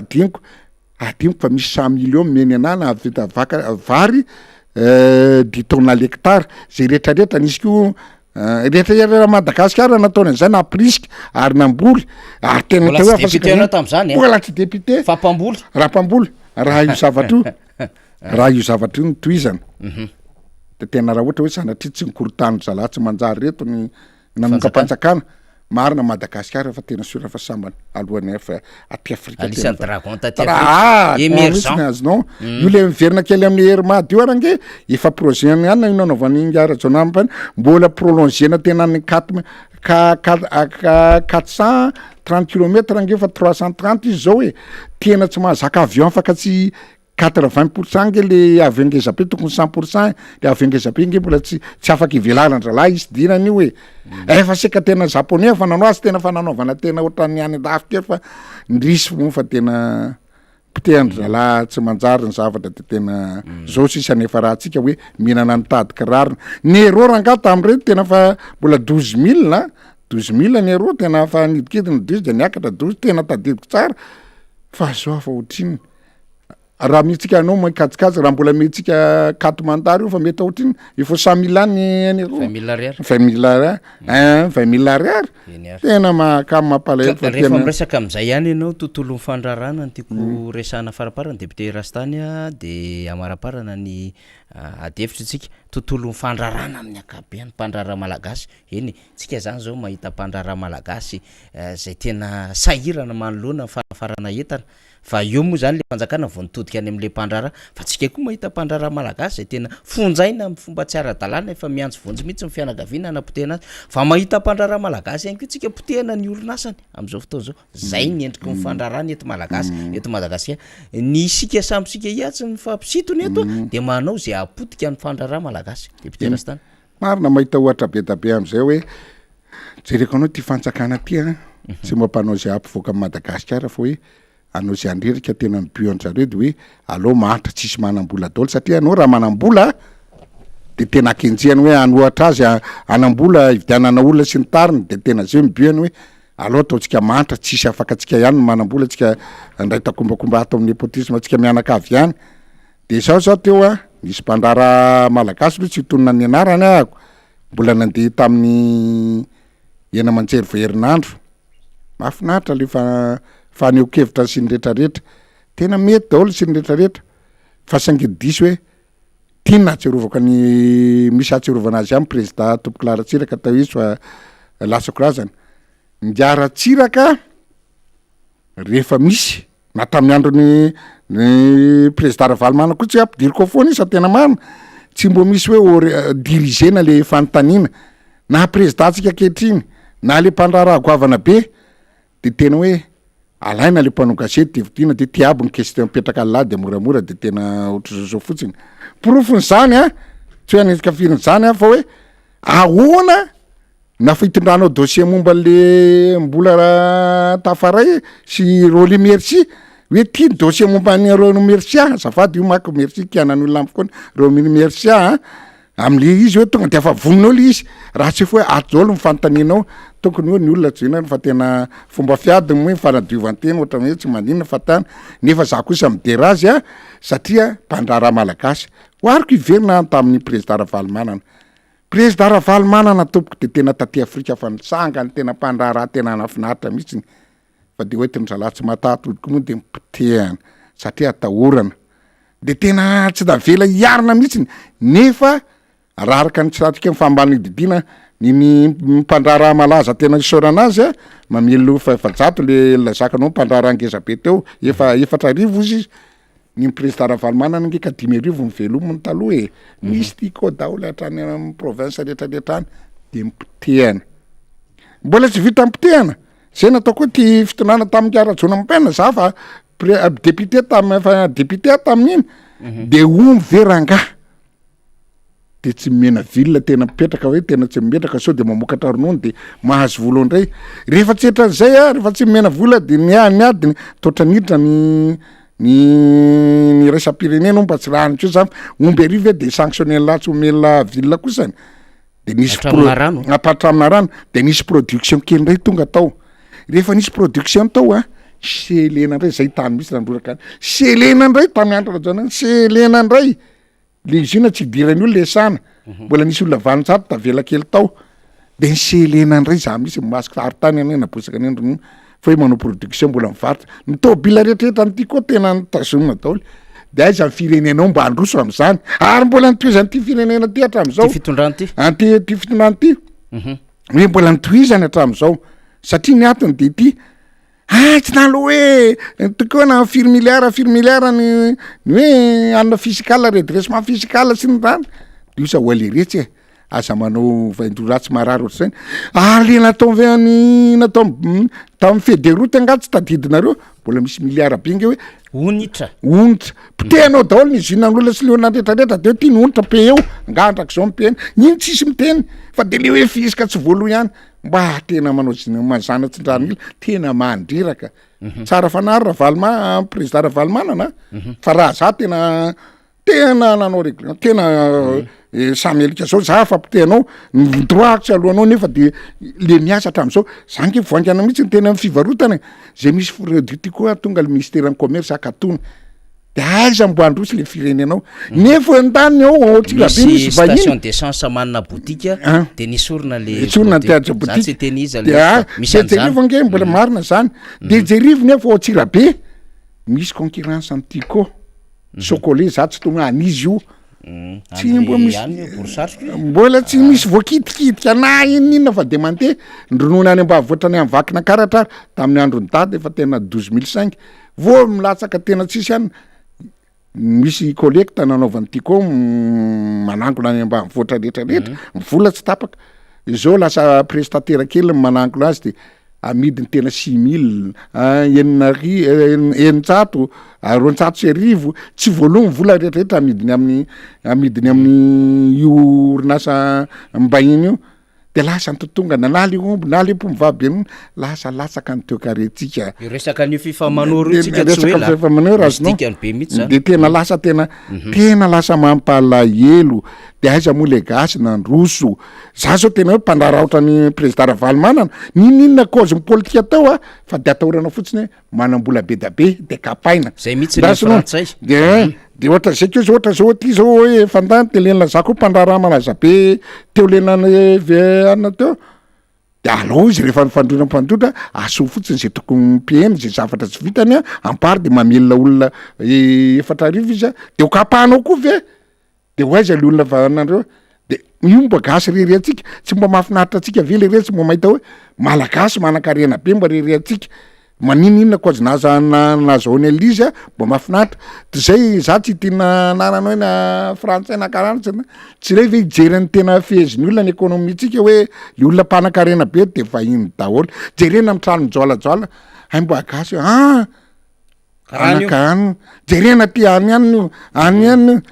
fa misy 100 millions meny anana vita vary 10 tonnes l'hectare zay rehetrarehetra nisy ko rehetrarehetra Madagasikara nataony an'izay na prisika ary namboly ary tena tao député tam'zany mbola tsy député fa mpamboly raha io zavatra io raha io zavatra io nitoizana de tena raha ohatra hoe sanatria tsy nikoritany zalahy tsy manjary reto ny namonjam-panjakana marina Madagasikara fa tena sura fa sambany alohanay fa aty Afrika alisany dragon taty emergent azonao io le miverina kely amin'ny hermady io arange efa projet any io nanaovany ingara jonampany mbola prolongena tena ny 430 kilomètres ange fa 330 izy zao hoe tena tsy mahazaka avion afaka tsy 80% nge le avy angezabe tokony 100% le avy angezabe nge mbola tsy afaka ivelanandralahy izy dinany io hoe efa seka tena japonais fa nanao azy tena fa nanaovana tena ohatran'ny any andafy kely fa ndrisy mo fa tena pitehandralahy tsy manjary ny zavatra de tena zao sisa nefa raha tsika hoe mihinana ny tady kirarina ny ero ranga tam'ireny tena fa mbola 12000 ny ero tena fa nidikidina 12 de niakatra 12 tena tadidiko tsara fa zao fa ohatriny raha mihitsika anao mikajikajy raha mbola mihitsika katomandary io fa mety ohatriny il faut 100 000 ny 20 000 ariary tena mampalahelo fa rehefa miresaka am'izay ihany ianao tontolo mifandrarana ny tiako resana faraparana député Rastany de amaraparana ny adefitra tsika tontolo mifandrarana amin'ny akabeny mpandrara malagasy eny tsika zany zao mahita mpandrara malagasy zay tena sahirana manoloana farafarana entana fa eo moa zany le fanjakana vao nitodika any am'le mpandrara fa tsika koa mahita mpandrara malagasy zay tena fonjaina amin'ny fomba tsy ara-dalàna efa miantso vonjy mihitsy ny fianakaviana anapotehana azy fa mahita mpandrara malagasy ihany koa tsika potehana ny orinasany am'izao fotoana zao zay ny endriky mifandrarana eto malagasy eto Madagasikara ny isika samysika ihatsy ny fampisitony eto de manao zay apotika ny fandrara malagasy député Rastany marina mahita ohatra be da be am'izay hoe jereko anao ty fanjakana ty tsy mampanao zay ampivoaka amin'ny Madagasikara fa hoe anao zay andrerika tena mibionjareo de hoe alao mahatra tsisy manambola daholo satria anao raha manambola de tena akenjehany hoe anohatra azy anambola ividianana olona sy ny tariny de tena zay mibioany hoe alao ataotsika mahatra tsisy afaka atsika ihany manambola tsika andray takombakomba ato amin'ny nepotisme atsika mianakavy ihany de zao teo nisy mpandrara malagasy loha tsy hitonona ny anarany ahako mbola nandeha tamin'ny ena manjery vaherinandro mahafinaritra le fa faneo-kevitra sy ny rehetrarehetra tena mety daholo sy ny rehetrarehetra fa saingy diso hoe tiana atserovako ny misy atserovana azy amin'ny président tompoko laratsiraka atao izy fa lasako razana ngiaratsiraka rehefa misy na tamin'ny androny président Ravalomana koa tsy ampidiriko ao foana izy fa tena marina tsy mbo misy hoe dirigena le fanontaniana na président tsika kehitriny na le mpandraraha goavana be de tena hoe alaina le mpanao gazety de vidiana de tiabo ny question mipetraka ala de moramora de tena ohatrazao fotsiny profony zany tsy hoe anetika firiny zany fa hoe ahoana na fitondranao dossier momba le mbola tafaray sy Roly Merci hoe tia dossier momba ny Roly Merci azafady io mako merci kianan'olona amiko koa Roly Merci am'le izy hoe tonga de afa voninao le izy raha tsy hoe atjolo mifanontanianao tokony hoe ny olona jina fa tena fomba fiadiny moa fanadiovantena ohatra hoe tsy maninona fatana nefa za kosa miderazy satria mpandraraha malagasy hoariko iverina tamin'ny président Ravalomanana président Ravalomanana tompoko de tena taty Afrika fa nitsangany tena mpandraraha tena anafinaritra mihitsy fa de hoe tena tsy matatodiko moa de mipitehana satria atahorana de tena tsy da vela iarina mihitsy nefa raha araka ny tsiratsika mifambany didina ny mpandraraha malaza tena isorana azy mamelo fa-efajato le lazakanao mpandraraha ngeza be teo efatra arivo izy ny président Ravalomanana nge ka 10,000 mivelomony taloha misy ty koa daoly hatrany amin'ny province rehetrarehetra any de mipitehana mbola tsy vita mipitehana zay natao koa ty fitondrana tamin'ny Kiarajona Mopena za fa député tamin'iny de omby veranga de tsy mena ville tena mipetraka hoe tena tsy mipetraka sao de mamokatra ronono de mahazo vola ndray rehefa tsy etran'izay rehefa tsy mena vola de niadiny totranidra ny raisam-pirenena omba tsy rahany keo zany omby arivo de sanctionné latsy omela ville kosany de nisy apatramina rano de nisy production kely ndray tonga tao rehefa nisy production tao selena ndray zay tany misy randroraka selena ndray tamin'ny andro rajona selena ndray le izy ina tsy idirany olo le sana mbola nisy olona vanitsato tavela kely tao de ny selena ndray za misy masika arytany any nabosaka ny andro fa hoe manao production mbola mivaritra ny tobila rehetrarehetra nyty koa tena nitazomina daoly de aiza ny firenenao mba androso am'izany ary mbola nitohizany ty firenena ty hatram'izao ty fitondrany ty hoe mbola nitohizany hatram'izao satria ny atony de ty tsy nalo hoe tokoa na firy milliard ny hoe anna fiscal redressement fiscal sy ny rany de io sa hoale retsy aza manao vaindroratsy marary ohatr'izany le natao natao tamin'ny federoute angatsy tadidinareo mbola misy milliard be nge hoe onitra pitehanao daholo ny zinan'olona sy leona rehetrarehetra de hoe tia ny onitra pe eo ngandrak'izao mipeny iny tsisy miteny fa de le hoe fisika tsy voalo ihany mba tena manao mazana tsindrany ila tena mandriraka tsara fanary Ravalomana président Ravalomanana fa raha za tena nanao réglement tena samy elika zao za fa pitehanao droako tsy alohanao nefa de le miasa hatram'izao za nge voangana mihitsy ny tena fivarotana zay misy produit ty koa tonga le ministère ny commerce akatony de aiza mbo androsy le firenenao nefa ntaniny ao tsirabe misy station d'essence manina boutique de nisorona le sorona teatra boutique jerivo nge mbola marina zany de jerivo nefa ao tsirabe misy concurrence an'ty koa chocolat za tsy tonga anizy io tsy mbo misy mbola tsy misy voakitikitika na inona fa de mandeha ndronoana any ambavoatra any am'vakina karatrara tamin'ny androny dady efa tena 12,500 vo milatsaka tena tsisy any misy collecte nanaovany ty koa manangona any ambavoatra rehetrarehetra mivola tsy tapaka izao lasa prestataire kely manangona azy de amidiny tena 6,000 eninjato 200 tsy voalomy vola rehetrarehetra amidiny amin'ny io orinasa mbahiny io de lasa ntotonga na le omby na le mpomivavy eny lasa latsaka ny teo karetsika resaka ny fifamanoro tsika tsy hoe fifamanoro azonao de tena lasa tena lasa mampalahelo de aiza moa le gasy nandroso za zao tena hoe mpandrara ohatrany président Ravalomanana ninona cause politika tao fa de atahorana fotsiny hoe manambola be da be de kapaina zay mihitsy ny frantsay de ohatra zay keo ohatra zao ty zao hoe fandany te lena za koa mpandrara malaza be teo lenany ana teo de alao izy rehefa nifandrona aso fotsiny zay tokony mpieny zay zavatra tsy vitany a ampary de mamelona olona efatra arivo izy a de ho kapahanao koa ve de ho aiza le olona vanandreo de io mba gasy rery atsika tsy mba mahafinaritra atsika ve le re tsy mba mahita hoe malagasy manan-karena be mba rery atsika maninona koa nazaony alizy a mba mahafinaritra de zay za tsy tiana nanana hoe na frantsay na karantsana tsy re ve ijeryn'ny tena feheziny olona ny ekonomitsika hoe le olona mpanan-karena be de vahiny daholo jerena mitrano mijoalajoala hay mba gasy anakany jerena ty any any any any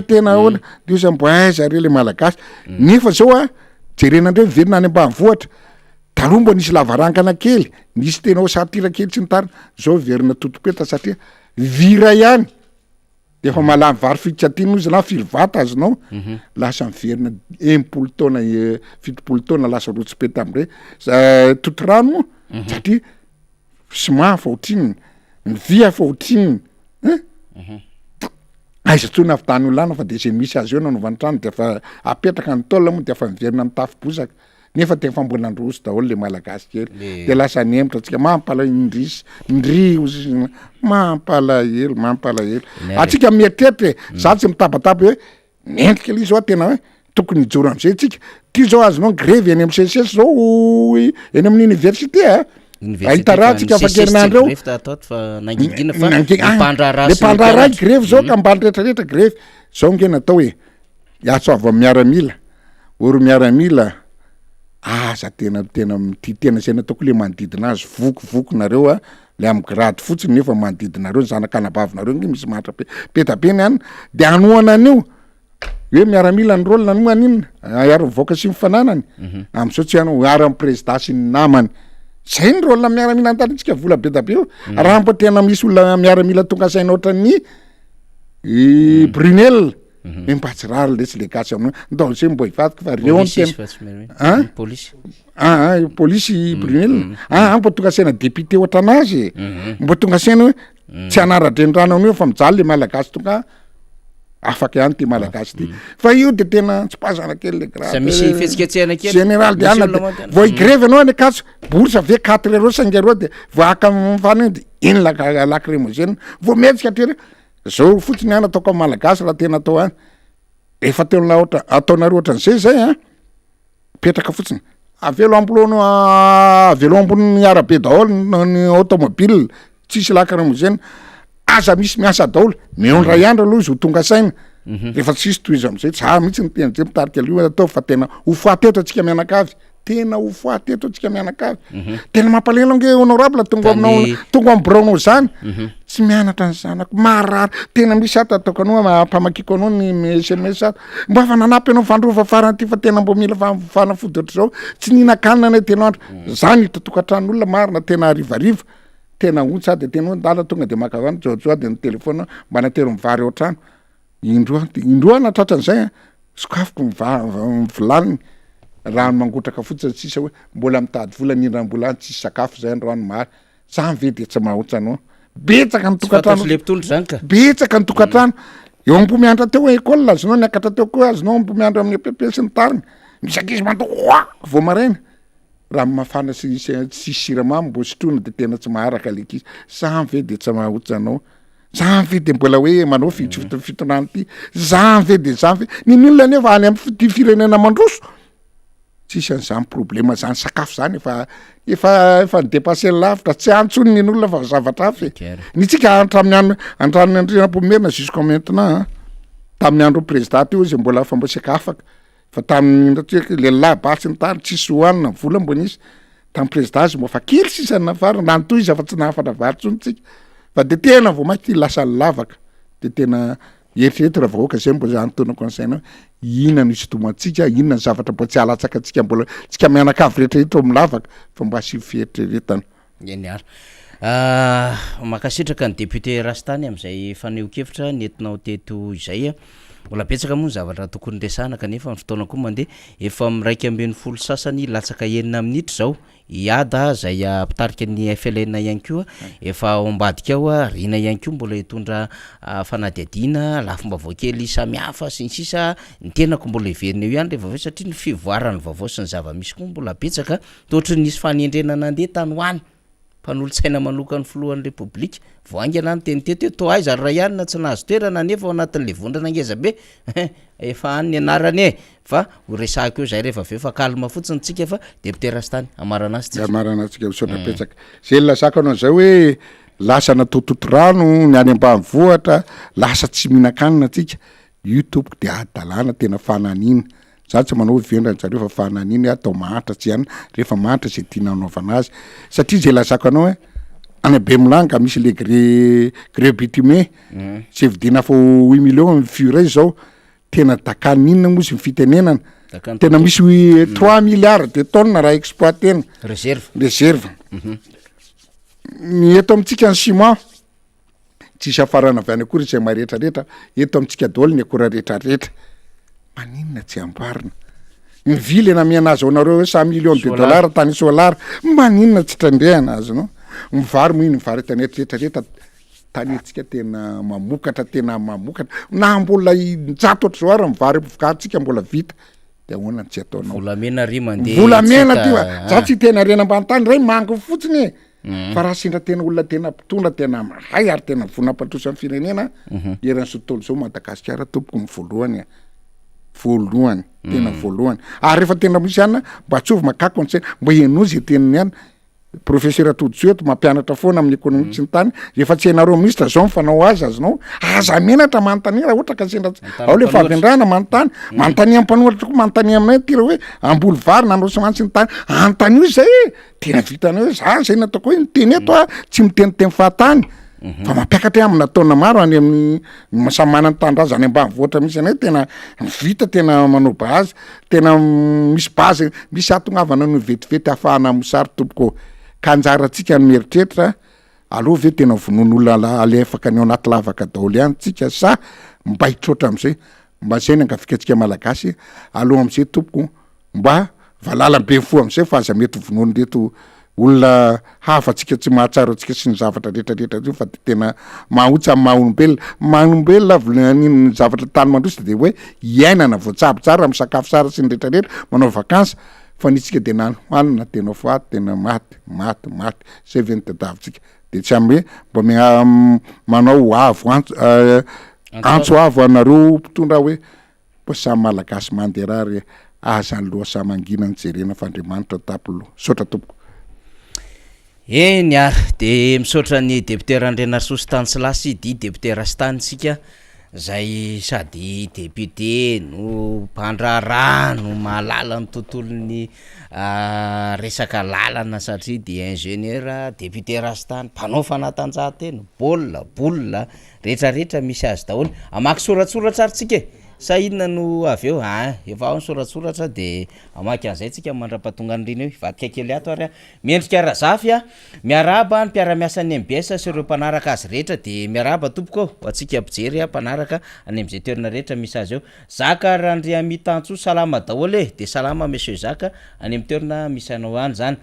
tena ola de izy mbo aiza re le malagasy nefa zao a jerena ndray miverina any ambanivohatra taloha mbo nisy lavarankana kely nisy tena ho satira kely tsy nitarina zao verina totopetra satria vira ihany de efa malamy vary fitsatina izy na filivata azonao lasa miverina 1 taona 7 taona lasa rotsipeta amire totorano satria sima fa otrininy ny via fa otrininy aiza tsony avitany olana fa de zay misy azy eo nanovany trano de efa apetraka ny taolna moa de efa miverina amin'ny tafo-bozaka nefa de efa mbola androso daholo le malagasy kely de lasa nemitra atsika indry ozy mampalahelo atsika mieritreritra za tsy mitabataba hoe mendrika le izy ao tena hoe tokony hijoro am'izay tsika ty zao azonao grevy eny amin'ny CSS zao eny amin'ny université a ahitaraha tsika afa-kerinandro le mpandraraha grevy zao ka ambany rehetrarehetra grevy zao nge natao hoe iatso avy amin'ny miaramila oro miaramila aza tena zay nataoko le manodidina azy vokovoko-nareo a le amy grady fotsiny nefa manodidinareo ny zanakanabavinareo nge misy mahatra petapeny any de anoana an'io hoe miaramila ny rôle nanoana inona ary mivoaka sy mifananany am'izao tsy ano ary-amy président sy ny namany zay ny rôle miaramila antanitsika vola be tabe io raha mbo tena misy olona miaramila tonga saina ohatran'ny Brunel mbatsy rary le tsy le gasy aminao ndao se mbo hivatika fa reo tena polisy Brunel mbo tonga saina député ohatranazy mbo tonga saina hoe tsy anaradrendrano an'io fa mijaly le malagasy tonga afaka ihany ty malagasy ty fa io de tena tsy pazana kely le grave misy fihetsiketsehana kely général de ana vo igrevy anao any akaso bourse ve 4 euro 5 euro de voaka mifany de iny lacrymogène vo metsika atrera zao fotsiny any ataoko amin'ny malagasy raha tena atao any efa teona ohatra ataonareo ohatran'izay zay petraka fotsiny avelo ambony arabe daholo ny automobile tsisy lacrymogène aza misy miasa daholo meondray andro aloha izy ho tonga saina rehefa tsisy toy izy am'izay tsy mihitsy ny tena zay mitarika io atao fa tena ho foateto atsika mianakavy tena ho foateto atsika mianakavy tena mampalelo nge honorable tonga amy braonao zany tsy mianatra ny zanako marary tena misy ata ataoko anao mpamakiko anao ny SMS mbo afa nanampy anao fandrova farany ty fa tena mbo mila fanafody ohatr' zao tsy ninakanina nay tena andro zany hitatokatranolona marina tena arivariva tena ontsy a de tena hoe ndala tonga de makavany joajoa de ny telefona mba natero mivary ao trano indroa natratran'izay sokafiko mivolaniny raha mangotraka fotsiny tsisa hoe mbola mitady vola nindrambola any tsisy sakafo zay androany mary za mve de tsy mahotsa anao betsaka ny tokatrano eo ampomiandra teo école azonao niakatra teo koa azonao ampomiandra amin'ny EPP sy ny tariny misy ankizy manto vo maraina raha mafana sy siramamy mbo sitrona de tena tsy maharaka lekizy za mve de tsy mahotsa anao za mve de mbola hoe manao fitonany ty za mve de za mve nin'olona nefa any amy ty firenena mandroso tsisy an'izany problema zany sakafo zany efa nidépassé ny lavitra tsy antsony nin'olona fa zavatra hafa ny tsika antramin'ny andrinam-pomerina jusqu'à maintenant tamin'ny andro président teo izy mbola fa mbo seka afaka fa tamin'ny lehilahy basy ny tany tsisy hoanina vola mbo nisy tamin'ny président izy mbo fa kely sisany nafara nanotoy izy afa tsy nahafatra vary tsony tsika fa de tena vo maiky ty lasa ny lavaka de tena eritrerety raha vahoaka zay mbo zanytona conseil inona nisy domatsika inona ny zavatra mbo tsy alatsaka atsika mbola tsika mianakavy rehetrarehetra amin'ny lavaka fa mbo asy fieritrretana eniary makasitraka ny député Rastany am'izay faneho-kevitra nentinao teto izay mbola betsaka moa zavatra tokony resana kanefa ny fotoana koa mandeha efa miraiky ambin'ny folo sasany latsaka 9 minitra zao iada zay pitarika ny FLN ihany koa efa ombadika ao rina ihany koa mbola hitondra fanadiadina lafim-baovao kely samihafa sy ny sisa ny tenako mbola iverina eo ihany rehefa avy satria ny fivoarany vaovao sy ny zava-misy koa mbola betsaka tohatry nisy fanendrena nandeha tany hoany mpanolo-tsaina manokany filohan'ny republika voangana ny teny teto to aiza ray ihany tsy nahazo toerana nefa ao anatin'le vondrana ngeza be efa any anarany fa horesahako eo zay rehefa aveo fa kalma fotsiny tsika fa député Rastany amarana azy tsika amarana atsika misaotra petsaka zay lasaka anao zay hoe lasa natototo rano ny any ambanivohatra lasa tsy mihinan-kanina atsika YouTube de adalana tena fananina za tsy manao vendra zareo fa fananina atao mahatra tsy ihany rehefa mahatra zay tiana anaovana azy satria zay lasaka anao any Bemelanga misy le gré bitumé tsy vidina fo 8 millions fure zao tena dakaninina moa sy fitenenana tena misy 3 milliards de tonnes raha exploitena réserve ny eto amitsika ny ciment tsisy afarana avy any akory zay maretraretra eto amitsika daholo ny akora retraretra maninona tsy amparina ny vily namiana azy ao nareo hoe 100 millions de dollars tany solar maninona tsy trandrehana azy no mivary moa iny mivary tanety retraretra tanetsika tena mamokatra na mbola jato ohatry zao ary mivary vokatsika mbola vita de ahoana tsy ataonao volamena ry mandeha volamena ty za tsy tena rena ambany tany ray mango fotsiny fa raha sendra tena olona tena mpitondra tena mahay ary tena vonapatrosan'ny firenena eran'ny sotolo zao Madagasikara tompoko ny voalohany tena voalohany ary rehefa tena misy ihany mba tsovy makako ny tsena mba enozy teniny ihany professeur Todjoeto mampianatra foana amin'ny économie sy ny tany rehefa tsy hainareo ministra zao mifanao azy azonao aza menatra manontany raha ohatra ka sendra ao le fahavendrana manontany ampanoratra koa manontany aminay ty raha hoe amboly vary nanao semany sy ny tany anontany io zay tena vitanao hoe za zay nataoko hoe nyteny eto tsy miteniteny fahatany fa mampiakatra amina taona maro any amin'ny masamana ny tandraza any ambanivohitra misy anay tena vita tena manao bazy tena misy bazy misy atognavana no vetivety ahafahana mosary tompoko kanjaratsika ny meritreritra aloha ve tena vonon'olona alefaka ny ao anaty lavaka daholo ihany tsika sa mba hitrotra am'izay mba zay ny angafikasika malagasy aloha am'izay tompoko mba valalam-be fo am'izay fa aza mety vonono reto olona hafatsika tsy mahatsara atsika sy ny zavatra rehetrarehetra io fa tena mahotsa amin'ny maha-olombelona ny zavatra tany mandrosa de hoe iainana voatsabo tsara misakafo tsara sy ny rehetrarehetra manao vakansa fa nitsika de nany hoanina tena foaty tena maty zay ve nitadavintsika de tsy amy hoe mba manao avo antso avo anareo mpitondra hoe mba samy malagasy manderary azany loha sa mangina ny jerena fa Andriamanitra tapolo sotra tompoko ny ary de misaotra ny député Randrenarsoa Stanislasy di député Rastanitsika zay sady député no mpandrara no mahalala ny tontolon'ny resaka lalana satria de ingénieur député Rastany mpanao fanatanjahantena bola rehetrarehetra misy azy daholo amaky soratsoratra ary tsika sa inona no aveo efa ao ny soratsoratra de amaky an'izay tsika mandra-pahatonga ny rina eo vadika kely ato ary miendrika razafy miaraba ny mpiara-miasa ny MBS sy ireo mpanaraka azy rehetra de miaraba tompoko ho atsika mpijery mpanaraka any am'izay toerana rehetra misy azy eo Zaka Randriamitantso salama daholo de salama monsieur Zaka any amin'ny toerana misy anao any zany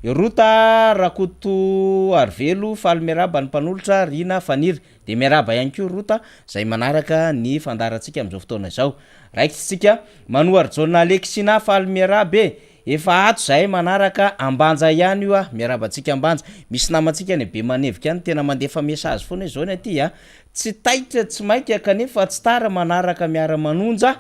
Rota Rakoto Arvelo faly miaraba ny mpanolotra Rina Faniry de miaraba ihany koa Rota zay manaraka ny fandarantsika am'izao fotoana izao raiky tsika Manohar Jona Alexina faly miaraba efa ato zay manaraka Ambanja ihany io miarabantsika Ambanja misy namantsika ny be manevika any tena mandefa message foana zao ny aty tsy taitra tsy maika kanefa tsy tara manaraka miara manonja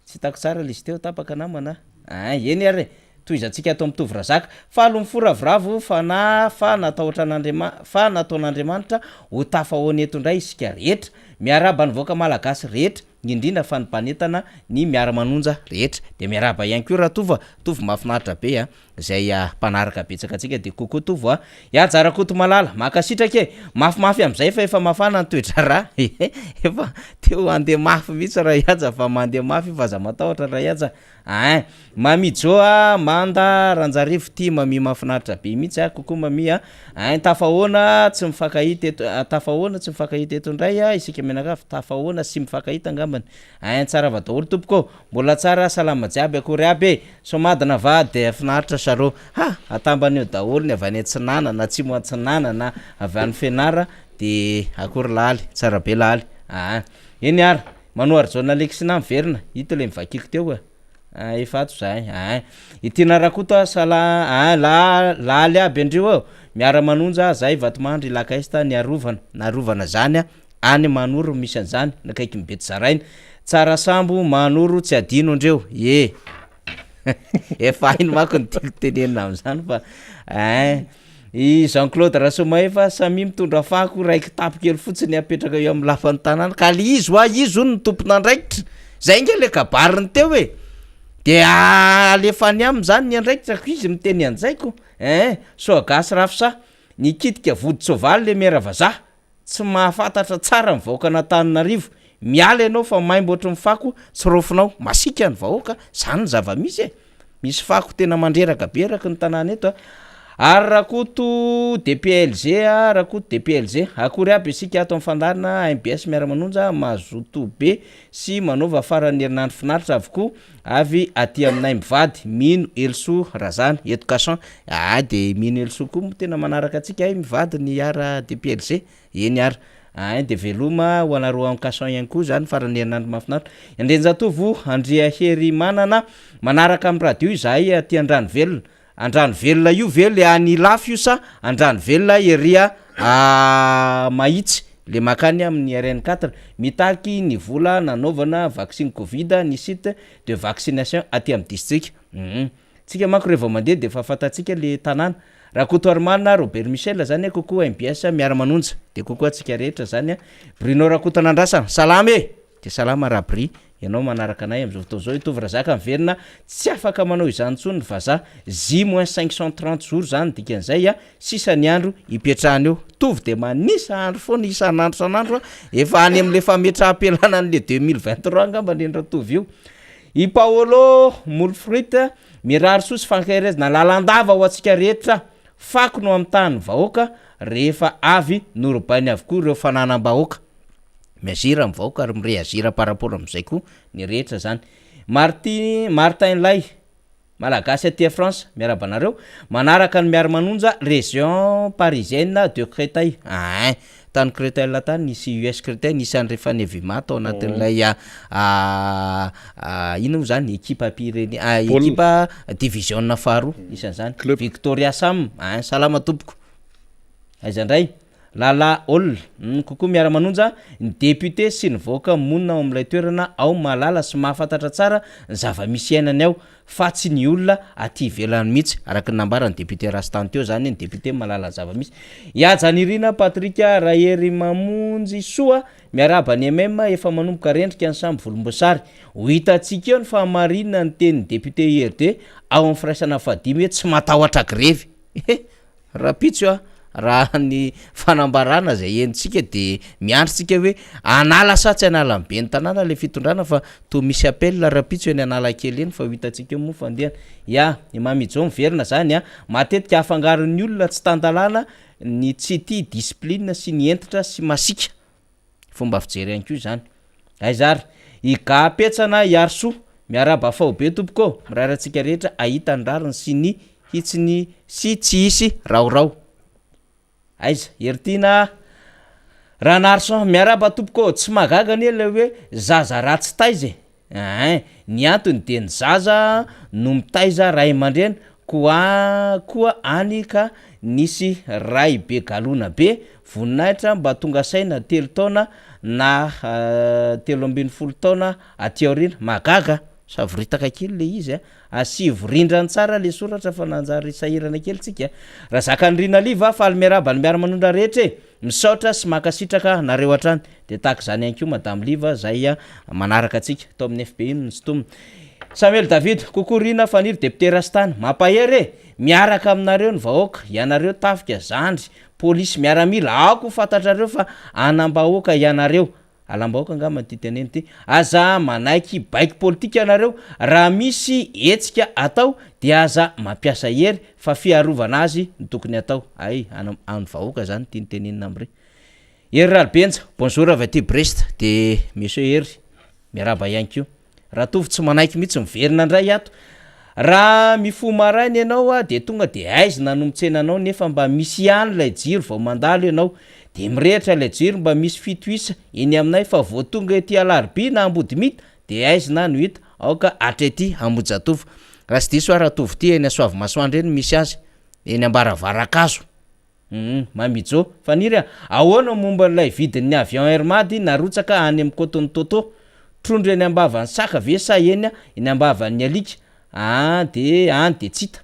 tsy tako tsara lizy teo tapaka namana eny ary toy izantsika atao mitovy razaka falo mifuravoravo fa nataon'Andriamanitra ho tafahoany eto indray isika rehetra miaraba ny voaka malagasy rehetra indrindra fa ny mpanetana ny miara-manonja rehetra de miaraba ihany koa raha tovy mahafinaritra be zay mpanaraka betsaka atsika de koko tovy Jarakoto Malala makasitraka mafimafy am'izay fa efa mafana ny toetra raha efa teo andeha mafy mihitsy raha Jaja fa mandeha mafy fa aza matahotra raha Jaja Mamijoa Manda Ranjarivo ty mami mafinaritra be mihitsy kokoa mami tafahoana tsy mifankahita eto ndray isika menakafy tafahoana sy mifakahita angambany ay tsara va daholo tompoko mbola tsara salama jiaby akory aby somadina vady finaritra saro ha atamban'io daholo ny avy any Antsinana na Atsimo Antsinana na avy any Fianara de akory laly tsara be laly eny ary manoary journaliste na miverina hita le mivakiko teo efato zay itina rakoto sala laly aby andreo miara manonja zay vatomandry lakaista ny arovana zany any manoro misy an'zany nakaiky mibety zaraina tsara sambo manoro tsy adino andreo efa iny mako ny tiako tenenina am'zany fa i Jean-Claude Rasoma efa samy mitondra fako raiky tapokely fotsiny apetraka eo amin'ny lafan'ny tanàna ka le izy ny tompona andraikitra zay nge le kabariny teo de alefany am zany ny andraikitra ko izy miteny anjaiko so gasy rafisa nikitika vody sovaly le mera vazaha tsy mahafantatra tsara mivahoaka n'Antananarivo miala ianao fa maimboatra mifako tsy rofinao masika ny vahoaka zany zava-misy misy fako tena mandreraka be araky ny tanàna eto ary rakoto DPLG rakoto DPLG akory aby isika ato amin'ny fandarina MBS miara-manonja mazoto be sy manova farany herinandro finaritra avokoa avy aty aminay mivady mino Elso Razana education de mino Elso koa tena manaraka atsika mivady ny ara DPLG eny ary de veloma ho anareo amkason ihany koa zany farany herinandro mahafinaritra Andrenjatovo Andria Hery manaraka amin'ny radio izahay aty Andrano Velona Andrano Velona io vely any lafo io sa Andrano Velona eria mahitsy le makany amin'ny RN4 mitaky ny vola nanaovana vaccine Covid ny site de vaccination aty amin'ny district tsika mako rehefa mandeha de fa fatatsika le tanàna raha kotoarmana Robert Michel zany kokoa MBS miara-manonja de kokoa tsika rehetra zany Bruno Rakotanandrasana salama de salama rabri ianao manaraka anay am'izao fotoana zao itovy razaka miverina tsy afaka manao izany tsony ny vazaha J-530 jours zany dikan'izay sisany andro ipetrahany eo tovy de manisa andro foana isan'andro efa any am'le fametraha-pelana an'le 2023 angamba nendra tovy io i Paolo Molfruit mirary sosy fankairezina lalandava ho atsika rehetra fako no amin'ny tany vahoaka rehefa avy norobainy avokoa ireo fananam-bahoaka miazira mivahoaka ary mireazira par rapport am'izay koa ny rehetra zany Martin Lay malagasy aty France miarabanareo manaraka ny miara-manonja région parisienne de Créteil tany Créteil tany nisy US Créteil nisy any rehefa nevima tao anatin'ilay ino zany équipe pirene équipe division faharoa isan'izany Victoria Sam salama tompoko aizandray Lala Ol kokoa miara-manonja ny député sy ny vahoaka monina ao amin'ilay toerana ao malala sy mahafantatra tsara ny zava-misy ainany ao fa tsy ny olona aty ivelany mihitsy araky ny nambarany député Rastanteo zany ny député malala ny zava-misy Iajaniririna Patrick Rahery Mamonjy Soa miarabany MM efa manomboka rendrika ny samby volomboasary ho hitatsika eo ny fahamarinana ny tenin'ny député IRD ao amin'ny firaisana fadimy tsy matahotra grevy rapitso raha ny fanambarana zay entsika de miandritsika hoe anala sa tsy anala be ny tanàna le fitondrana fa to misy appel rapitso eny anala kely eny fa hitatsika mo fandehana ny mamijao miverina zany matetika afangaron'ny olona tsy tandalana ny tsy tia discipline sy ny entitra sy masika fomba fijery ihany koa zany aizary igapetsana Iarso miaraba fao be tompoko miraratsika rehetra ahita ny rariny sy ny hitsiny sy tsy hisy raorao aiza ertina Ranarson miaraba tompoko tsy magaga ny le hoe zaza ratsy taiza ny antony de ny zaza no mitaiza ray aman-dreny koa any ka nisy ray be galona be voninahitra mba tonga saina 3 taona na 13 taona aty aorina magaga savoritaka kely le izy asivo rindrany tsara le soratra fa nanjary sahirana kely tsika raha zakany rina liva fa almeraba ny miara-manondra rehetra misaotra sy makasitraka nareo atrany de tahaka zany ihany koa madame liva zay manaraka atsika tao amin'ny FPI ny stomina Samuel David kokorina faniry député Rastany mampahery miaraka aminareo ny vahoaka ianareo tafika zandry polisy miaramila ako fantatrareo fa anam-bahoaka ianareo alam-bahoaka angamba ty teneny ty aza manaiky baiky politika ianareo raha misy etsika atao de aza mampiasa hery fa fiarovana azy ny tokony atao ay any vahoaka zany ty tenenina amre Ery Ralbenja, bonjour avy aty Brest, de monsieur Ery, miaraba ihany ko. Raha tovy tsy manaiky mihitsy miverina indray ato. Raha mifo maraina ianao a de tonga de aiza nanombotsena anao nefa mba misy ihany lay jiro vao mandalo ianao. De mirehitra lay jiro mba misy fito isa eny aminay fa vao tonga ety Alarby na Ambodimita de aiza na no hita aoka atrety Ambojatovo. Raha tsy diso raha tovy ty eny Soavy Masoandro eny misy azy eny Ambaravarankazo. Mamijo faniry ahoana momba lay vidin'ny avion Air Madi narotsaka any amin'ny Coton Toto trondro eny ambavan'ny Saka ve sa eny ambavan'ny Alika de tsita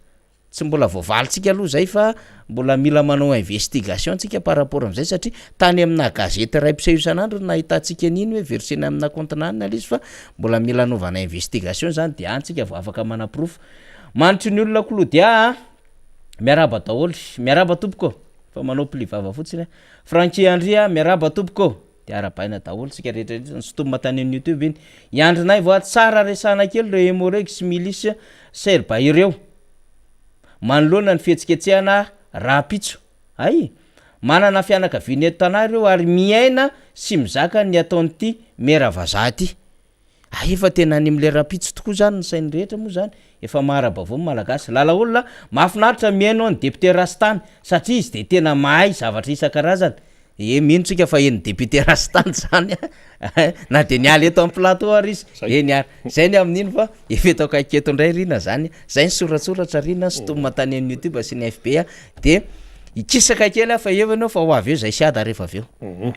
tsy mbola voavalitsika aloha zay fa mbola mila manao investigation tsika par rapport am'izay satria tany amina gazety ray mpiseho isan'andro nahitantsika an'iny hoe versena amina kontinana izy fa mbola mila anaovana investigation zany de antsika vao afaka manaprofo manitry ny olona Kolodia miaraba daholo miaraba tompoko fa manao plivava fotsiny Frankie Andria miaraba tompoko de arabaina daholo sika rehetra ny sotomma tany amin'ny YouTube iny iandrinay vao tsara resana kely reo Emorex Milice Serba ireo manoloana ny fihetsiketsehana rapitso ay manana fianakaviana eto tanareo ary miaina sy mizaka ny ataon'ity Meravazaty efa tena any am'le rapitso tokoa zany ny sainy rehetra moa zany efa maharabavony malagasy lala olona mahafinaritra miaino ny député Rastany satria izy de tena mahay zavatra isan-karazany minotsika fa eny député Rastany zany na de nialy eto amin'ny plateau ary izy eny ary zay ny amin'iny fa efa eto akaiketo indray rina zany zay ny soratsoratra rina sotomma tany amin'ny YouTube sy ny FB de ikisaka kely fa evanao fa ho avy eo zay siada rehefa avy eo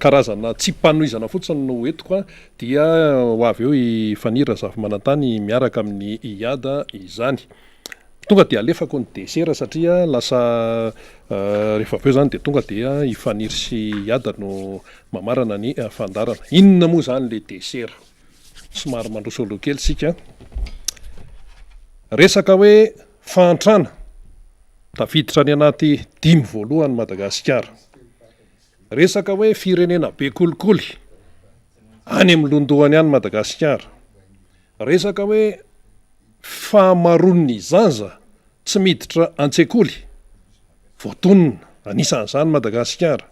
karazana tsy mpanohizana fotsiny no etiko dia ho avy eo ifanira zavy manantany miaraka amin'ny iada izany tonga de alefako ny desera satria lasa rehefa avy eo zany de tonga dia ifaniry sy iada no mamarana ny fandarana inona moa zany le desera somary mandrosoloha kely sika resaka hoe fantrana tafiditra any anaty 5 voalohany Madagasikara resaka hoe firenena be kolikoly any amin'ny londohany any Madagasikara resaka hoe fahamaron'ny zaza tsy miditra an-tsekoly voatonona anisan'izany Madagasikara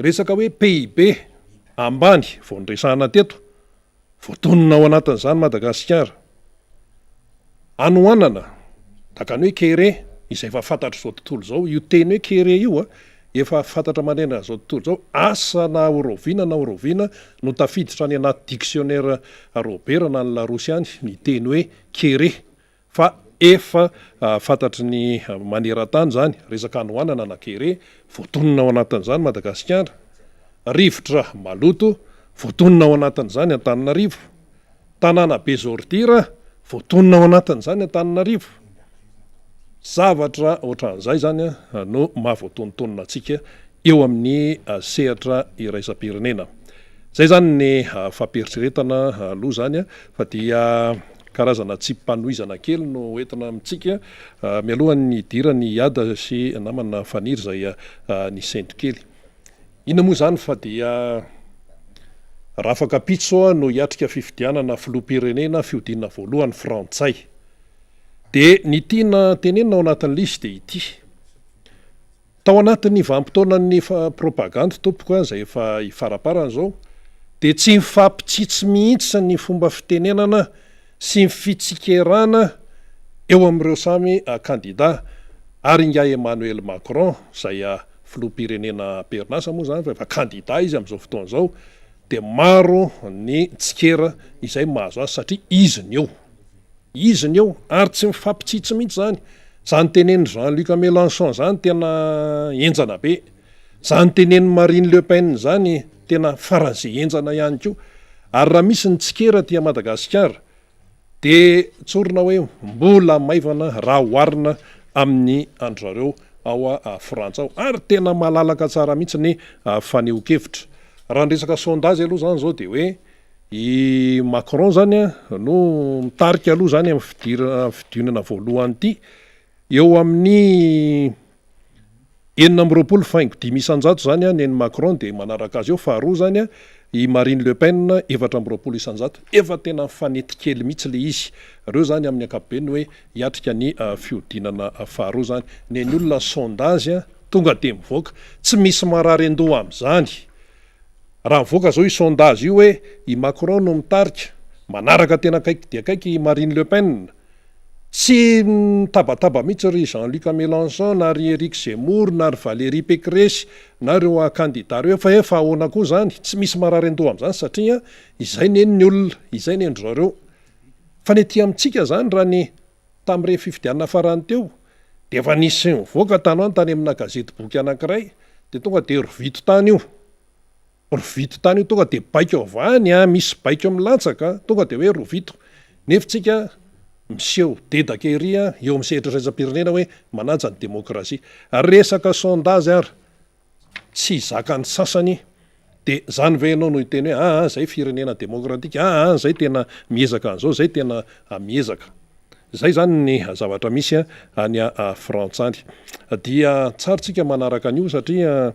resaka hoe PIB ambany vao nresahana teto voatonona ao anatin'izany Madagasikara anoanana takany hoe kere izay efa fantatra zao tontolo zao io teny hoe kere io efa fantatra manena zao tontolo zao asa na Orovina no tafiditra any anaty dictionnaire Robert na ny Larosy any ny teny hoe kere fa efa fantatry ny maneran-tany zany resaka anoanana na kere voatonona ao anatin'izany Madagasikara rivotra maloto voatonona ao anatin'izany Antananarivo tanàna be zordira voatonona ao anatin'izany Antananarivo zavatra ohatran'izay zany no mahavoatontonona atsika eo amin'ny sehatra iraisam-pirenena zay zany ny fampieritsiretana aloha zany fa dia karazana tsy mpanohizana kely no entina amitsika mialohan'ny idirany iada sy namana faniry zay ny sento kely ina moa zany fa dia rafaka pitso no hiatrika fifidianana filoham-pirenena fiodinana voalohany frantsay de ny tiana tenenina ao anatin'ny lisy de ity tao anatin'ny vampitaonany propaganda tompoko zay efa ifaraparana zao de tsy mifampitsitsy mihitsy ny fomba fitenenana sy mifitsikeranana eo amin'ireo samy kandida ary nga Emmanuel Macron zay filoham-pirenena perinasa moa zany fa efa kandida izy amin'izao fotoana zao de maro ny tsikera izay mahazo azy satria iziny eo ary tsy mifampitsitsy mihitsy zany teneniny Jean-Luc Mélenchon zany tena enjana be zany teneniny Marine Le Pen zany tena faran'izay enjana ihany koa ary raha misy ny tsikera tia Madagasikara de tsorina hoe mbola maivana raha oharina amin'ny andrareo ao Frantsa ao ary tena malalaka tsara mihitsy ny faneho-kevitra raha ndresaka sondage aloha zany zao de hoe i Macron zany no mitarika aloha zany amin'ny fidinana voalohany ity eo amin'ny 9.5 isanjato zany neny Macron de manaraka azy eo faharoa zany i Marine Le Pen 4.7 isanjato efa tena mifanetikely mihitsy le izy reo zany amin'ny ankapobeny hoe hiatrika ny fiodinana faharoa zany neny olona sondage tonga de mivoaka tsy misy mararendo am'izany raha mivoaka zao i sondage io hoe i Macron no mitarika manaraka tena kaiky dia kaiky Marine Le Pen tsy tabataba mihitsy ry Jean-Luc Mélenchon na ry Éric Zemmour na ry Valérie Pécresse na reo candidat reo fa ahoana koa zany tsy misy mararendo am'izany satria izay neny ny olona izay neny zareo fa ny ety amintsika zany raha ny tam'ire fifidianana farany teo de efa nisy mivoaka tanoany tany amina gazety boky anankiray de tonga de rovito tany io tonga de baika avany misy baika milatsaka tonga de hoe rovito nefitsika miseho dedaka ery eo amin'ny sehatra raisam-pirenena hoe manaja ny demokrasia resaka sondage ary tsy zaka ny sasany de zany ve ianao no hiteny hoe zay firenena demokratika zay tena miezaka an'izao zay tena miezaka zay zany ny zavatra misy any frantsany dia tsarytsika manaraka an'io satria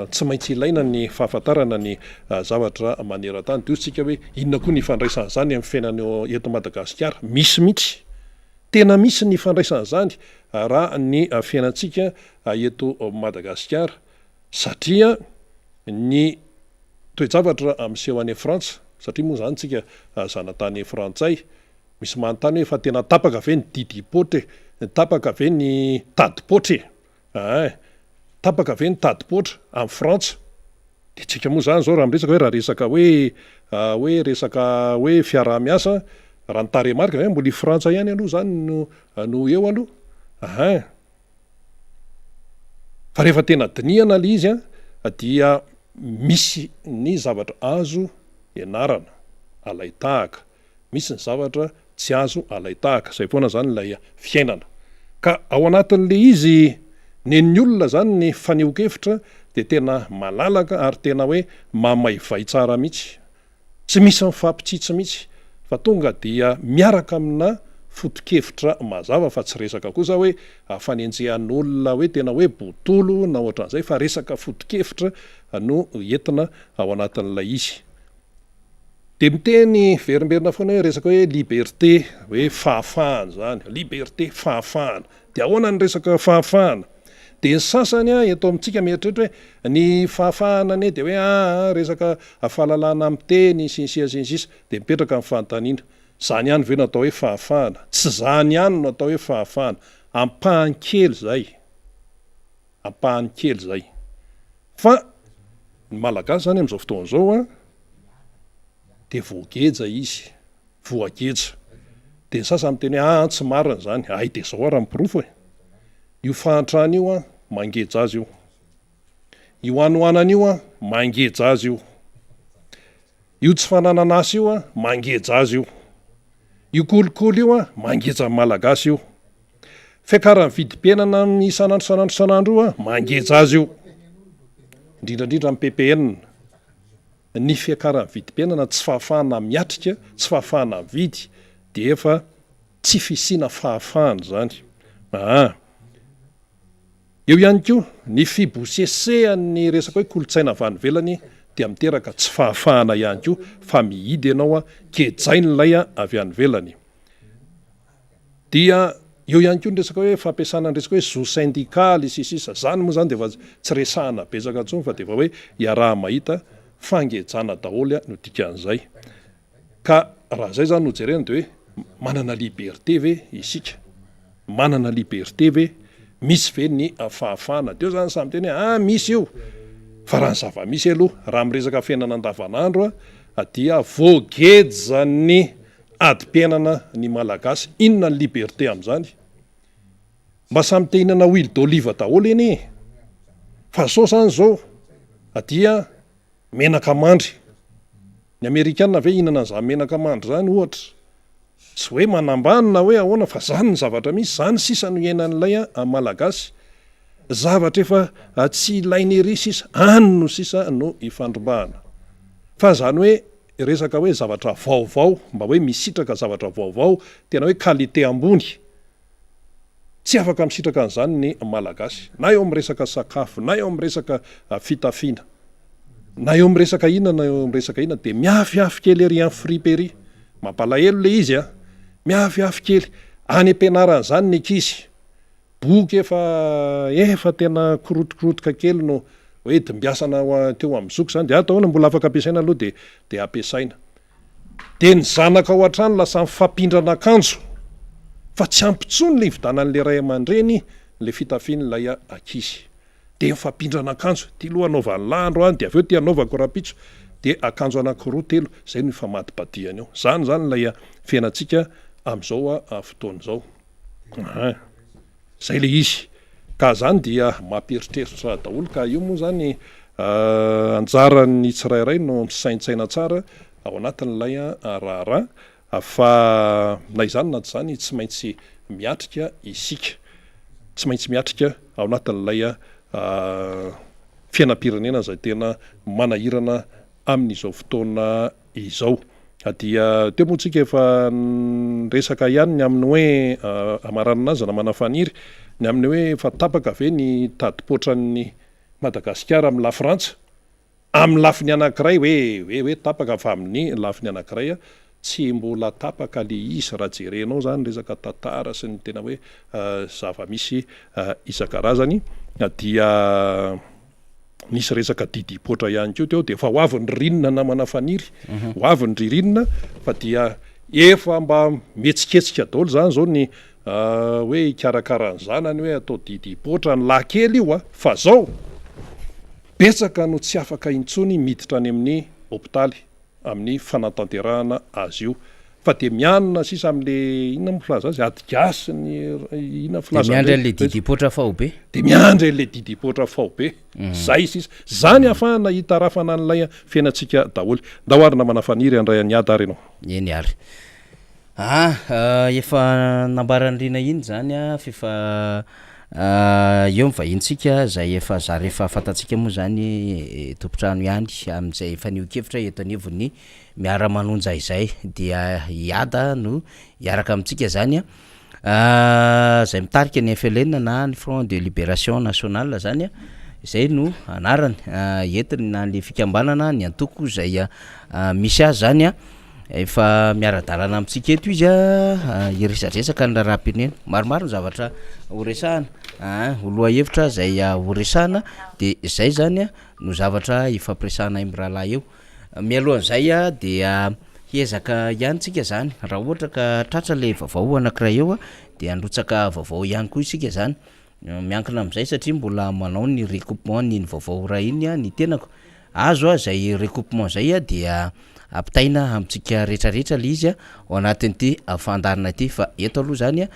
tsy maintsy ilaina ny fahafantarana ny zavatra maneran-tany de otsika hoe inona koa ny fandraisana zany amin'ny fiainana eto Madagasikara misy mihitsy tena misy ny fandraisana zany raha ny fiainantsika eto Madagasikara satria ny toe-javatra miseho any Frantsa satria moa zany tsika zanatany frantsay misy manontany hoe fa tena tapaka ve ny didi potre tapaka ve ny tadipotre tapaka ve ny tadipotra amin'ny Frantsa de tsika moa zany zao raha miresaka hoe raha resaka hoe resaka hoe fiaraha-miasa raha ny taremarika hoe mbola i Frantsa ihany aloha zany no eo aloha fa rehefa tena dinihana le izy dia misy ny zavatra azo ianarana alaitahaka misy ny zavatra tsy azo alaitahaka zay foana zany lay fiainana ka ao anatin'le izy nen'ny olona zany ny faneho-kevitra de tena malalaka ary tena hoe mamaivay tsara mihitsy tsy misy mifampitsitsy mihitsy fa tonga dia miaraka amina foto-kevitra mazava fa tsy resaka kosa hoe fanenjehan'olona hoe tena hoe botolo na ohatran'izay fa resaka foto-kevitra no entina ao anatin'ilay izy de miteny verimberina foana hoe resaka hoe liberté hoe fahafahana zany liberté fahafahana de ahoana ny resaka fahafahana de ny sasany eto amintsika mieritreritra hoe ny fahafahana ane de hoe resaka fahalalana amiteny sinsiasisa de mipetraka amin'ny fanontaniana zany ihany ve natao hoe fahafahana tsy zany ihany no atao hoe fahafahana ampahankely zay fa ny malagasy zany am'izao fotoan'izao de voageja izy voageja de ny sasa miteny hoe tsy marina zany ay de zao raha mipirofo io fahantrana io mangeja azy io anoanana io mangeja azy io tsy fanananasy io mangeja azy io kolikoly io mangeja malagasy io fiakaran'ny vidim-piainana isanandro io mangeja azy io indrindrandrindra amin'ny PPN ny fiakaran'ny vidim-piainana tsy fahafahana miatrika tsy fahafahana vidy de efa tsy fisina fahafahana zany eo ihany koa ny fibosesehany resaka hoe kolotsaina avany velany dia miteraka tsy fahafahana ihany koa fa mihidy ianao kejainy lay avy any velany dia eo ihany koa ny resaka hoe fampiasana ny resaka hoe zo syndikaly sisisa zany moa zany de efa tsy resahana betsaka ntsony fa de efa hoe iaraha mahita fangejana daholy no dikan'izay ka raha zay zany no jerena de hoe manana liberté ve isika manana liberté ve misy ve ny fahafahana teo zany samy teny misy io fa raha ny zava-misy aloha raha miresaka fiainana andavanandro dia voageja ny adi-piainana ny malagasy inona ny liberté am'izany mba samy te hinana huile d'olive daholo eny fa zao zany zao dia menaka mandry ny amerikanina ve hinana an'izany menaka mandry zany ohatra tsy hoe manambanina hoe ahoana fa zany ny zavatra misy zany sisa no iainan'ilay malagasy zavatra efa tsy ilainy ery sisa any no sisa no ifandrombahana fa zany hoe resaka hoe zavatra vaovao mba hoe misitraka zavatra vaovao tena hoe qualité ambony tsy afaka misitraka an'izany ny malagasy na eo am'resaka sakafo na eo am'resaka fitafiana na eo am'resaka inona na eo am'resaka inona de miafiafy kely ery amin'ny friperie mampalahelo le izy miafiafy kely any am-pianarana zany ny ankizy boky efa tena korotokorotoka kely no hoe dimbiasana teo amin'ny zoky zany de ataona mbola afaka ampiasaina aloha de ampiasaina. De ny zanaka ao an-trano lasa mifapindrana akanjo fa tsy ampitsony le ividanan'le ray aman-dreny le fitafian'ilay ankizy de mifapindrana akanjo ty loha anaovany landro any de aveo ty anaovako rapitso de akanjo anankiroa telo zay no ifamadim-badiany ao. Zany lay fiainantsika am'izao fotoana zao. Zay le izy ka zany dia mamperitreritra daholo ka io moa zany anjarany tsirairay no saintsaina tsara ao anatin'ilay raharaha fa na izany na zany tsy maintsy miatrika isika, tsy maintsy miatrika ao anatin'ilay fiainam-pirenena zay tena manahirana amin'izao fotoana izao. Dia teo moa tsika efa resaka ihany ny amin'ny hoe amaranana azy na manafaniry ny amin'ny hoe efa tapaka ve ny tadipoatran'ny Madagasikara amin'ny lafrantsa amin'ny lafiny anankiray hoe tapaka fa amin'ny lafiny anankiray tsy mbola tapaka le izy raha jerenao zany resaka tantara sy ny tena hoe zava-misy isan-karazany. Dia nisy resaka didipotra ihany koa teo de efa ho avy ny ririnina na manafaniry ho avy ny ririnina fa dia efa mba metsiketsika daholo zany zao ny hoe ikarakarany zanany hoe atao didipotra ny lahy-kely io fa zao betsaka no tsy afaka intsony miditra any amin'ny hôpitaly amin'ny fanatanterahana azy io fa de mianina sisa am'le inona mifilaza azy adigasy ny inona filaza miandry le didipotra faobe de miandry le didipotra faobe zay sisa zany afahana hitarafana an'ilay fiainantsika daholo ndahoarina manafaniry andray aniady ary ianao eny ary efa nambarandrina iny zany fifa eo mivahintsika zay efa za rehefa fantatsika moa zany tompotrano ihany am'izay efa niokevitra eto anivony miara-manonja izay dia iada no iaraka amintsika zany zay mitarika ny FLN na ny Front de Libération Nationale zany izay no anarany entiny na le fikambanana ny antoko zay misy azy zany efa miara-dalana amintsika eto izy iresadresaka ny raharaham-pirenena maromaro ny zavatra horesahana oloha hevitra zay horesahana de zay zany no zavatra ifampiresahana amin'ny rahalahy eo. Mialohan'izay dia hiezaka ihany tsika zany raha ohatra ka tratra le vaovao anankiray eo de androtsaka vaovao ihany koa isika zany miankina amin'izay satria mbola manao ny recoupement ny vaovao raha iny ny tenako azo zay recoupement zay dia apitaina amintsika rehetrarehetra le izy ao anatin'ity fandarina ity fa eto aloha zany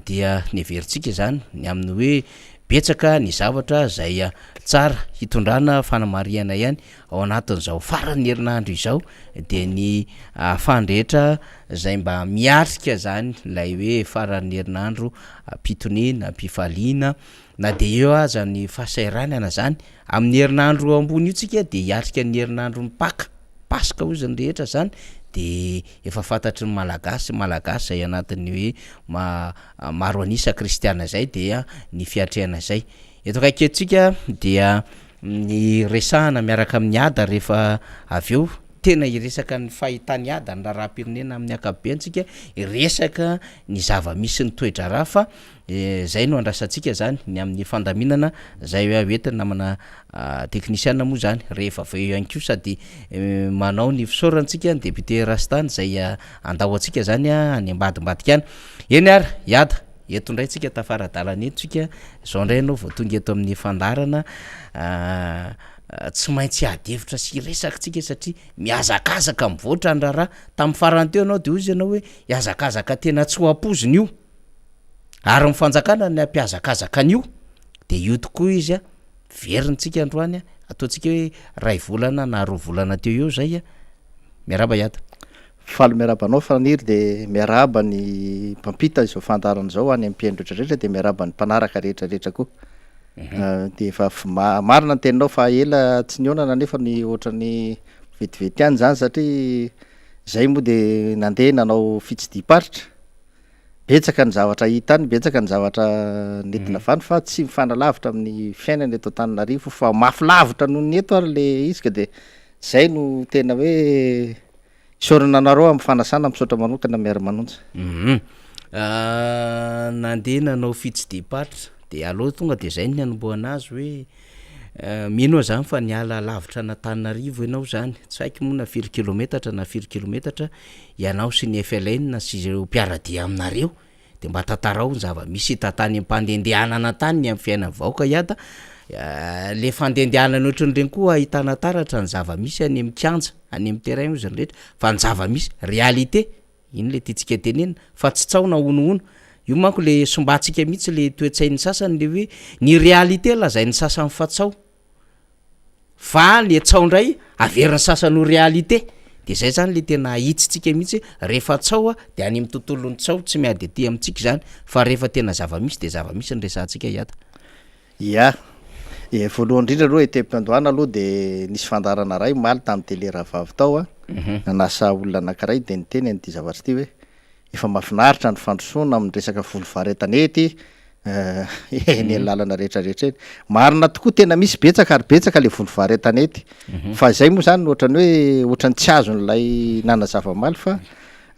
dia neverintsika zany ny amin'ny hoe betsaka ny zavatra zay tsara hitondrana fanamariana ihany ao anatin'izao farany herinandro izao de ny fandrehetra zay mba miatrika zany lay hoe farany herinandro pitonina mpifaliana na de eo aza ny fahasahiranana zany amin'ny herinandro ambony io tsika de hiatrika ny herinandro mipaka pasika ozy ny rehetra zany de efa fantatry ny malagasy zay anatin'ny hoe maro anisa kristiana zay dia ny fiatrehana zay eto akaiketsika dia ny resahana miaraka amin'ny ada rehefa aveo tena iresaka ny fahitany ada ny raharaham-pirenena amin'ny akabeantsika iresaka ny zava-misy ny toetra raha fa zay no andrasantsika zany ny amin'ny fandaminana zay hoe hoentina namana teknisiana moa zany rehefa aveo ihany ko sady manao ny fisaorantsika ny député Rastany zay andao atsika zany any ambadimbadika any eny ary iada eto ndray tsika tafaradalana etotsika zao ndray anao vao tonga eto amin'ny fandarana tsy maintsy adevitra sy resakitsika satria miazakazaka mivoatra ny raharaha tamin'ny farany teo anao de ozy ianao hoe iazakazaka tena tsy hoampoziny io ary mifanjakana ny ampiazakazaka an'io de io tokoa izy verintsika androany ataontsika hoe ray volana na roa volana teo eo zay miaraba iada faly miarabanao faniry de miaraba ny mpampita izao fandarana zao any ampiaino rehetrarehetra de miaraba ny mpanaraka rehetrarehetra koa de efa marina ny teninao fa ela tsy nionana nefa ny ohatrany vetivety any zany satria zay moa de nandeha nanao fitsidiparitra betsaka ny zavatra hitany betsaka ny zavatra nentina vany fa tsy mifanalavitra amin'ny fiainana eto Antananarivo fa mafy lavitra noho ny eto ary le izy ka de zay no tena hoe isaorana anareo amin'ny fanasana misaotra manokana miara-manonja nandeha nanao fitsidipatra de aloha tonga de zay ny anomboana azy hoe mino zany fa niala lavitra natanarivo ianao zany tsy haiky moa na 4 kilometatra na 4 kilometatra ianao sy ny FLN na sy ireo mpiaradia aminareo de mba tantarao ny zava-misy tatany ampandendehanana tany amin'ny fiainana vahoaka iada le fandendehanana ohatran'ireny koa ahitana taratra ny zava-misy any amin'ny kanja any amin'ny terrain io zany rehetra fa ny zava-misy réalité iny le tiatsika tenena fa tsy tsaona onoona io manko le sombatsika mihitsy le toetsain'ny sasany le hoe ny réalité lazain'ny sasany fatsao fa le tsao ndray averin'ny sasany ho réalité de zay zany le tena hitsitsika mihitsy rehefa tsao de any amin'ny tontolon'ny tsao tsy miady aty amintsika zany fa rehefa tena zava-misy de zava-misy ny resantsika iata ya voalohany indrindra aloha etepitandroana aloha de nisy fandarana ray maly tamin'ny tele rahavavy tao a nanasa olona anankiray de niteny an'ity zavatra ity hoe efa mahafinaritra ny fandrosoana amin'ny resaka volovaretanety eny lalana rehetrarehetra eny marina tokoa tena misy betsaka ary betsaka le volovaretanety fa zay moa zany ohatrany hoe ohatrany tsy azon'lay nana zavamaly fa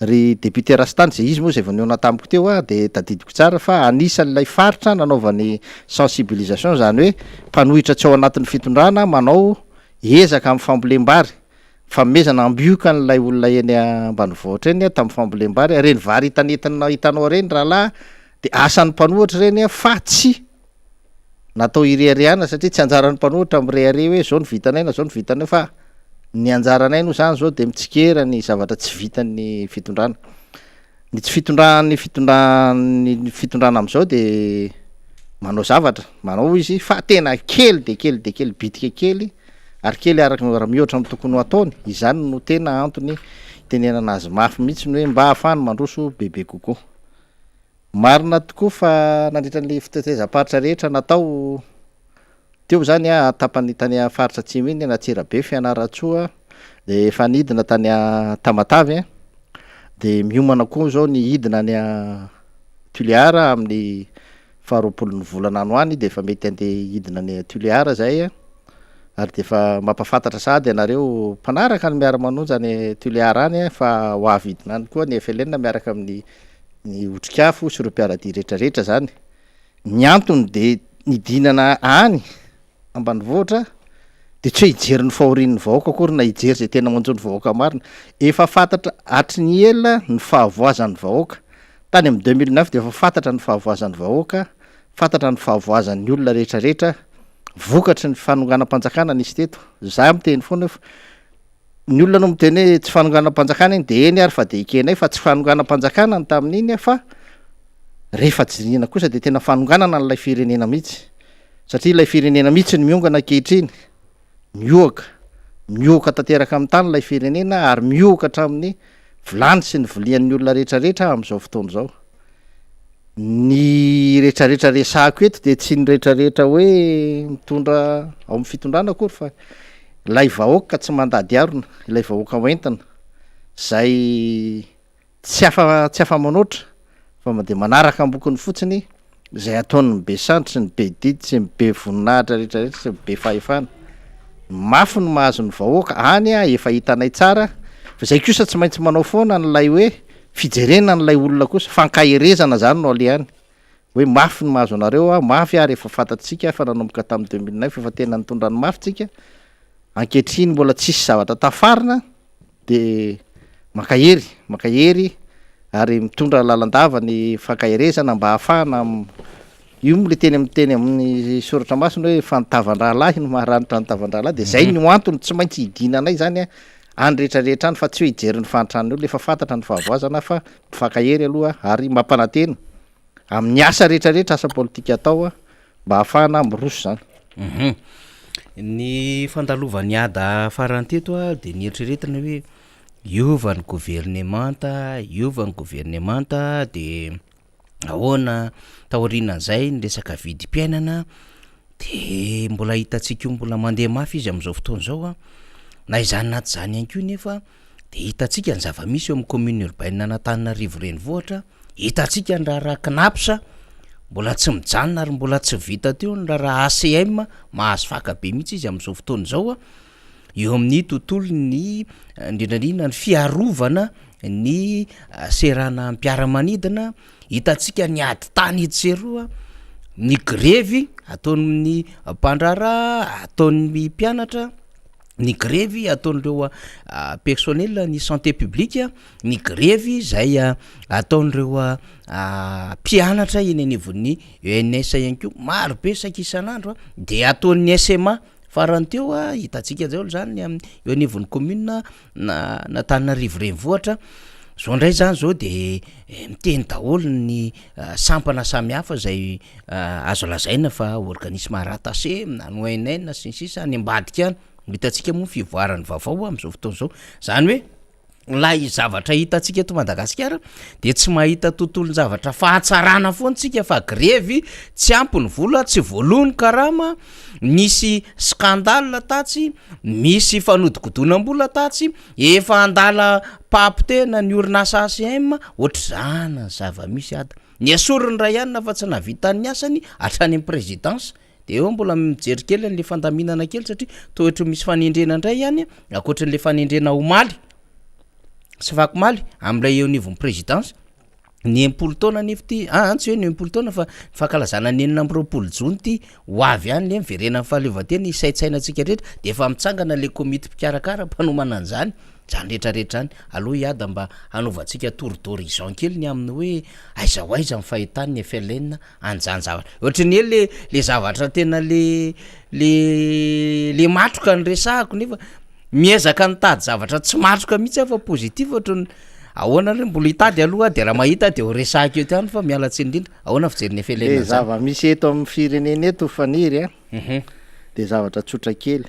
ry député Rastany zay izy moa zay vaniona tamiko teo a de tadidiko tsara fa anisan'lay faritra nanaovany sensibilisation zany hoe mpanohitra tsy ao anatin'ny fitondrana manao ezaka amin'ny fambolem-bary famezana ambioka n'lay olona eny ambanivohitra eny tamin'ny fambolem-bary reny vary hitanetana hitanao reny rahalahy de asan'ny mpanohitra reny fa tsy natao ireariana satria tsy anjaran'ny mpanohitra am'reare hoe zao ny vitanay na zao ny vitanay fa ny anjaranay no zany zao de mitsikera ny zavatra tsy vitan'ny fitondrana ny tsy fitondrany fitondrana am'izao de manao zavatra manao izy fa tena kely de kely de kely bitika kely ary kely araka raha mihoatra amin'ny tokony ho ataony izany no tena antony tenenana azy mafy mihitsy ny hoe mba hahafany mandroso bebe kokoa marina tokoa fa nandritran'le fitatezaparitra rehetra natao teo zany a tapany tany a faritra atsimo iny natsirabe fianaratsoa de efa nidina tany a Tamatavy de miomana koa zao ny hidina any a Tuliara amin'ny 20 volana ano any de efa mety andeha hidina any Tuliara zay ary de efa mampafantatra sady anareo mpanaraka ny miara-manonja any Tuliara any fa ho avidina any koa ny FLN miaraka amin'ny ny otrikafo sy ireo mpiaradia rehetrarehetra zany ny antony de nidinana any ambanivohitra de tsy hoe hijery ny fahorian'ny vahoaka akory na hijery zay tena manjony vahoaka marina efa fantatra hatry ny ela ny fahavoazan'ny vahoaka tany amin'ny 2009 de efa fantatra ny fahavoazan'ny vahoaka fantatra ny fahavoazan'ny olona rehetrarehetra vokatry ny fanonganam-panjakana nisy teto za miteny foana ny olona no miteny hoe tsy fanonganam-panjakana iny de eny ary fa de ikenay fa tsy fanonganam-panjakana ny tamin'iny fa rehefa jirina kosa de tena fanonganana n'lay firenena mihitsy satria ilay firenena mihitsy ny miongana ankehitriny mioka tanteraka amin'ny tany lay firenena ary mioka hatramin'ny vilany sy ny vilian'ny olona rehetrarehetra amin'izao fotoana zao ny rehetrarehetra resako eto de tsy ny rehetrarehetra hoe mitondra ao amin'ny fitondrana akory fa ilay vahoaka tsy mandady arona ilay vahoaka hoentina zay tsy afa-manoatra fa de manaraka ambokiny fotsiny zay ataony be santry ny be didy sy be voninahitra rehetrarehetra sy be fahefana mafy ny mahazo ny vahoaka any a efa hitanay tsara fa zay kosa tsy maintsy manao foana n'lay hoe fijerena n'lay olona kosa fankaherezana zany no ale any hoe mafy ny mahazo anareo a mafy ary efa fantatsika fa nanomboka tamin'ny 2009 efa tena nitondra ny mafy tsika ankehitriny mbola tsisy zavatra tafarina de makahery ary mitondra lalandava ny fankaherezana mba hahafahana io le teny amin'ny soratra masina hoe fanitavan-drahalahy no maharanitra nitavan-drahalahy de zay no antony tsy maintsy hidinanay zany any rehetrarehetra any fa tsy hoe hijery ny fantrany olo efa fantatra ny fahavoazana fa mifankahery aloha ary mampanantena amin'ny asa rehetrarehetra asa politika atao mba hahafahana miroso zany ny fandalovan'ny ada faranteto de ny eritreretina hoe iovan'ny gouvernemanta de ahoana taorianan'izay ny resaka vidim-piainana de mbola hitatsika io mbola mandeha mafy izy am'izao fotoana zao na izany naty zany ihany ko nefa de hitatsika ny zava-misy eo amin'ny commune urbaine Anatananarivo renivohitra hitatsika ny raha knapsa mbola tsy mijanona ary mbola tsy vita teo ny raha ACM mahazo fakabe mihitsy izy am'izao fotoana zao eo amin'ny tontolo ny indrindrandrindra ny fiarovana ny serana mpiaramanidina hitantsika ny ady tany etseroa ny grevy ataon'ny mpandrara ataon'ny mpianatra ny grevy ataon'ireo personnel ny santé publique ny grevy zay ataon'ireo mpianatra eny anivon'ny ENS ihany ko maro be saky isan'andro de ataon'ny SMA farany teo hitantsika zao zany amin'ny eo anivon'ny commune na Tananarivo renivohitra zao ndray zany zao de miteny daholo ny sampana samihafa zay azo lazaina fa organisme rattaché na ONN sy ny sisa any ambadika any hitantsika moa fivoarany vaovao am'izao fotoana zao zany hoe lahy zavatra hitantsika eto Madagasikara de tsy mahita tontolo zavatra fahatsarana foana tsika fa grevy tsy ampy ny vola tsy voalony karama misy scandale tatsy misy fanodikodonam-bola tatsy efa andala papitena ny orinasa ACM ohatr'zana zava-misy ada ny asoriny ray ihany fa tsy navitan'ny asany hatrany amin'ny présidence de eo mbola mijery kely an'le fandaminana kely satria toetra misy fanendrena indray ihany akoatran'le fanendrena omaly sy vakomaly am'ilay eo nivon'ny présidence ny empolo taona nefty tsy hoe ny empolo taona fa fankalazana ny 20 jona ty ho avy ihany le miverena amin'ny fahaleovantena isaitsainantsika rehetra de efa mitsangana le komity mpikarakara mpanomana an'zany zany rehetrarehetra zany aloha iada mba hanaovantsika tour d'horizon kely ny amin'ny hoe aiza ho aiza amin'ny fahitan'ny FLN an'zany zavatra ohatrany hoe le zavatra tena le matroka ny resahako nefa miezaka nitady zavatra tsy matroka mihitsy fa positif ohatrany ahoana re mbola hitady aloha de raha mahita de ho resahako eo tiany fa miala tsiny indrindra ahoana fijeriny FLN zava misy eto amin'ny firenena eto faniry de zavatra tsotra kely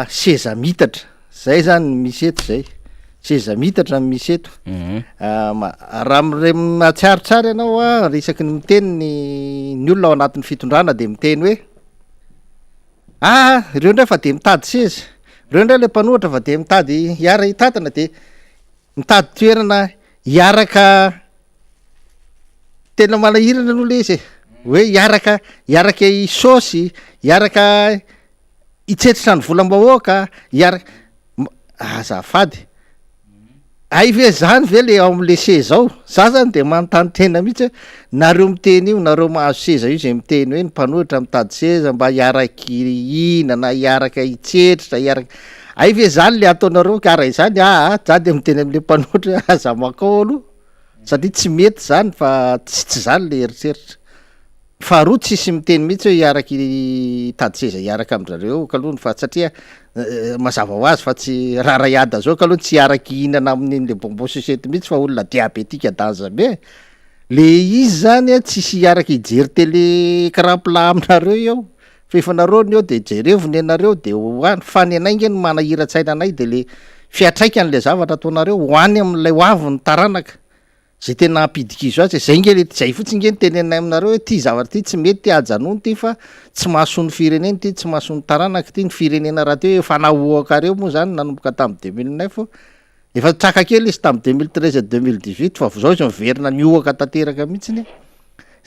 seza mitatra zay zany misy eto zay seza mitatra misy eto raha mire matsiarotsara ianao resaky ny miteny ny olona ao anatin'ny fitondrana de miteny hoe ireo ndray fa de mitady seza ireo ndray le mpanohatra fa de mitady hiara hitatana de mitady toerana hiaraka tena manahirana aloha le izy hoe hiaraka isôsy hiaraka hitsetritra ny volam-bahoaka azafady ay ve zany ve le ao am'le seza ao za zany de manontany tena mihitsy hoe nareo miteny io nareo mahazo seza io zay miteny hoe ny mpanohitra mitady seza mba hiaraky ihinana hiaraka hitsetritra hiaraka ay ve zany le ataonareo kara izany za de miteny am'le mpanohitra aza makao aloha satria tsy mety zany fa tsy zany le eritseritra faharoa tsisy miteny mihitsy hoe hiaraky tady seza hiaraka amindrareo kalohany fa satria mazava ho azy fa tsy raraiada zao kaloha tsy hiaraky ihinana amin'le bonbon society mihitsy fa olona diabetika daza be le izy zany tsisy hiaraky hijery tele krapla aminareo eo fa efa nareo ny eo de jerevony anareo de hoany fany anaingy ny manahira-tsaina anay de le fiatraika an'le zavatra ataonareo hoany am'lay hoavy ny taranaka zay tena ampidikizo azy zay nge zay fotsiny nge ny tenenay aminareo hoe ty zavatra ty tsy mety ty ajanony ty fa tsy mahasony firenena ty tsy mahasony taranaka ty ny firenena raha teo efa nahoakareo moa zany nanomboka tamin'ny 2009 fo efa traka kely izy tamin'ny 2013 2018 fa zao izy miverina ny ohaka tanteraka mihitsiny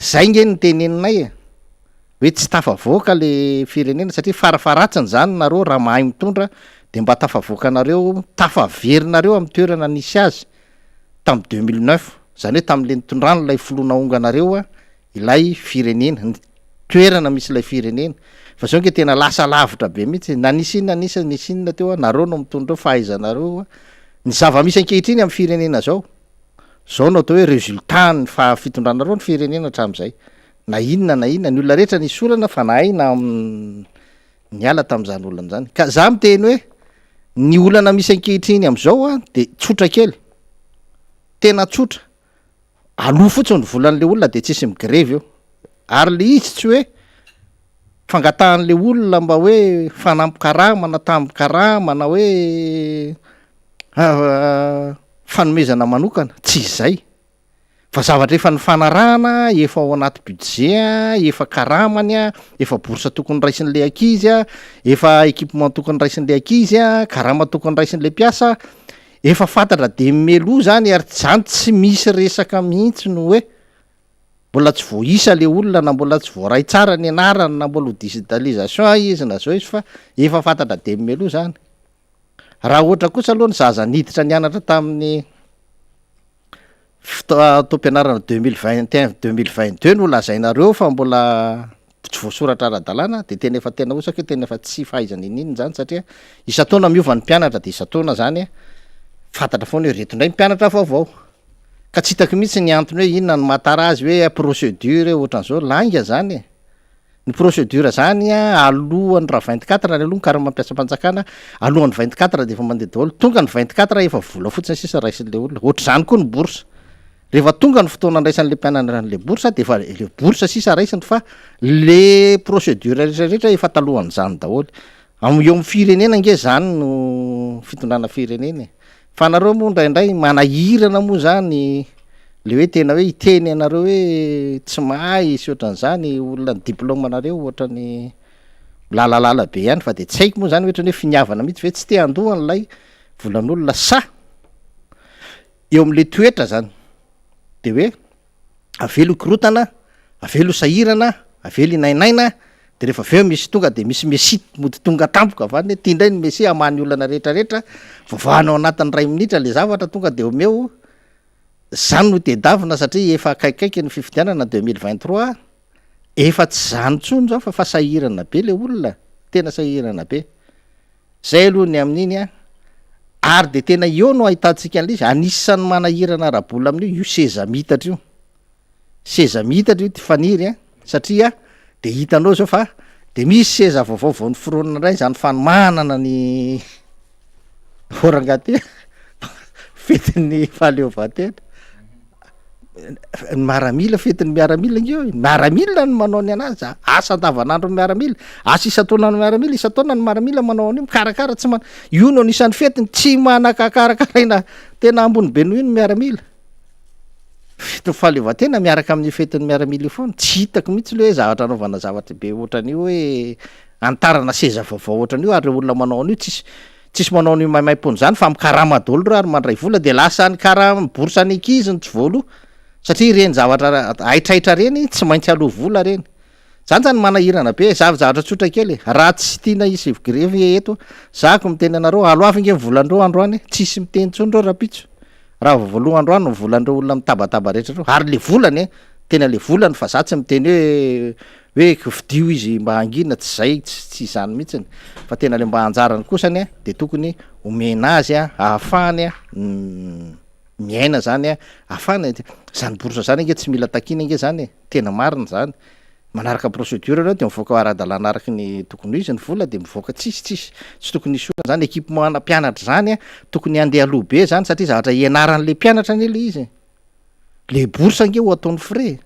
zay nge ny teneninay hoe tsy tafavoaka le firenena satria farafaratsiny zany nareo raha mahay mitondra de mba tafavoaka anareo tafaverinareo amin'ny toerana nisy azy tamin'ny 2009 zany hoe tam'le nitondrano lay filona onganareo ilay firenena ny toerana misy ilay firenena fa zao nke tena lasa lavitra be mihitsy na nisy inona teo nareo no mitondra fahaizanareo ny zava-misy ankehitriny amin'ny firenena zao no atao hoe resultat ny fitondranareo ny firenena hatram'izay na inona ny olona rehetra ny sorana fa nahay na niala tam'izany olana zany ka za miteny hoe ny olana misy ankehitriny am'izao de tsotra kely tena tsotra aloha fotsiny ny volan'le olona de tsisy migrevy eo ary le izy tsy hoe fangatahan'le olona mba hoe fanampy-karama na tamby-karama na hoe fanomezana manokana tsy izay fa zavatra efa ny fanarahana efa ao anaty budget efa karamany efa bourse tokony raisin'le ankizy efa équipement tokony raisin'le ankizy karama tokony raisin'le mpiasa efa fantatra de melo zany ary zany tsy misy resaka mihitsy no hoe mbola tsy voaisa le olona na mbola tsy voaray tsara ny anarana na mbola ho digitalisation izy na zao izy fa efa fantatra de melo zany raha ohatra kosa aloha ny zaza niditra nianatra tamin'ny taom-pianarana 2021-2022 no lazainareo fa mbola tsy voasoratra ara-dalàna de tena efa tena osaka hoe tena efa tsy fahaizany ininy zany satria isa-taona miova ny mpianatra de isa-taona zany fantatra foana hoe reto indray mpianatra vaovao ka tsy hitako mihitsy ny antony hoe inona ny matara azy hoe procédure ohatran'izao langa zany ny procédure zany alohan'ny raha 24 ny aloha karaha mampiasa mpanjakana alohan'ny 24 de efa mandeha daholo tonga ny 24 efa vola fotsiny sisa raisin'le olona ohatr'izany koa ny bourse rehefa tonga ny fotoana andraisan'le mpianatra n'le bourse de efa le bourse sisa raisiny fa le procédure rehetrarehetra efa talohan'izany daholo eo amin'ny firenena nge zany no fitondrana firenena fa nareo moa indraindray manahirana moa zany le hoe tena hoe iteny anareo hoe tsy mahay sy ohatran'izany olona ny diplôme anareo ohatrany lalalala be ihany fa de tsy haiko moa zany ohatrany hoe finiavana mihitsy ve tsy te andohany lay volan'olona sa eo amin'le toetra zany de hoe avelo korotana avelo sahirana avelo inainaina de rehefa aveo misy tonga de misy messi mody tonga tampoka avany ty indray ny messi amany olana rehetrarehetra vovahanao anatin'ny 2 minitra le zavatra tonga de omeo zany no tedavina satria efa akaikaiky ny fifidianana 2023 efa tsy zany tsony zao fa sahirana be le olona tena sahirana be zay aloha ny amin'iny ary de tena eo no ahitantsika an'le izy anisan'ny manahirana arabola amin'io io seza mitatra io ty faniry satria de hitanao zao fa de misy seza vaovao vao ny fironana indray zany fanomanana ny orangate fetin'ny fahaleovatena miaramila fetin'ny miaramila ngeo miaramila ny manao ny anazy asa andavanandro ny miaramila asa isa-taona ny miaramila isa-taona ny miaramila manao an'io mikarakara tsy io no anisan'ny fetiny tsy manakakarakaraina tena ambony be noho io ny miaramila fetiny fahaleovatena miaraka amin'ny fetin'ny miaramila io foana tsy hitako mihitsy le hoe zavatra anaovana zavatra be ohatran'io hoe antarana seza vaovao ohatran'io ary olona manao an'io tsisy manao ny maimaim-pony zany fa mikarama daholo reo ary mandray vola de lasa ny karaha miborsa ny ankizy ny tsy voalo satria reny zavatra aitraitra reny tsy maintsy aloha vola reny zany zany manahirana be zavatra tsotra kely raha tsy tiana isy grevy eto zako miteny anareo aloafy nge volandreo androany tsisy miteny tsony reo rapitso raha voaloha androany no volandreo olona mitabataba rehetra reo ary le volany tena le volany fa za tsy miteny hoe fidio izy mba angina tsy zay tsy zany mihitsiny fa tena le mba anjarany kosany de tokony omena azy ahafahany miaina zany ahafahany zany borsa zany nge tsy mila takina nge zany tena marina zany manaraka procédure reo de mivoaka ara-dalàna araky ny tokony izy ny vola de mivoaka tsisy tokony isona zany ekipemana mpianatra zany tokony andeha aloha be zany satria zavatra ianaran'le mpianatra ny le izy le borsa nge ho ataony frais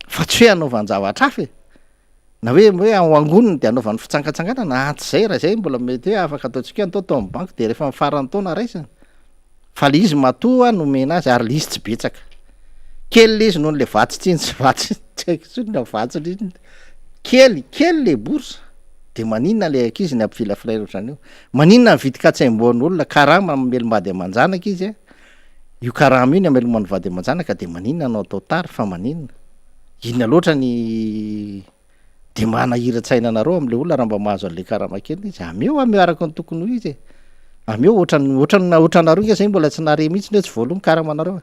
fa tsy hoe anaovanjavatra hafa na hoe ao angoniny de anaovan'ny fitsangatsanganana antsy zay raha zay mbola mety hoe afaka ataontsika atao tao amin'ny banky de rehefa mifarany taona raisiny fa le izy matoa nomena azy ary le izy tsy betsaka kely le izy noho le vatsy tsiny tsy vatsy tsy haiko tsony vatsy kely le borsa de maninona le ankizy ny ampifilafilay ohatran'io maninona ny vidikatsaim-boan'olona karama mamelombady aman-janaka izy io karama io ny amelomany vady aman-janaka de maninona anao atao tary fa maninona inona loatra ny de manahira-tsaina anareo am'le olona raha mba mahazo an'le karama kely izy ameo araky ny tokony ho izy ameo ohatranareo nge zay mbola tsy nare mihitsy hoe tsy voaloha karama anareo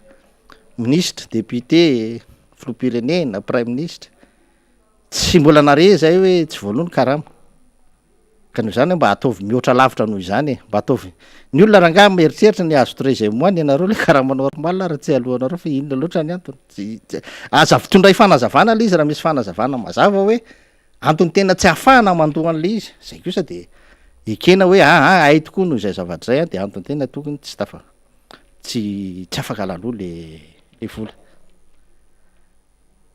ministre député filoham-pirenena prime ministre tsy mbola nare zay hoe tsy voaloha ny karama ka noho zany mba ataovy mihoatra lavitra noho izany mba ataovy ny olona ranga mieritreritra ny azo trésimoine ianareo le karama normal raha tsy alohanareo fa inona loatra ny antony aza vitondray fanazavana le izy raha misy fanazavana mazava hoe antony tena tsy ahafahana mandohan'le izy zay kosa de ekena hoe ay tokoa noho izay zavatra zay de antony tena tokony tsy afaka lalao le vola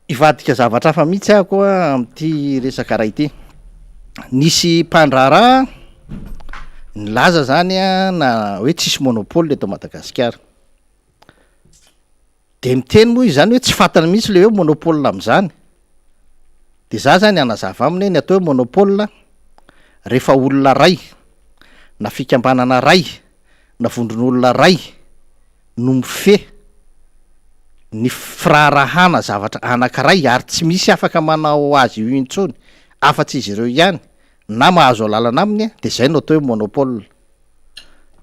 ivadika zavatra hafa mihitsy ahko am'ty resaka ray ity nisy mpandraraha nylaza zany na hoe tsisy monopole eto Madagasikara de miteny moa izy zany hoe tsy fantany mihitsy le hoe monopole am'zany de za zany anazava aminy ny atao hoe monopole rehefa olona ray na fikambanana ray na vondron'olona ray no mife ny firarahana zavatra anankiray ary tsy misy afaka manao azy io intsony afa-tsy izy ireo ihany na mahazo lalana aminy de zay no atao hoe monopole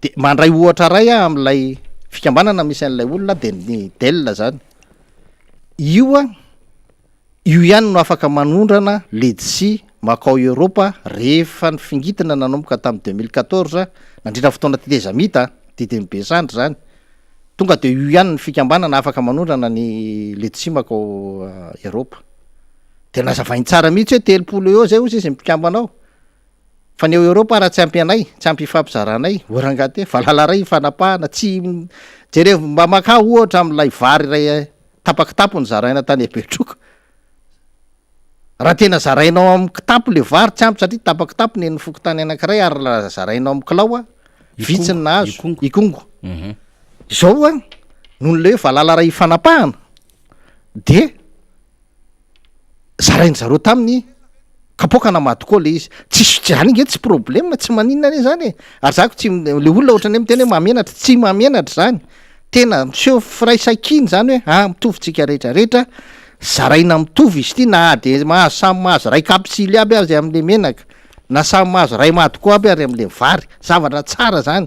de mandray ohatra ray a am'lay fikambanana misy an'lay olona de ny del zany io a io ihany no afaka manondrana ledsi makao Europa rehefa ny fingitana nanomboka tamin'ny 2014 nandritra fotoana titezamita titemy sandry zany tonga de io ihany ny fikambanana afaka manondrana ny ledsi makao Europa de nazavainy tsara mihitsy hoe 30 eo zay ozy izy mpikambanao fa ny Europa raha tsy ampy anay tsy ampy ifampizaranay orangaty valala ray fanapahana tsy jere mba maka ohatra am'lay vary ray tapakitapo ny zaraina tany Betroko raha tena zarainao amin'ny kitapo le vary tsy ampy satria tapakitapo ny fokotany anankiray ary la zarainao amin'ny kilao a vitsiny nahazo ikongo zao a noho le hoe valala ray fanapahana de zarainy zareo taminy kapoka namady koa le izy tsisy zany nge tsy problème tsy maninona ne zany ary zako tsy le olona ohatrany miteny hoe mamenatra tsy mamenatra zany tena miseho firaisakiny zany hoe mitovytsika rehetrarehetra zaraina mitovy izy ty na de mahazo samy mahazo ray kapsily aby azy am'le menaka na samy mahazo ray mady koa aby ary am'le vary zavatra tsara zany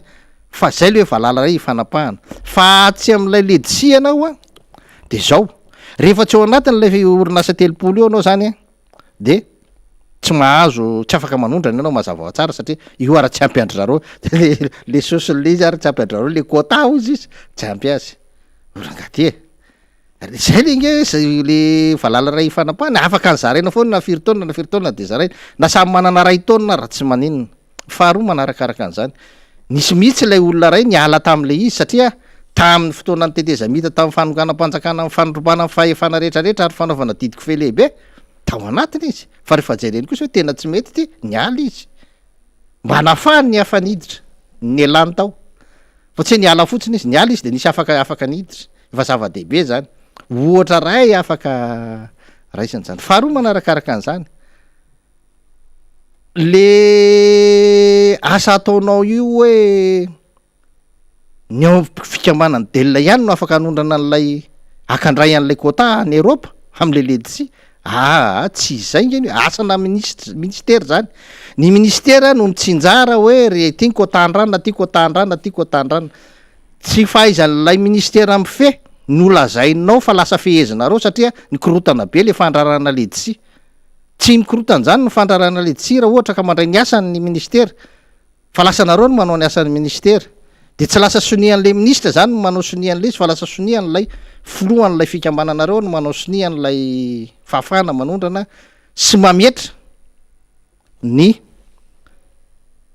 fa zay le hoe valala ray fanapahana fa tsy am'lay ledsi anao a de zao rehefa tsy ao anatin'lay orinasa 30 eo anao zany a de tsy mahazo tsy afaka manondrana ianao mazava ao tsara satria io ara tsy ampy andry zareo le sosile izy ary tsy ampy andry zareo le quota ozy izy tsy ampy azy orangaty zay le nge le valala ray fanapahana afaka ny zaraina foana na firy taonina de zaraina na samy manana ray taonina raha tsy maninona faharoa manarakaraka an'izany nisy mihitsy lay olona ray niala tam'le izy satria tamin'ny fotoana ny tetezamita tamin'ny fanonganam-panjakana amin'ny fanondrombana amin'ny fahefana rehetrarehetra ary fanaovana didiko fe lehibe tao anatiny izy fa rehefa jereny kosa hoe tena tsy mety ty niala izy mba nafahany ny afaniditra ny elany tao fa tsy niala fotsiny izy niala izy de nisy afaka niditra efa zava-dehibe zany ohatra ray afaka raisany zany faharoa manarakaraka an'izany le asa ataonao io hoe ny fikambanany delina ihany no afaka hanondrana an'lay akandray an'lay quota ny Europa am'le ledsi tsy izay ngeny asana ministera zany ny ministera no mitsinjara hoe re ty quota-ndrana ty quota-ndrana ty quota-ndrana tsy fahaizan'lay ministera mfe nolazainao fa lasa fehezanareo satria nikorotana be le fandrarana ledsi tsy mikorotana zany no fandrarana ledsi raha ohatra ka mandray ny asan'ny ministera fa lasa nareo no manao ny asan'ny ministera de tsy lasa sonian'le ministra zany no manao sonian'le izy fa lasa sonian'lay filohan'lay fikambananareo no manao sonian'lay fahafahana manondrana sy mametra ny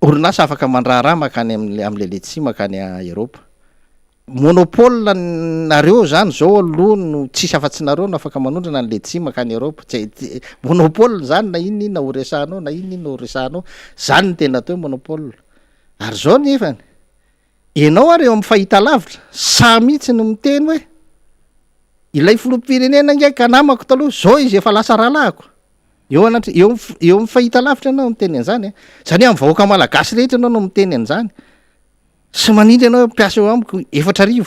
orinasa afaka mandraharaha makany am'le ledsi makany a Europa monopole nareo zany zao aloha no tsisy afa-tsy nareo no afaka manondrana ny ledsi makany Europa monopole zany na inona na oresanao na inona na oresanao zany ny tena atao monopole ary zao nefany ianao ary eo amin'ny fahita lavitra sa mihitsy no miteny hoe ilay filoham-pirenena nge ka namako taloha zao izy efa lasa rahalahako eo amin'ny fahita lavitra anao miteny an'izany zany amin'ny vahoaka malagasy rehetra anao no miteny an'izany sy manindry anao mpiasa eo amiko 4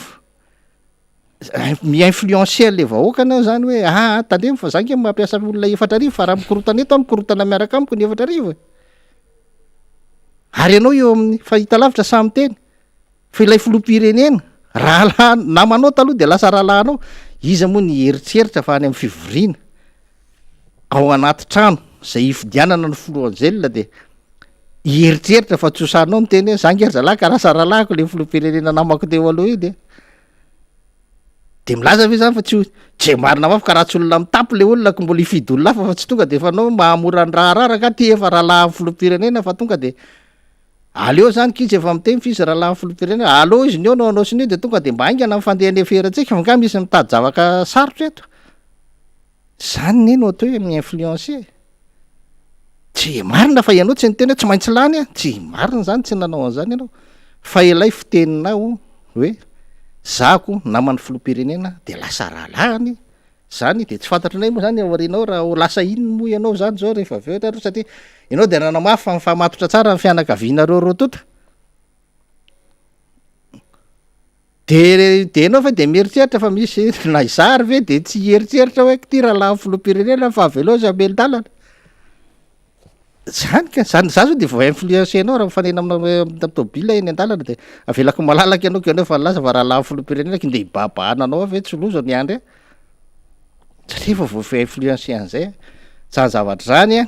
mi-influencer le vahoaka anao zany hoe tandremo fa zange mampiasa olona 4 fa raha mikorotana eto mikorotana miaraka amiko ny 4 ary ianao eo amin'ny fahita lavitra samy teny fa ilay filoham-pirenena rahalahy namanao taloha de lasa rahalahinao izy moa ny eritreritra fa any amin'ny fivoriana ao anaty trano zay ifidianana ny foloanjelona de ieritreritra fa tsosanao miteny hoe zangery zalahy ka rasa rahalahiko le filoham-pirenena namako teo aloha io de milaza ve zany fa tsy marina mafy ka raha tsy olona mitapo le olona ko mbola ifidy olona hafa fa tsy tonga de efa anao mahamora ny rahararaka ty efa rahalahy filoham-pirenena fa tonga de aleo zany kizy efa miteny fisy rahalahy filoham-pirenena aleo izy ny eo no anao sinio de tonga de mba aingana mifandehany eferatsika fa nga misy mitady zavaka sarotra eto zany ne no atao hoe mi-influencer tsy marina fa ianao tsy niteny hoe tsy maintsy lany tsy marina zany tsy nanao an'izany ianao fa ilay fiteninao hoe zako namany filoham-pirenena de lasa rahalahiny zany de tsy fantatry nay moa zany aorinao raha lasa iny moa ianao zany zao rehefa aveo taro satria ianao de nanamafy fa mifamatotra tsara ny fianakavianareo rotota de ianao fa de mieritreritra fa misy na izary ve de tsy eritreritra hoe ty rahalahy filoham-pirenena fa avelo za amely dalana zany ka zany za zao de vo influencenao raha mifanena amina tôbila eny an-dalana de avelako malalaka ianao keo fa laza fa raha lavo filopirenena ky nde hibabaana anao avy tsy loza ny andry satria fa vo fa influence an'izay zany zavatra zany a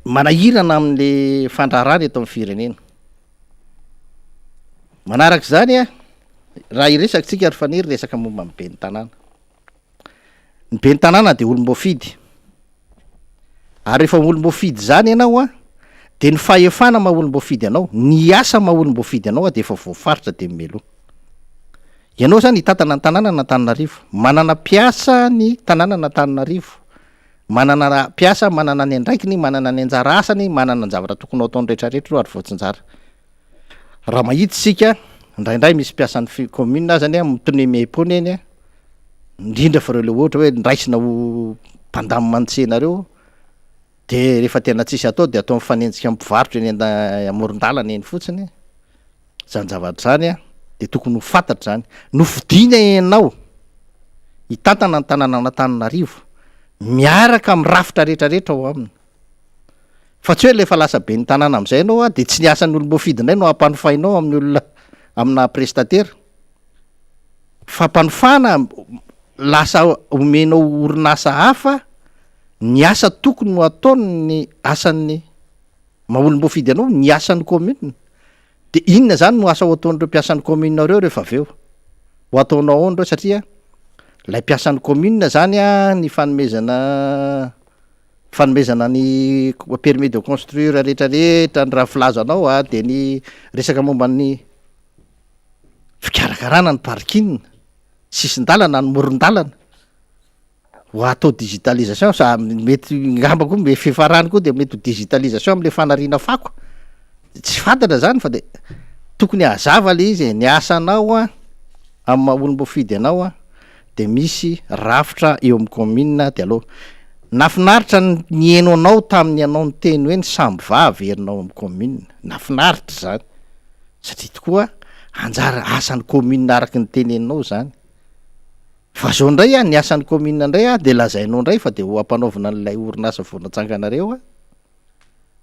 manahirana amin'le fandraharany eto amin'ny firenena manaraka zany a raha iresaka tsika ary faniry resaka momba ny be ny tanàna ny be ny tanàna de olom-boafidy ary rehefa olom-boafidy zany ianao a de ny fahefana maha olom-boafidy anao ny asa maha olom-boafidy anao a de efa voafaritra de melo ianao zany hitantana ny tanàna na Antananarivo manana piasa ny tanàna na Antananarivo manana piasa manana ny andraikiny manana ny anjara asany manana ny zavatra tokony ataony rehetrarehetra ro ary voatsinjara raha mahita sika indraindray misy piasan'ny commune zany a mitoneme-pony eny a indrindra fa reo le ohatra hoe ndraisina ho mpandamy manontsenareo de rehefa tena tsisy atao de atao mifanenjika mpivarotra eny amoron-dalana eny fotsiny zany zavatra zany a de tokony ho fantatra zany nofidiana ianao hitantana ny tanàna Antananarivo miaraka mirafitra rehetrarehetra ao aminy fa tsy hoe lefa lasa be ny tanàna am'izay anao a de tsy ny asan'ny olom-boafidy indray no ampanofainao amin'ny olona amina prestataire fa ampanofana lasa omenao orinasa hafa ny asa tokony no ataony ny asan'ny maha olom-boafidy anao ny asan'ny commune de inona zany no asa ho ataon'ireo mpiasan'ny commune reo rehefa aveo ho ataonao ao ndreo satria lay mpiasan'ny commune zany a ny fanomezana ny permis de construire rehetrarehetra ny raha filazanao a de ny resaka momba ny fikarakarana ny parking sisin-dalana ny moron-dalana ho atao digitalisation sa mety ngambako me fifarany koa de mety ho digitalisation am'le fanariana fako tsy fantatra zany fa de tokony hazava le izy ny asanao a amin'ny maha olom-boafidy anao a de misy rafitra eo amin'ny commune de aloha nafinaritra ny eno anao tamin'ny anao ny teny hoe ny samby vavy herinao amin'ny commune nafinaritra zany satria tokoa anjara asan'ny commune araky ny teneninao zany fa zao ndray a ny asan'ny commune ndray a de lazainao ndray fa de ho ampanaovina n'lay orinasa vao natsanganareo a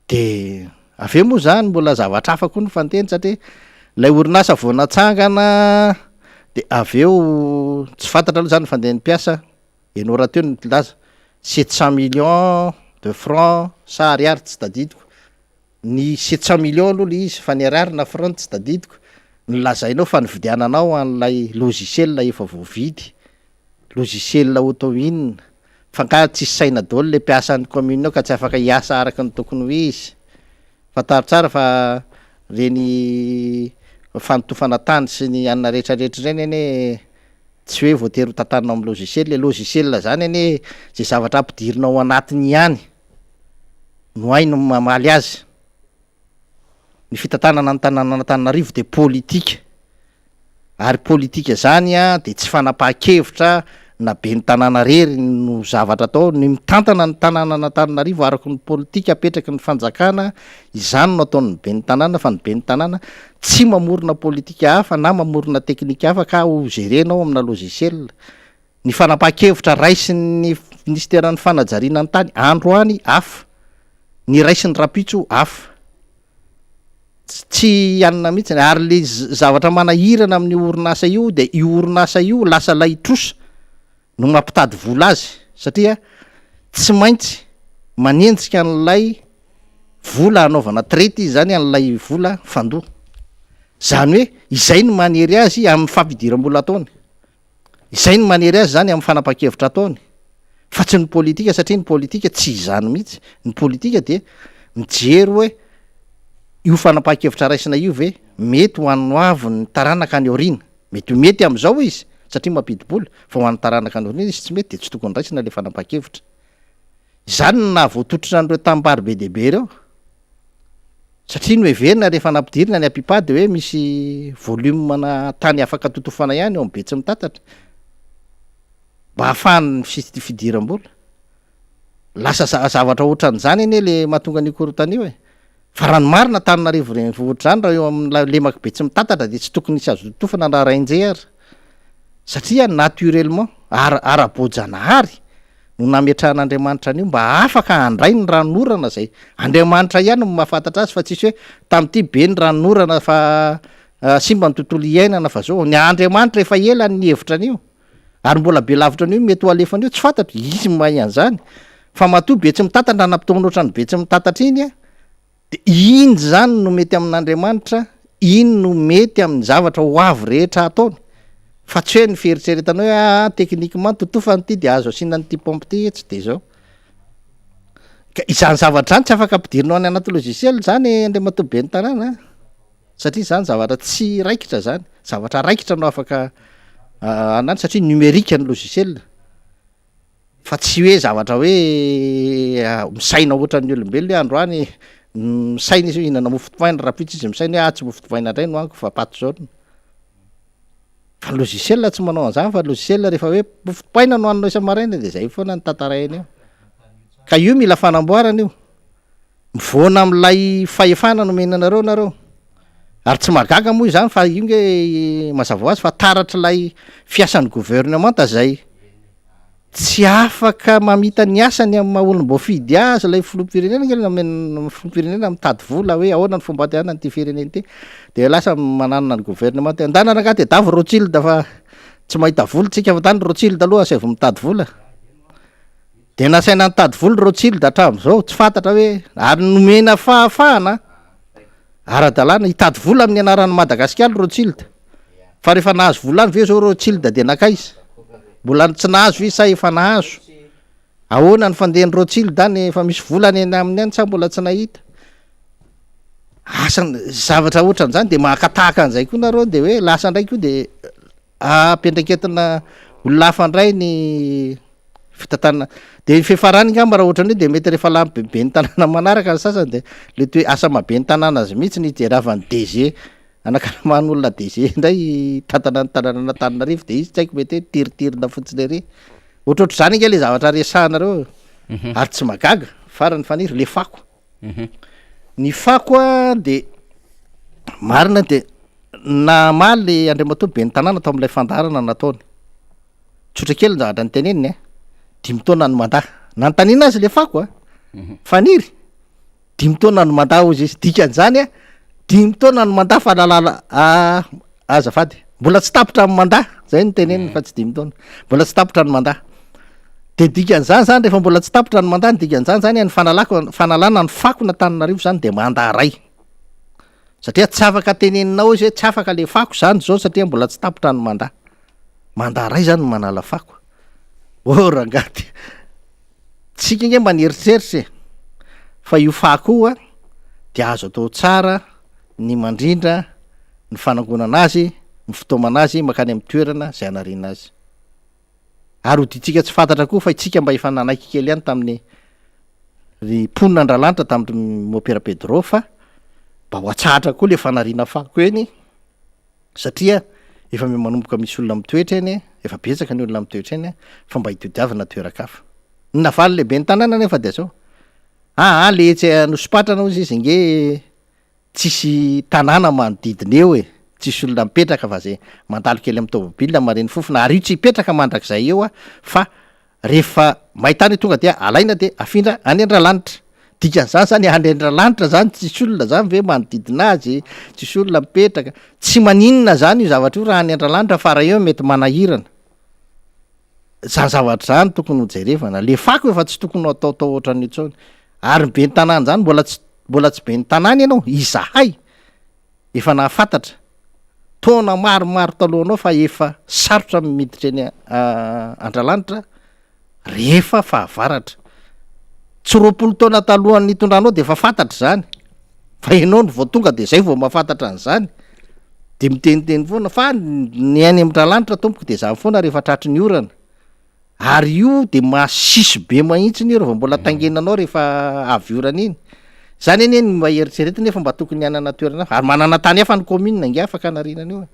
de aveo moa zany mbola zavatra hafa koa ny fanteny satria lay orinasa vao natsangana de aveo tsy fantatra aloha zany fandehan'ny piasa ianao raha teo ny laza 700 millions de francs sa ariary tsy tadidiko ny 700 millions aloha le izy fa ny ariary na franc tsy tadidiko ny lazainao fa nividiananao an'lay logiciel efa voavidy logiciel auto-in fa ka tsisy saina daholo le mpiasan'ny commune ao ka tsy afaka hiasa araky ny tokony ho izy fataro tsara fa reny fanotofana tany sy ny anina rehetrarehetra reny eny tsy hoe voatery ho tantanina amin'ny logiciel le logiciel zany eny zay zavatra ampidirinao anatiny ihany no aino mamaly azy ny fitantanana ny tanàna Antananarivo de politika ary politika zany a de tsy fanapaha-kevitra na be ny tanàna rery no zavatra atao ny mitantana ny tanàna Antananarivo araky ny politika apetraky ny fanjakana izany no ataony be ny tanàna fa ny be ny tanàna tsy mamorona politika hafa na mamorona teknika hafa ka ho gerenao amina logiciel ny fanapaha-kevitra raisin'ny ministeran'ny fanajariana ny tany andro any hafa ny raisin'ny rapitso hafa tsy anina mihitsy ary le zavatra manahirana amin'ny orinasa io de io orinasa io lasa laitrosa no mampitady vola azy satria tsy maintsy manenjika an'lay vola anaovana traity izy zany an'lay vola fandoa zany hoe izay ny manery azy amin'ny fampidiram-bola ataony izay ny manery azy zany amin'ny fanapaha-kevitra ataony fa tsy ny politika satria ny politika tsy izany mihitsy ny politika de mijery hoe io fanapaha-kevitra raisina io ve mety ho anoavy ny taranaka any aoriana mety ho mety am'izao izy satria mampidi-bola fa ho an'ny taranaka any aoriana izy tsy mety de tsy tokony raisina le fanapaha-kevitra zany na voatotritra an'ireo tambary be dehibe reo satria no heverina rehefa nampidirina ny ampipady hoe misy volume mana tany afaka totofana ihany eo ambe tsy mitatatra mba hahafahany fidiram-bola lasa zavatra ohatran'izany eny le mahatonga ny korotany io fa raha ny marina Antananarivo renivohitra zany raha eo amin'ny lemaka be tsy mitatatra de tsy tokony isy azo totofana raha rainjay ary satria naturellement ara-boajanahary no nametrahan'andriamanitra an'io mba afaka handray ny ranonorana zay andriamanitra ihany no mahafantatra azy fa tsisy hoe tam'ty be ny ranonorana fa simba ny tontolo iainana fa zao ny andriamanitra efa ela ny hevitra an'io ary mbola be lavitra an'io mety ho alefan'io tsy fantatro izy mahay an'zany fa matoa be tsy mitatatra nampitoana ohatrany be tsy mitatatra iny a de iny zany no mety amin'andriamanitra iny no mety amin'ny zavatra ho avy rehetra ataony fa tsy hoe ny fieritseretana hoe teknikement totofa nyity de azo asina nyty pompe ty tsy de zao ka izany zavatra zany tsy afaka ampidirinao any anaty logiciel zany andriamatoa be ny tanàna satria zany zavatra tsy raikitra zany zavatra raikitra no afaka anany satria numérika ny logiciel fa tsy hoe zavatra hoe misaina ohatran'ny olombelona hoe androany misaina izy hoe inana mofo dipaina rapitra izy misaina hoe tsy mofo dipaina indray no anko fa paty zao fa logiciel tsy manao an'zany fa logiciel rehefa hoe mofo dipaina no haninao isa-maraina de zay foana ny tantarainy eo ka io mila fanamboarana io mivoana am'lay fahefana no menanareo nareo ary tsy magaga moa izany fa io nge mazava ho azy fa taratra lay fiasan'ny gouvernemanta zay tsy afaka mamita ny asany amin'ny maha-olom-boafidy azy lay filoham-pirenena nge filoham-pirenena mitady vola hoe ahoana ny fomba tyana nyty fireneny ty de lasa mananana ny gouvernement andanana ka de davy Rothschild fa tsy mahita vola tsika fa tany Rothschild aloha asy avy mitady vola de nasaina nitady vola Rothschild hatram'izao tsy fantatra hoe ary nomena fahafahana ara-dalàna hitady vola amin'ny anaran'ny Madagasikara Rothschild fa rehefa nahazo vola any ve zao Rothschild de nakaiza mbola tsy nahazo i sa efa nahazo ahoana ny fandehan'ny Rothschild any efa misy volany eny aminy any sa mbola tsy nahita asany zavatra ohatran'izany de mahakatahaka an'izay koa nareo de hoe lasa ndraiky io de ampiandraiketina olona hafa ndray ny fitatana de fifarany ngamba raha ohatrany hoe de mety rehefa lamy bebe ny tanàna manaraka ny sasany de le toe asa mabe ny tanàna azy mihitsy ny ijeravany DG anakaramany olona DG ndray tantana ny tanàna Antananarivo de izy tsy haiko mety hoe tiritirina fotsiny ery ohatrohatro zany nge le zavatra resahanareo ary tsy magaga farany faniry le fako ny fako a de marina de namaly le andriamatoa be ny tanàna atao am'ilay fandarana nataony tsotra kely ny zavatra ny teneniny 5 taona ny mandat nantanina azy le fako a faniry 5 taona ny mandat ozy izy dikan'izany a 5 taona ny mandat fa lalala azafady mbola tsy tapitra amin'ny mandat zay ny teneniny fa tsy 5 taona mbola tsy tapitra ny mandat de dikan'izany zany rehefa mbola tsy tapitra ny mandat ny dikan'izany zany ny fanalana ny fako na Antananarivo zany de mandat ray satria tsy afaka teneninao izy hoe tsy afaka le fako zany zao satria mbola tsy tapitra ny mandat ray zany manala fako rangaty tsika nge maneritseritra fa io fako io a de azo atao tsara ny mandrindra ny fanangonana azy ny fitoamana azy makany amin'ny toerana zay anarina azy ary hoditsika tsy fantatra koa fa itsika mba efa nanaiky kely ihany tamin'ny ry ponina Andriamanitra tamin'ny Mopera Pedro fa mba ho atsahatra koa le fanarina fako eny satria efa manomboka misy olona mitoetra eny efa betsaka ny olona mitoetra eny fa mba hitodiavana toerakafa ny navaly lehibe ny tanàna nefa de zao le etsy nosopatrana ozy izy nge tsisy tanàna manodidina eo tsisy olona mipetraka fa zay mandalo kely amin'ny tomobile mareny fofona ary io tsy hipetraka mandrak'izay eo fa rehefa mahitany tonga de alaina de afindra any Andralanitra dikan'izany zany any Andralanitra zany tsisy olona zany ve manodidina azy tsisy olona mipetraka tsy maninona zany io zavatra io raha any Andralanitra fa raha eo mety manahirana zany zavatra zany tokony ho jerevana le fako efa tsy tokony ataotao ohatran'io tsony ary be ny tanàna zany mbola tsy be ny tanàna ianao izahay efa nahafantatra taona maromaro talohanao fa efa sarotra miditra eny Andralanitra rehefa fahavaratra tsy 20 taona talohan'ny tondranao de efa fantatra zany fa ianao no vao tonga de zay vao mahafantatra an'izany de miteniteny foana fa ny any Andralanitra tompoko de zany foana rehefa tratry ny orana ary io de masisy be mahitsiny io rehefa mbola tangenanao rehefa avy orana iny zany eny mba eritseretina nefa mba tokony hanana toerana ary manana tany hafa ny commune nge afaka anarinana io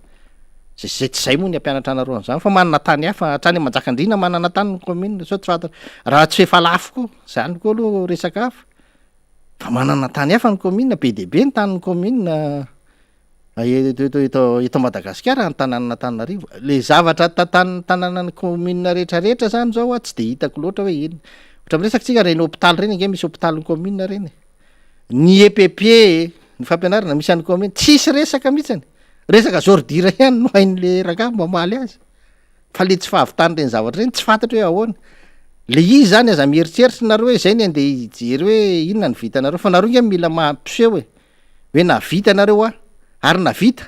zay tsy zay moa ny ampianatra anareo an'izany fa manana tany hafa hatrany Manjakandriana manana tany ny commune sao tsy fantatra raha tsy efa lafo koa zany koa aloha resaka hafa fa manana tany hafa ny commune be de be ny tany ny commune eto Madagasikara ny tanàna Antananarivo le zavatra tanàna ny commune rehetrarehetra zany zao tsy de hitako loatra hoe ino ohatra miresaksika reny hôpitaly reny nge misy hôpitaly commune reny ny EPP ny fampianarana misy any commune tsisy resaka mihitsiny resaka zordira ihany no hain'le raga mamaly azy fa le tsy fahavitany reny zavatra reny tsy fantatra hoe ahoana le izy zany aza mieritreritra nareo hoe zay ny andeha hijery hoe inona ny vitanareo fa nareo nge mila mampiseho hoe navita nareo ary navita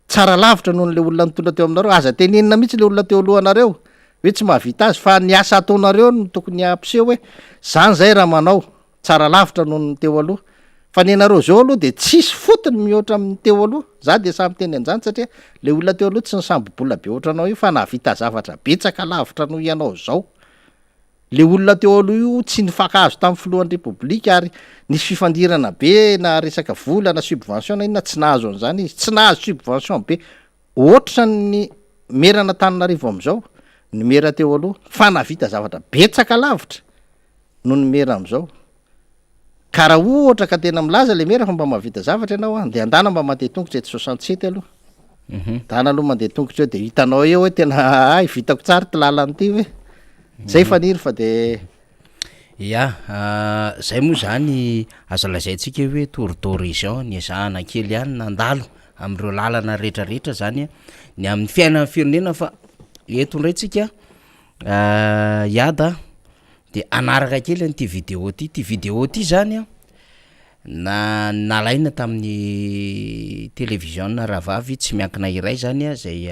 tsara lavitra noho le olona nitonda teo aminareo aza tenenina mihitsy le olona teo alohanareo hoe tsy mahavita azy fa ny asa ataonareo no tokony ampiseho hoe zany zay raha manao tsara lavitra noho ny teo aloha fa ny anareo zao aloha de tsisy fotony mihoatra amin'ny teo aloha za de samy teny an'izany satria le olona teo aloha tsy ny sambobola be ohatranao io fa navita zavatra betsaka lavitra noho ianao zao le olona teo aloha io tsy nifakazo tamin'ny filohan'ny repoblika ary nisy fifandirana be na resaka vola na subvention na inona tsy nahazo an'izany izy tsy nahazo subvention be ohatra ny merana Antananarivo am'izao ny mera teo aloha fa navita zavatra betsaka lavitra no ny mera am'izao ka raha ohatra ka tena milaza le mera fa mba mahavita zavatra ianao de andana mba mandeha tongotra eto 67 aloha dana aloha mandeha tongotra eo de hitanao eo hoe tena vitako tsara ty lalanyity hoe zay faniry fa de zay moa zany aza lazaintsika hoe tour d'horizon ny ezahana kely ihany nandalo am'ireo lalana rehetrarehetra zany ny amin'ny fiainana firenena fa eto ndray tsika iada de anaraka kely an'ity vidéo ty zany na nalaina tamin'ny télévision raha vavy tsy miankina iray zany zay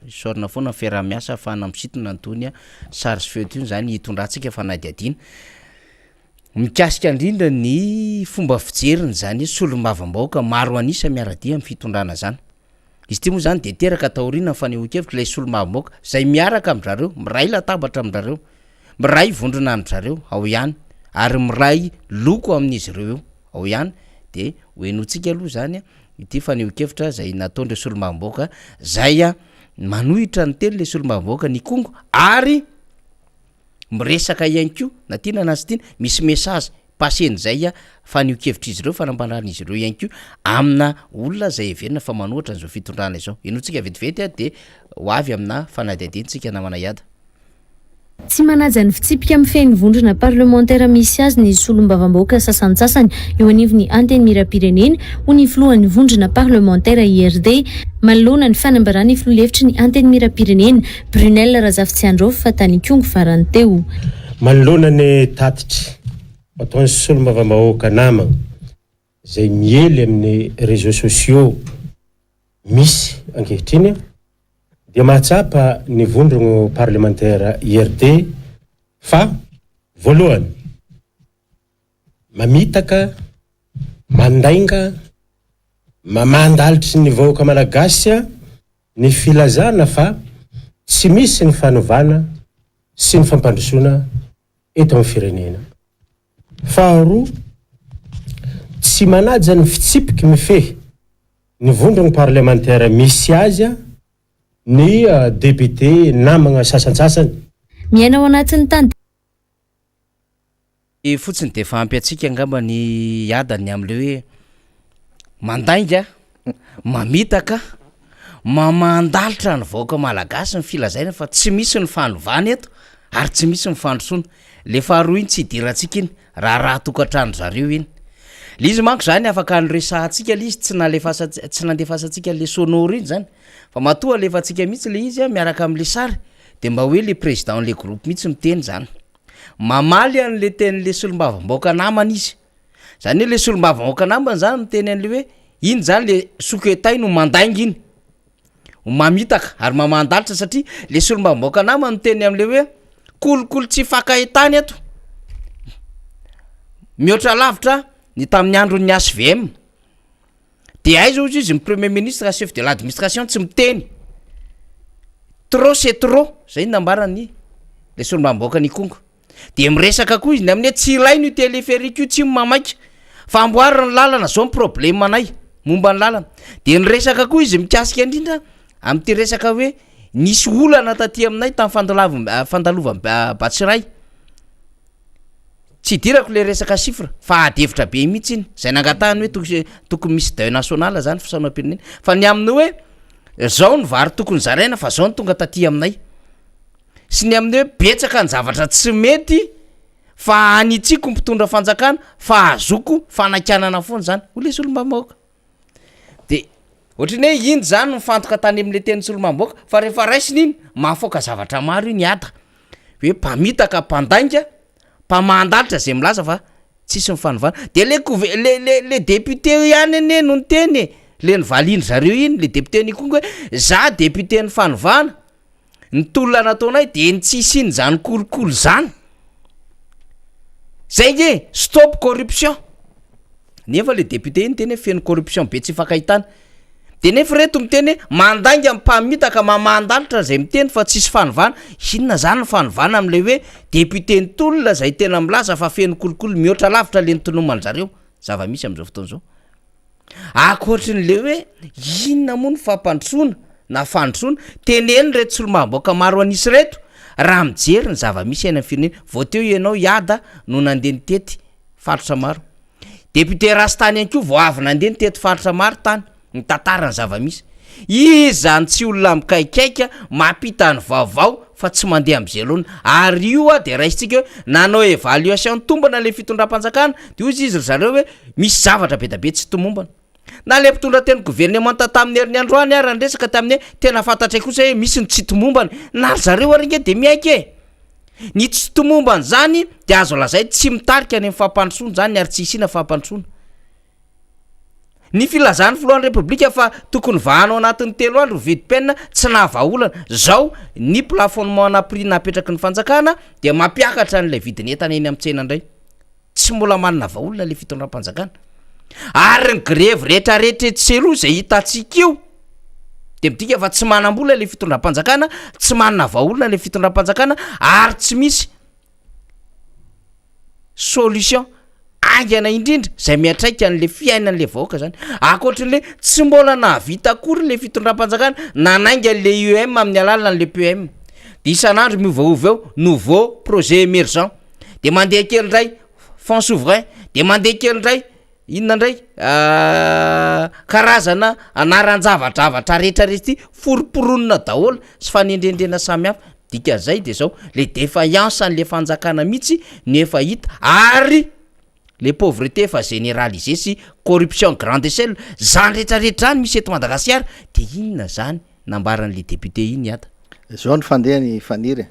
sorina foana fiarah-miasa afahana misitona antony charge feutune zany hitondratsika fanadiadina mikasika indrindra ny fomba fijeriny zany solombavambaoka maro anisa miaradia amin'ny fitondrana zany izy ty moa zany de teraka taorina fanehoan-kevitra ilay solombavambaoka zay miaraka amindrareo miray latabatra amindrareo miray vondrona amindrareo ao ihany ary miray loko amin'izy ireo eo ao ihany de hoenotsika aloha zany ity fanehoan-kevitra zay nataondre solombavambaoka zay manohitra ny teny le solombavambaoka ny kongo ary miresaka ihany ko na tiana na sy tiana misy message passeny zay fanehoan-kevitra izy ireo fanambanarana izy ireo ihany ko amina olona zay everina fa manohatra n'izao fitondrana izao enotsika vetivety de ho avy amina fanadiadintsika namana iada tsy manaja ny fitsipika amin'ny feny vondrona parlementaire misy azy ny solombavambaoka sasantsasany eo anivony anteny miram-pirenena ho ny filohan'ny vondrona parlementaire IRD manoloana ny fanambarany filohilevitry ny anteny miram-pirenena Brunel Razafitsiandreo fa tany kongo farany teo manoloana ny tatitry ataon'ny solombavambaoka namana zay miely amin'ny réseaux sociaux misy ankehitriny dia mahatsapa ny vondrono parlementaire IRD fa voalohany mamitaka mandainga mandalitry ny vahoaka malagasy ny filazana fa tsy misy ny fanovana sy ny fampandrosoana eto amin'ny firenena faharoa tsy manaja ny fitsipiky mifehy ny vondrono parlementaire misy azy ny député namagna sasantsasany miainao anatin'ny tany fotsiny de fampy atsika angamba ny adany am'le hoe mandainga mamitaka mamandalitra ny vahoaka malagasy ny filazaina fa tsy misy ny fanovana eto ary tsy misy ny fandrosoana le faharoa iny tsy idiratsika iny raha tokantrano zareo iny le izy manko zany afaka nyresahantsika le izy tsy nandefasantsika le sonore iny zany fa matoa alefatsika mihitsy le izy miaraka am'le sary de mba hoe le président le groupe mihitsy miteny zany mamaly an'le tenyle solombavambaoka namana izy zany hoe le solombavambaoka namana zany miteny an'le hoe iny zany le soketay no mandainga iny mamitaka ary mamandalitra satria le solombavambaoka namana miteny am'le hoe kolokolo tsy fakahitany eto mihoatra lavitra ny tamin'ny andron'ny SVM de aiza ozy izy ny premier ministre chef de l'administration tsy miteny trop c'est trop zay nambarany le solombavambaoka ny kongo de miresaka koa izy ny amin'ny tsy ilainy io téléphérique io tsy mamaika fa amboarina ny lalana zao ny problème anay momba ny lalana de nyresaka koa izy mikasika indrindra am'ty resaka hoe nisy olana taty aminay tamin'ny fandalova Batsiray tsy dirako le resaka sifra fa adevitra be mihitsy iny zay nangatahany hoe tokony misy deuil national zany fisaoanam-pirenena fa ny amin'ny hoe zao ny vary tokony zaraina fa zao ny tonga taty aminay sy ny amin'ny hoe betsaka ny zavatra tsy mety fa anitsiko mpitondra fanjakana fa azoko fanakanana foana zany ho le solombamoaka de ohatrany hoe iny zany mifantoka tany amin'le teny solombamoaka fa rehefa raisiny iny mahafoaka zavatra maro iny ada hoe mpamitaka mpandainga mpamandalitra zay milaza fa tsisy mifanovana de le député ihany ane no ny teny le nivaliny zareo iny le député ny konga hoe za député ny fanovana ny tolona nataonay de ny tsisy iny zany kolokolo zany zay nge stop corruption nefa le député iny teny hoe feno corruption be tsy fakahitana de nefa reto miteny mandainga mpamitaka mamandalitra zay miteny fa tsisy fanovana inona zany ny fanovana am'le hoe député ny tolona zay tena milaza fa feno kolokolo mihoatra lavitra le nytonomany zareo zava-misy am'izao fotoana zao akoatrin'le hoe inona moa ny fampandrosoana na fandrosoana teneny reto solombamoaka maro anisy reto raha mijery ny zava-misy aina firenena vao teo ianao iada no nandeha nitety faritra maro député rastany any koa vao avy nandeha nitety faritra maro tany ny tantara ny zava-misy izany tsy olona mikaikaika mampita ny vaovao fa tsy mandeha am'zelona ary io a de raisitsika hoe nanao évaluation tombana le fitondram-panjakana de ozy izy ry zareo hoe misy zavatra be da be tsy tomombana na le mpitondra teny gouvernemanta tamin'ny herinandroany ary andresaka tamin'ny hoe tena fantatray kosa hoe misy ny tsy tomombana na ry zareo ary nge de miaika ny tsy tomombana zany de azo lazay tsy mitarika any amin'ny fampandrosoana zany ary tsy isina fampandrosoana ny filazany filohan'ny repoblika fa tokony vahanao anatin'ny 3 andro vidy penina tsy nahavaolana zao ny plafonnement na prix napetraky ny fanjakana de mampiakatra n'lay vidiny entana eny am'tsena indray tsy mbola manana vaolana le fitondram-panjakana ary ny grève rehetrarehetra tselo zay hitatsika io de midika fa tsy manam-bola le fitondram-panjakana tsy manana vaolana le fitondram-panjakana ary tsy misy solution angana indrindra zay miatraika an'le fiainan'le vahoaka zany akoatrin'le tsy mbola nahavita akory le fitondram-panjakana nanainga le UM amin'ny alalana an'le PM de isan'andro miovaova eo nouveau projet émergent de mandeha kely ndray fonds souverain de mandeha kely ndray inona ndray karazana anaran-javadravatra rehetrarehetra ty foroporonina daholo sy fanendrendrena samy hafa dika zay de zao le défaillance an'le fanjakana mihitsy ny efa hita ary les pauvreté efa généralisé sy corruption grande échelle zany rehetrarehetra zany misy eto Madagasikara de inona zany nambaran'le député iny ata zao ny fandehany faniry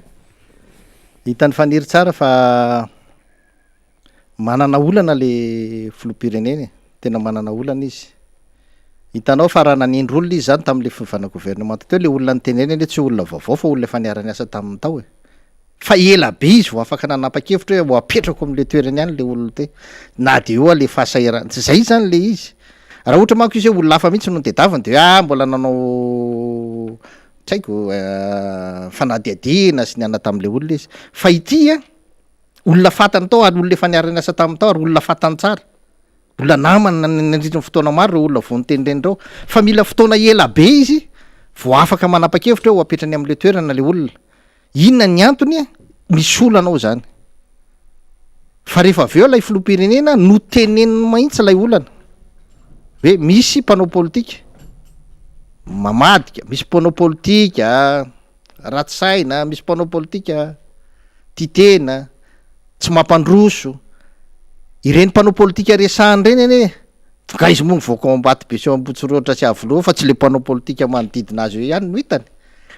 hitan'ny faniry tsara fa manana olana le filoham-pirenena tena manana olana izy hitanao fa raha nanindro olona izy zany tam'le fivana gouvernement teo le olona nyteneny le tsy olona vaovao fa olona efa niara niasa tamin'ny tao e fa ela be izy vo afaka nanapa-kevitra hoe apetrako am'le toerany ihany le olona te na de eo le fahasairana tsy zay zany le izy raha ohatra manko izy hoe olona hafa mihitsy no tedavany de mbola nanao tsy haiko fanadiadina sy niana tam'le olona izy fa ity olona fatany tao ary olona efa niara niasa tamin'ny tao ary olona fatany tsara olona namana nandritra ny fotoana maro reo olona vo nitendreny reo fa mila fotoana ela be izy vo afaka manapa-kevitra hoe ho apetrany am'le toerana le olona inona ny antony misy olanao zany fa rehefa aveo lay filoham-pirenena no teneniny mahitsy lay olana hoe misy mpanao politika mamadika misy mpanao politika ratsisaina misy mpanao politika titena tsy mampandroso ireny mpanao politika resahany reny ane ka izy moa mivoaka ambaty be seo ambotsiroatra tsy avoloa fa tsy le mpanao politika manodidina azy eo ihany no hitany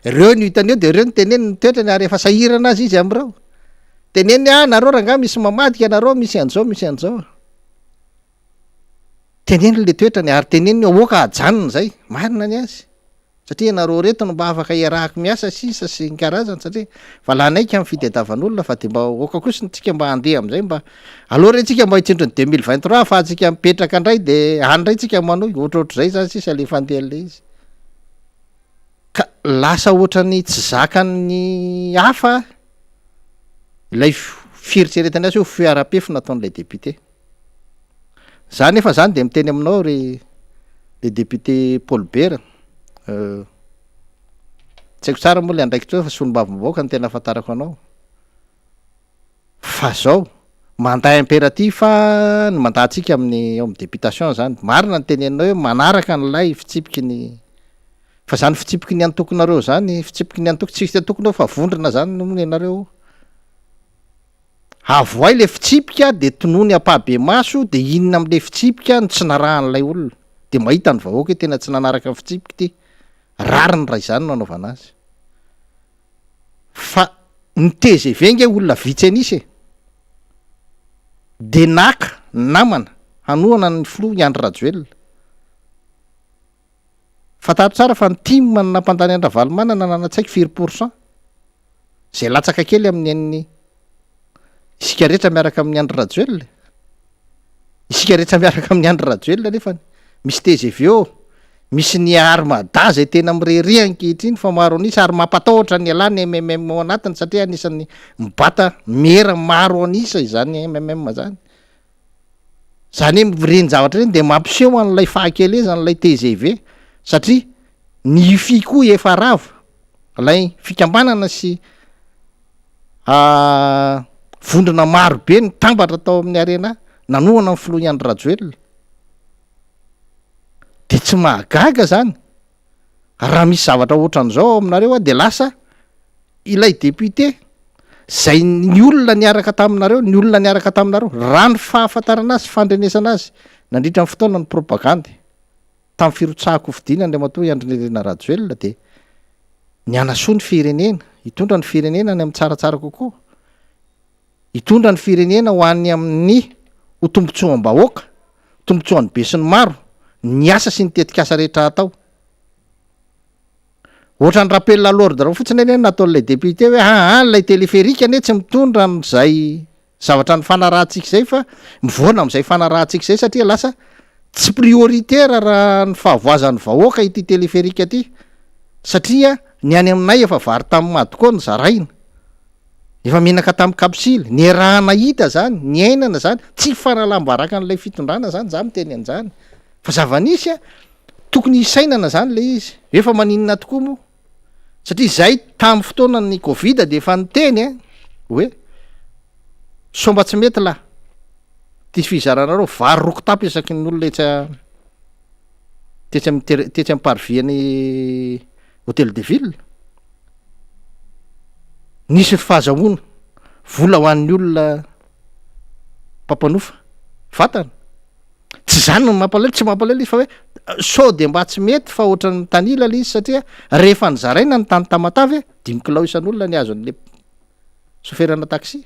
reo ny hitany eo de reo ny teneny ny toetrany ary efa sahirana azy izy am'reo teneny nareo ranga misy mamadika nareo misy an'zao teneny le toetrany ary teneny oka ajanona zay marina ny azy satria nareo reto no mba afaka iarahako miasa sisa sy ny karazany satria fa la naika amin'ny fitadiavan'olona fa de mba oka kosa ntsika mba handeha am'zay mba aloha re tsika mba hitsindro ny 2023 fa tsika mipetraka ndray de andray tsika manoy ohatrohatry zay zany sisa le fandehan'le izy ka lasa ohatrany tsy zakany hafa ilay fieritseretany azy hoe fiara-pefo nataon'lay député zany efa zany de miteny aminao le député Paul Bera tsy haiko tsara moa le andraikitra fa solombavam-baoaka ny tena afantarako anao fa zao manday impératif ny mandatsika amin'ny eo amin'ny députation zany marina ny tenenao hoe manaraka nylay fitsipiky ny fa zany fitsipiky ny antokonareo zany fitsipiky ny antoko tsisy tokony fa vondrona zany nomony anareo avoay le fitsipika de tonony apabe maso de inona am'le fitsipika ny tsy narahan'lay olona de mahita ny vahoaka hoe tena tsy nanaraka ny fitsipiky ty rary ny ray zany nanaovana azy fa ny TGV olona vitsy anisy de naka namana hanoana ny filo Andry Rajoelina fatato tsara fa ny team manana mpandany Andra Valomanana nanatsaika 4% zay latsaka kely amin'ny an'ny isika rehetra miaraka amin'ny Andry Rajoelina isika rehetra miaraka amin'ny Andry Rajoelina nefa misy TGV misy ny armada zay tena mireri ankehitriny fa maro anisy ary mampatahotra ny alany MMM ao anatiny satria anisan'ny mibata mera maro anisa izany MMM zany zany hoe reny zavatra reny de mampiseho an'lay fahakelezany lay TGV satria ny fiko efa rava lay fikambanana sy vondrona maro be ny tambatra tao amin'ny arena nanoana ny filoha Andry Rajoelina de tsy mahagaga zany raha misy zavatra ohatran'izao aminareo de lasa ilay député zay ny olona niaraka taminareo ny olona niaraka taminareo raha ny fahafantarana azy fandrenesana azy nandritra ny fotoana ny propagande tamin'ny firotsahako fidina ny matoa Andry Rajoelina de ny anasoa ny firenena hitondra ny firenena ny amin'ny tsaratsara kokoa hitondra ny firenena ho an'ny amin'ny ho tombotsoam-bahoaka tombotsoan'ny be sy ny maro ny asa sy ny tetikasa rehetra atao ohatra ny rappel à l'ordre fotsiny eny nataon'lay député hoe lay téléphérique ane tsy mitondra n'izay zavatra ny fanarahantsika zay fa mivoana am'izay fanarahantsika zay satria lasa tsy prioritaire raha ny fahavoazan'ny vahoaka ity téléphérique ty satria ny any aminay efa vary tamin'ny madokoa ny zaraina efa menaka tamin'ny kapsily ny rahana hita zany ny ainana zany tsy fanalambaraka n'lay fitondrana zany za miteny an'zany fa zavanisy tokony isainana zany le izy efa maninona tokoa moa satria zay tamin'ny fotoana ny Covid de efa niteny hoe somba tsy mety lah ty fizaranareo vary rokotapy isaky ny olona tetsy amin'ny parviany Hôtel de Ville nisy fahazahoana vola ho an'ny olona Pampanofa vatana tsy zany no mampalahelo tsy mampalahelo izy fa hoe sao de mba tsy mety fa ohatran'ny tanila le izy satria rehefa nyzaraina ny tany Tamatavy 5 kilao isan'olona ny azon'le soferana taxi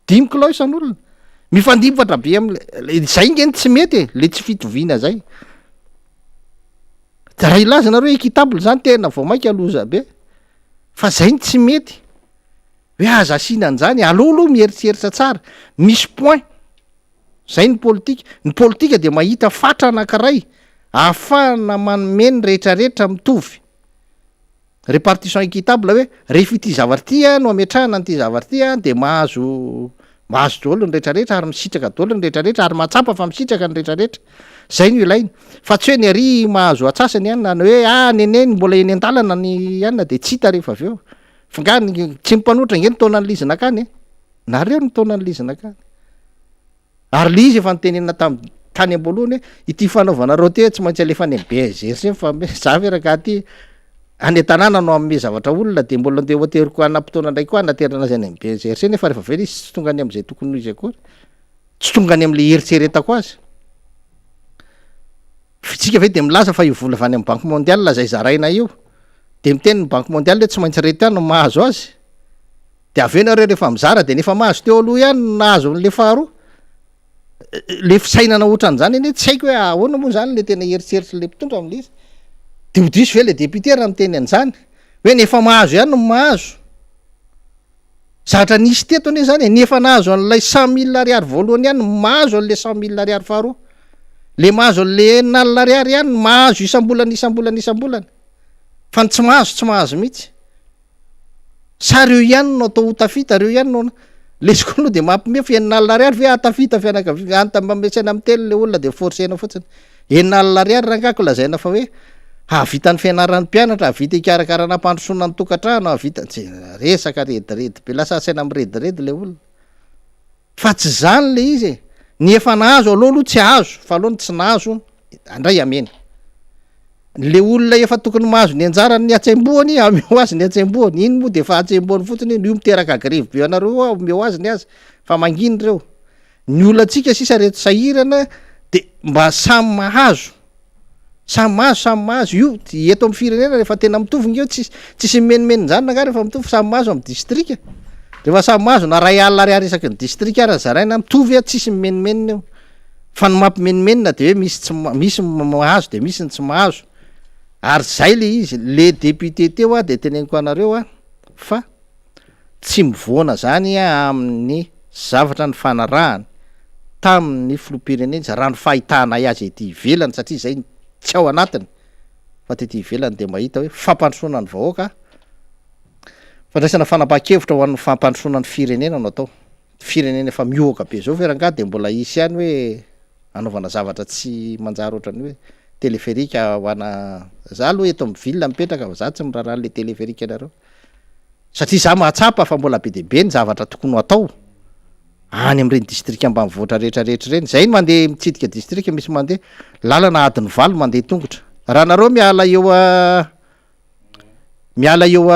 5 kilao isan'olona mifandimfatra be am'zay ngeny tsy mety le tsy fitoviana zay de raha ilaza nareo équitable zany tena vao mainka aloza be fa zay ny tsy mety hoe aza asinan'zany aloaloha mieritseritra tsara misy point zay ny politika de mahita fatra anankiray ahafahana manomeny rehetrarehetra mitovy répartition équitable hoe rehefa ity zavatra tya no ametrahana n'ity zavatra tya de mahazo daholo ny rehetrarehetra ary misitraka daholo ny rehetrarehetra ary mahatsapa fa misitraka ny rehetrarehetra zay no ilainy fa tsy hoe ny ary mahazo atsasany ihany na hoe neneny mbola eny an-dalana ny ianina de tsy hita rehefa avy eo fa nga tsy mipanotra nge ny taona ny lizina akany nareo ny taona ny lizina akany ary le izy efa nitenena tany am-boalohany hoe ity fanaovanareo te tsy maintsy alefa any BSR fa za veraka ty any tanàna no amme zavatra olona de mbola ndeha hoateriko anam-potoana ndray koa naterana azy any BSR nefa rehefa vela izy tsy tonga any am'izay tokony izy akory tsy tonga any am'le eritseretako azy fitsika ve de milaza fa io vola avy any amin'ny Banque mondiale zay zaraina io de miteny ny Banque mondiale hoe tsy maintsy rety ihany no mahazo azy de aveo nareo rehefa mizara de nefa mahazo teo aloha ihany nahazo le faharoa le fisainana ohatran'zany eny tsy haiko hoe ahoana moa zany le tena eritseritra le mpitondra am'le izy de odiso ve le député raha miteny an'zany hoe nefa mahazo ihany no mahazo zavatra nisy teto ane zany nefa nahazo an'lay 100 000 ariary voalohany ihany mahazo an'le 100 000 ariary faharoa le mahazo an'le 9 ariary ihany mahazo isambolana fa ny tsy mahazo mihitsy sa reo ihany no atao hotafita reo ihany no le skono de mampime fa 9 ariary ve atafita fianakaviana amin'ny telo le olona de forcena fotsiny 9 ariary rangako lazaina fa hoe havita ny fianaran'ny mpianatra havita ikarakarana mpandrosoana ny tokantrano havita resaka rediredy be lasa asaina amin'ny rediredy le olona fa tsy zany le izy ny efa nahazo aloha aloha tsy azo fa aloha ny tsy nahazo andray ameny le olona efa tokony mahazo ny anjarany ny atsaim-boany ameo azy ny atsaim-boany iny moa de efa atsaim-boany fotsiny io miteraka grivo be anareo ameo azy ny azy fa manginy reo ny olantsika sisa reto sahirana de mba samy mahazo io eto amin'ny firenena rehefa tena mitovy io tsisy menimeny zany nanga rehefa mitovy samy mahazo amin'ny distrika rehefa samy mahazo na ray alina ry resaky ny distrika ara zaraina mitovy tsisy menimenina eo fa ny mampimenimenina de hoe misy mahazo de misy ny tsy mahazo ary zay le izy le député teo de teneniko anareo fa tsy mivoana zany amin'ny zavatra ny fanarahany tamin'ny filoham-pirenena izy raha ny fahitana azy ety ivelany satria zay tsy ao anatiny fa tety ivelany de mahita hoe fampandrosoana ny vahoaka fandraisana fanapahan-kevitra ho an'ny fampandrosoana ny firenena no atao firenena efa miohoaka be zao feranga de mbola isy ihany hoe anaovana zavatra tsy manjary ohatrany hoe teleférika ho ana za aloha eto amin'ny ville mipetraka za tsy miraharaha le teleférika anareo satria za mahatsapa fa mbola be deabe ny zavatra tokony atao any am'ireny distrika ambanivohitra rehetrarehetra reny zay ny mandeha mitsidika distrika misy mandeha lalana adiny valo mandeha tongotra raha nareo miala eo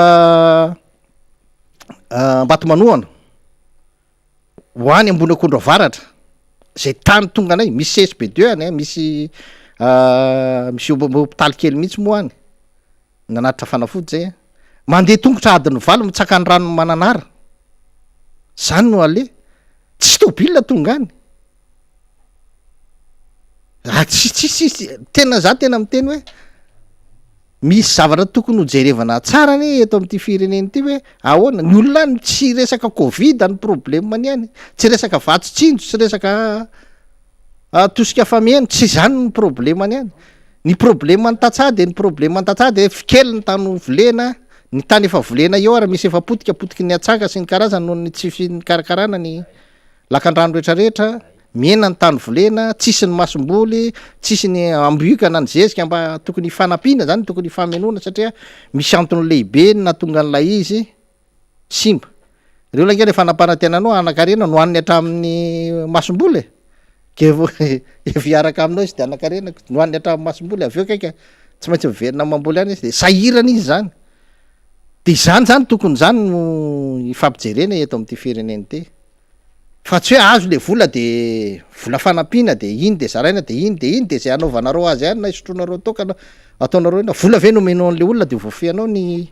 Ambatomanoana hoany ambony akondro avaratra zay tany tonga anay misy CSP2 any misy hôpitaly kely mihitsy moa any nanatitra fanafody zay mandeha tongotra adiny valo mitsaka ny rano mananara zany no ale tsy tôbila tonga any tena za tena miteny hoe misy zavatra tokony hojerevana tsara ny eto amin'ity fireneny ity hoe ahoana ny olona any tsy resaka covid ny problema any any tsy resaka vatso-tsinjo tsy resaka tosika famieno tsy zany ny problema any any ny problema ny tatsady ny problema ny tatsady fikely ny tany volena ny tany efa volena eo ara misy efa potikapotiky ny atsaka sy ny karazany noho ny tsy fikarakarana ny lakan-drano rehetrarehetra miena ny tany volena tsisy ny masomboly tsisy ny ambikana ny zezika mba tokony fanampiana zany tokony famenona satria misy antony lehibe natonga n'lay izy simba reo lange le fanampanantenanao anakarena no aniny hatramin'ny masomboly viaraka aminao izy de anakarena no aniny hatramin'ny masomboly aveo kaika tsy maintsy miverina mamboly any izy de sahirana izy zany de zany tokony zany no ifampijerena eto amin'ity fireneny ty fa tsy hoe azo le vola de vola fanampiana de iny de zaraina de iny de zay anaovanareo azy any na isotronareo tokana ataonareo ina vola ve nomeno an'le olona de voafeanao ny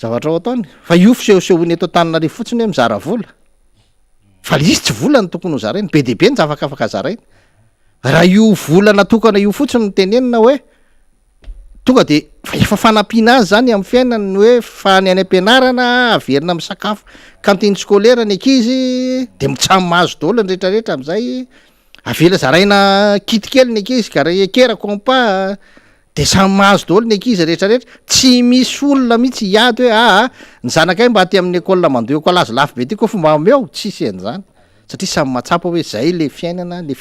zavatra ao ataony fa io fisehosehony eto tanina ry fotsiny hoe mizara vola fa le izy tsy vola ny tokony ho zaraina be deabe ny zavakafaka zaraina raha io vola natokana io fotsiny ny tenenina hoe tonga de efa fanampiana azy zany amin'ny fiainany hoe fa ny any am-pianarana averina amin'ny sakafo kantiny scolaire ny ankizy de mitsamy mahazo daholo ny rehetrarehetra am'izay avela zaraina kity kely ny ankizy ka raha ekera compa de samy mahazo daholo ny ankizy rehetrarehetra tsy misy olona mihitsy hiady hoe ny zanakay mba aty amin'ny école mandoeko alazy lafo be ty koa fomba ameo tsisy an'izany satria samy mahatsapa hoe zay le fiainana le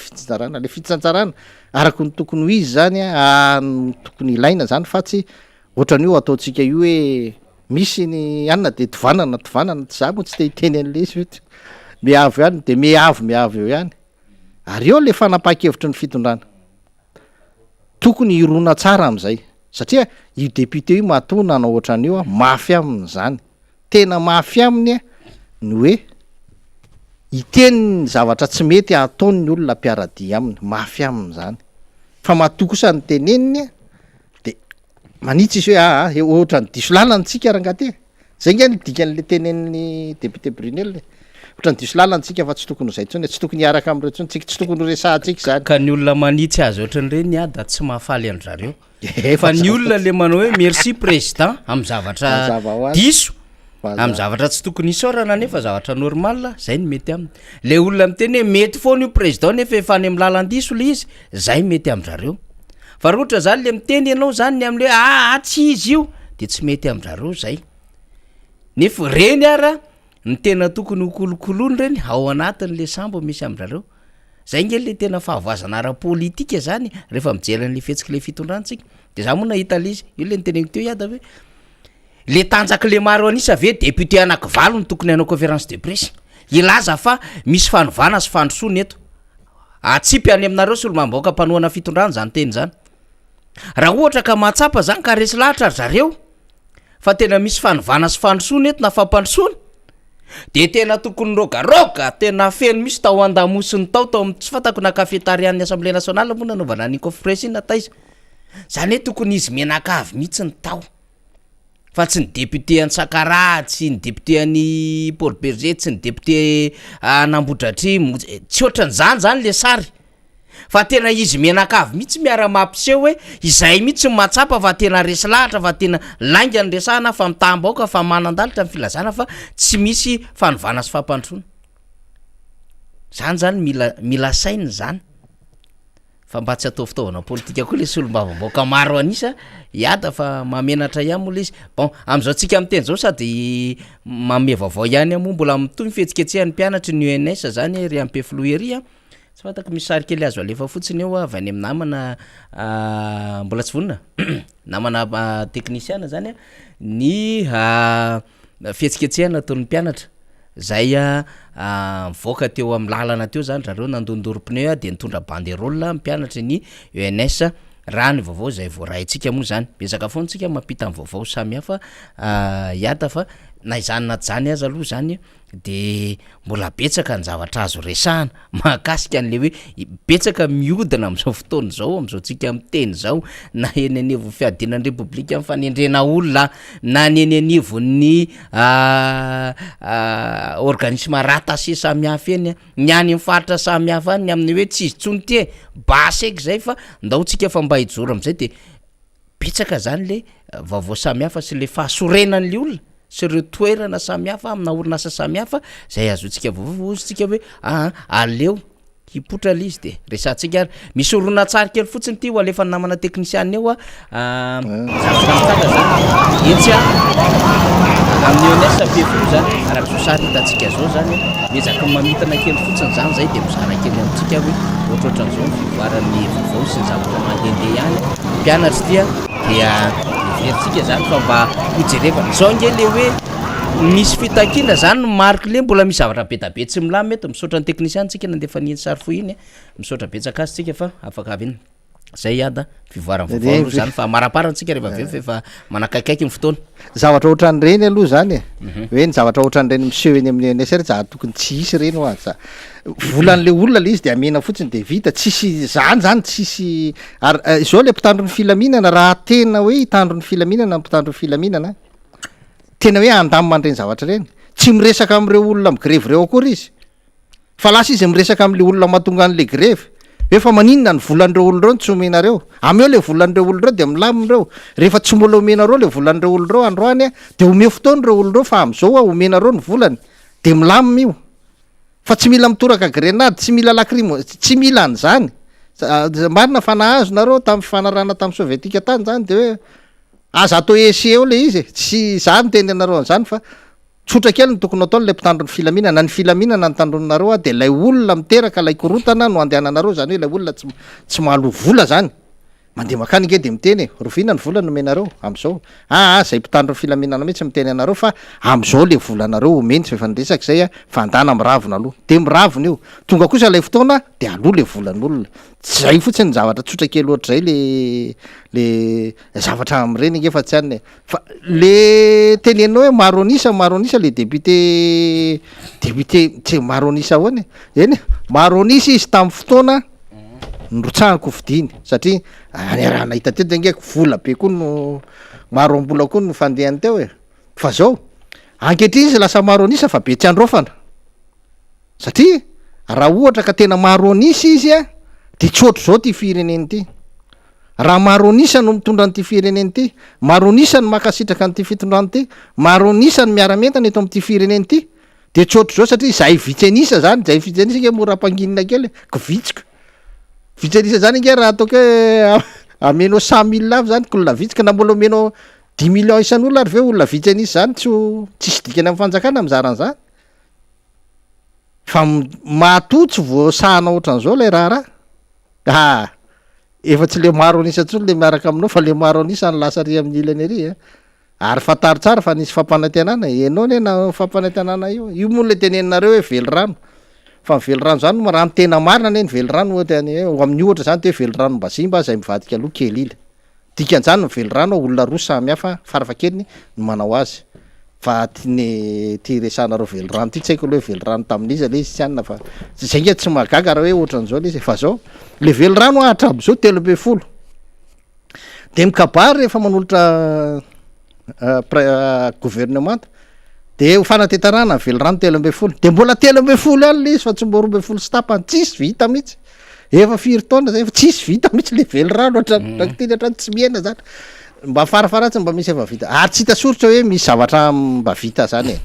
fitsantsarana araky ny tokony ho izy zany tokony ilaina zany fa tsy ohatran'io ataotsika io hoe misy ny anina de tovanana za moa tsy te hiteny an'le izy miavo ihany de miavo eo ihany ary eo le fanapahan-kevitry ny fitondrana tokony irona tsara am'izay satria io député io matoa nanao ohatran'io mafy aminy zany tena mafy aminy ny hoe iteny zavatra tsy mety ataony ny olona mpiaradia aminy mafy aminy zany fa matoa kosa ny teneniny de manitsy izy hoe ohatra ny diso lalantsika rangaty zay nga ny dikan'le tenen'ny député Brunel ohatra ny diso lalantsika fa tsy tokony ho zay tsony tsy tokony hiaraka am'ireo tsony tsika tsy tokony ho resahantsika zany ka ny olona manitsy azy ohatran'ireny da tsy mahafaly an-drareo fa ny olona le manao hoe merci président am' zavatra diso am' zavatra tsy tokony isaorana nefa zavatra normal zay ny mety aminy le olona miteny hoe mety foana io président nefa efa any amin'ny lalandiso le izy zay mety am'rareo fa raha ohatra zany le miteny ianao zany ny am'le tsy izy io de tsy mety am'rareo zay nefa reny ara ny tena tokony ho kolokoloany reny ao anatin'le sambo misy am'rareo zay nge le tena fahavoazana ara-politika zany rehefa mijeran'le fetsika le fitondrantsika de za moa nahita le izy io le niteneniko teo iada hoe le tanjaky le maro anisa ave député anaky valo ny tokony hanao conférence de presse ilaza fa misy fanovana sy fandrosoana eto atsipy any aminareo sy olomamboaka mpanoana fitondrana zany teny zany raha ohatra ka mahatsapa zany ka resy lahatra zareo fa tena misy fanovana sy fandrosoana eto na fampandrosoana de tena tokony rogaroga tena feno misy tao andamosiny tao tsy fatako na kafetarian'ny assemblée nationale moa nanaovana ny conférence ina taiza zany hoe tokony izy menakavy mihitsy ny tao fa tsy ny député Antsakara, tsy ny député any Paul Berger, tsy ny député Nambodratrimo, tsy ohatran'izany zany le sary fa tena izy menakavy mihitsy miara mampiseho hoe izay mihitsy mahatsapa fa tena resy lahatra fa tena lainga ny resahana fa mitambaoka fa manandalitra ny filazana fa tsy misy fanovana sy fampandrosoana zany mila saina zany fa mba tsy atao fitaovana politika koa le solombavamboaka maro anisa iada fa mamenatra ihany moa le izy bon am'izao tsika miteny zao sady mame vaovao ihany moa mbola mitoy fihetsiketsihan'ny mpianatry ny UNS zany ry ampy floueria tsy fatako misy sary kely azo alefa fotsiny eo avy any amin'ny namana mbola tsy vonina namana teknisiana zany ny fihetsiketsiahana ataon'ny mpianatra zay mivoaka teo amin'ny lalana teo zany zareo nandondoro pneu de nitondra banderole mpianatra ny UNS raha ny vaovao zay voarahintsika moa zany bezaka foana tsika mampita amin'ny vaovao samihafa iata fa na izany na zany aza aloha zany de mbola betsaka ny zavatra azo resahana mahakasika an'le hoe betsaka miodina am'izao fotoana zao am'izao tsika miteny zao na eny anivo fiadinan'ny republika mifanendrena olona na ny eny anivon'ny organisme rattaché samihafa eny ny any mifaritra samihafa any amin'ny hoe tsy izy tsony ty baseky zay fa ndaotsika fa mba hijoro am'izay de betsaka zany le vaovao samihafa sy le fahasorenan'le olona sy ireo toerana samihafa amina orinasa samihafa zay azotsika vovozotsika hoe aleo hipotra le izy de resantsika ary misy orona tsary kely fotsiny ty ho alefa namana teknisiana eo zany etsy amin'ny UNS pefo zany araky sosary hitantsika zao zany mezaka mamitana kely fotsiny zany zay de mizara kely amitsika hoe ohatrohatran'izao fivoaran'ny vaovao sy ny zavatra mandehandeha ihany mpianatra dia everitsika zany fa mba hojerevana zao nge le hoe misy fitakina zany marque le mbola misy zavatra betabe tsy milamy mety misaotra ny teknisiana tsika nandefa ny sary fo iny misaotra betsaka azy tsika fa afaka avy iny zay ada fivoarany vaovao zany fa maraparantsika rehefa avy fa manakaikaiky ny fotoana zavatra ohatran'ireny aloha zany hoe ny zavatra ohatran'ireny miseho eny amin'ny UNSR za tokony tsy hisy reny ho aza volan'le olona le izy de amena fotsiny de vita tsisy zany tsisy zao le mpitandro ny filaminana raha tena hoe hitandro ny filaminana mpitandro ny filaminana tena hoe andamandreny zavatra reny tsy miresaka am'ireo olona migrevy reo akory izy fa lasa izy miresaka am'le olona mahatonga an'le grevy hoe fa maninona ny volan'ireo oloreo ny tsy omenareo ameo le volan'ireo oloreo de milamin'ireo rehefa tsy mbola omenareo le volan'ireo oloreo androany de ome fotoan'ireo oloreo fa am'izao omenareo ny volany de milamy io fa tsy mila mitoraka grenady tsy mila lakrimo tsy mila an'zany marina fa nahazo nareo tamin'ny fanarana tamin'ny sovietika tany zany de hoe aza atao ese eo le izy tsy zany teny anareo an'zany fa tsotra kely ny tokony atao le mpitandro ny filaminana ny filaminana nytandronareo de lay olona miteraka lay korotana no andehananareo zany hoe lay olona tsy mahalo vola zany mandeha makany nge de miteny rovina ny vola nomenareo am'izao zay mpitandro ny filaminana mihitsy miteny anareo fa am'izao le volanareo omeny tsy efa niresaka zay fandana miravona aloha de miravona io tonga kosa lay fotoana de aloha le volan'olona zay fotsiny zavatra tsotra kely ohatra zay le zavatra am'ireny nge fa tsy any fa le tenenao hoe maronisa le député tsy maronisa ahoany eny maronisa izy tamin'ny fotoana nrotsahako fidiny satria raha nahita teo de ngeko vola be koa no maroam-bola koa no fandehany teo fa zao ankehitriny izy lasa maronisa fa be tsy androfana satria raha ohatra ka tena maronisa izy de tsy ohatry zao ty fireneny ty raha maronisa no mitondra an'ity fireneny ty maronisa ny makasitraka an'ity fitondrany ty maronisa ny miaramentana eto am'ty fireneny ty de tsy ohatry zao satria zay vitsenisa zany zay vitsenisa nge mora-panginina kely kovitsika vitsenisa zany nge raha ataoko hoe amenao 100 000 avy zany kolona vitsika na mbola omenao 10 millions isan'olona ary ve olona vitsenisa zany tsisy dikany amin'ny fanjakana mizaran'zany fa matotsy voasahana ohatran'izao lay raha efa tsy le maronisa tsony le miaraka aminao fa le maronisa ny lasa ry amin'ny ilany ery ary fataro tsara fa nisy fampanantenana ianao nena fampanantenana io moa le teneninareo hoe velo rano fa mivelo rano zany raha ny tena marina ne ny velo rano amin'ny ohatra zany te hoe velo rano mba simba zay mivadika aloha kely ila dikan'izany ny velo rano olona roa samy hafa farafakeliny no manao azy fa ty resanareo velo rano ty tsy haiko le hoe velo rano tamin'izy le izy tsy anina fa zay nge tsy mahagaga raha hoe ohatran'izao le izy fa zao le velo rano ahatrabo zao 3 de mikabary rehefa manolotra gouvernement de ho fanatetarana velo rano 3 de mbola 3 any le izy fa tsy mbo 2 sy tapany tsisy vita mihitsy efa 4 taona zay fa tsisy vita mihitsy le velo rano hatrany hatrany tsy miena zany mba farafaratsy mba misy efa vita ary tsy hitasorotra hoe misy zavatra mba vita zany e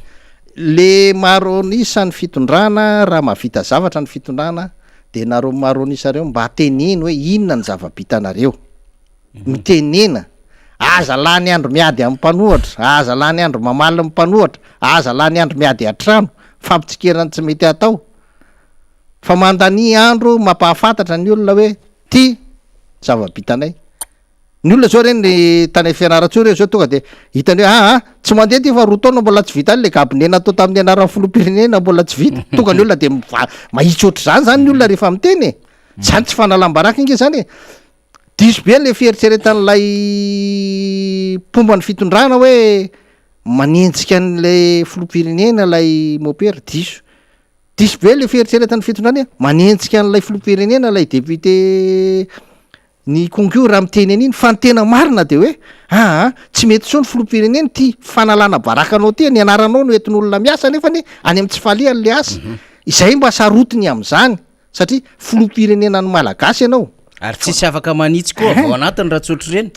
le maronisa ny fitondrana raha mahavita zavatra ny fitondrana de nareo maronisa reo mba teneny hoe inona ny zava-bitanareo mitenena aza la ny andro miady amin'ny mpanohatra aza la ny andro mamaly amin'ny mpanohatra aza la ny andro miady atrano fampitsikerany tsy mety atao fa mandany andro mampahafantatra ny olona hoe ty zava-bitanay ny olona zao reny tany fianaratso reo zao tonga de hitany hoe tsy mandeha ty fa 2 taona mbola tsy vita any le gabinena atao tamin'ny anaran'ny filoham-pirenena mbola tsy vita tonga ny olona de mahitsy ohatr' zany ny olona rehefa miteny zany tsy fanalam-baraka inge zany e diso be le fieritseretan'lay pomba ny fitondrana hoe manenjika an'le filoham-pirenena lay mopera diso be le fieritseretan'ny fitondrana manenjika an'lay filoham-pirenena lay député ny concours raha miteny an'iny fa ny tena marina de hoe tsy mety so ny filoham-pirenena ty fanalana barakanao ty ny anaranao no entin'olona miasa nefa any amin'ny tsy faliany le asa izay mba sarotiny am'izany satria filoham-pirenena ny malagasy ianao ary tsisy afaka manitsy koa vao anatiny raha tsotro reny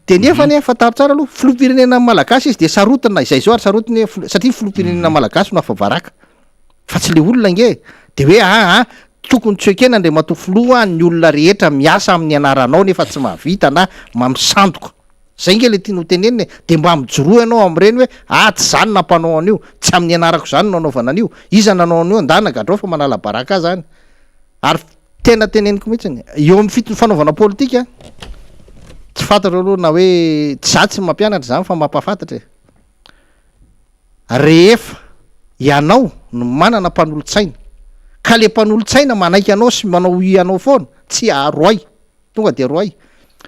de nefa ny fataro tsara aloha filoham-pirenena ny malagasy izy de sarotina izay zao ary sarotiny satria filoham-pirenena malagasy no afa baraka fa tsy le olona nge de hoe tokony tsoekena ndre matofoloa ny olona rehetra miasa amin'ny anaranao nefa tsy mahavita na mamisandoka zay nge le tiano teneniny de mba mijoroa ianao am'ireny hoe tsy zany nampanao an'io tsy amin'ny anarako zany no anaovana an'io iza nanao an'io andanagadrao fa manala baraka zany ary tena teneniko mihitsiny eo amin'ny fitony fanaovana politika tsy fantatra aloha na hoe tsy za tsy mampianatra zany fa mampahafantatra rehefa ianao no manana mpanolotsaina ka le mpanolotsaina manaiky anao sy manao ianao foana tsy roay tonga de roay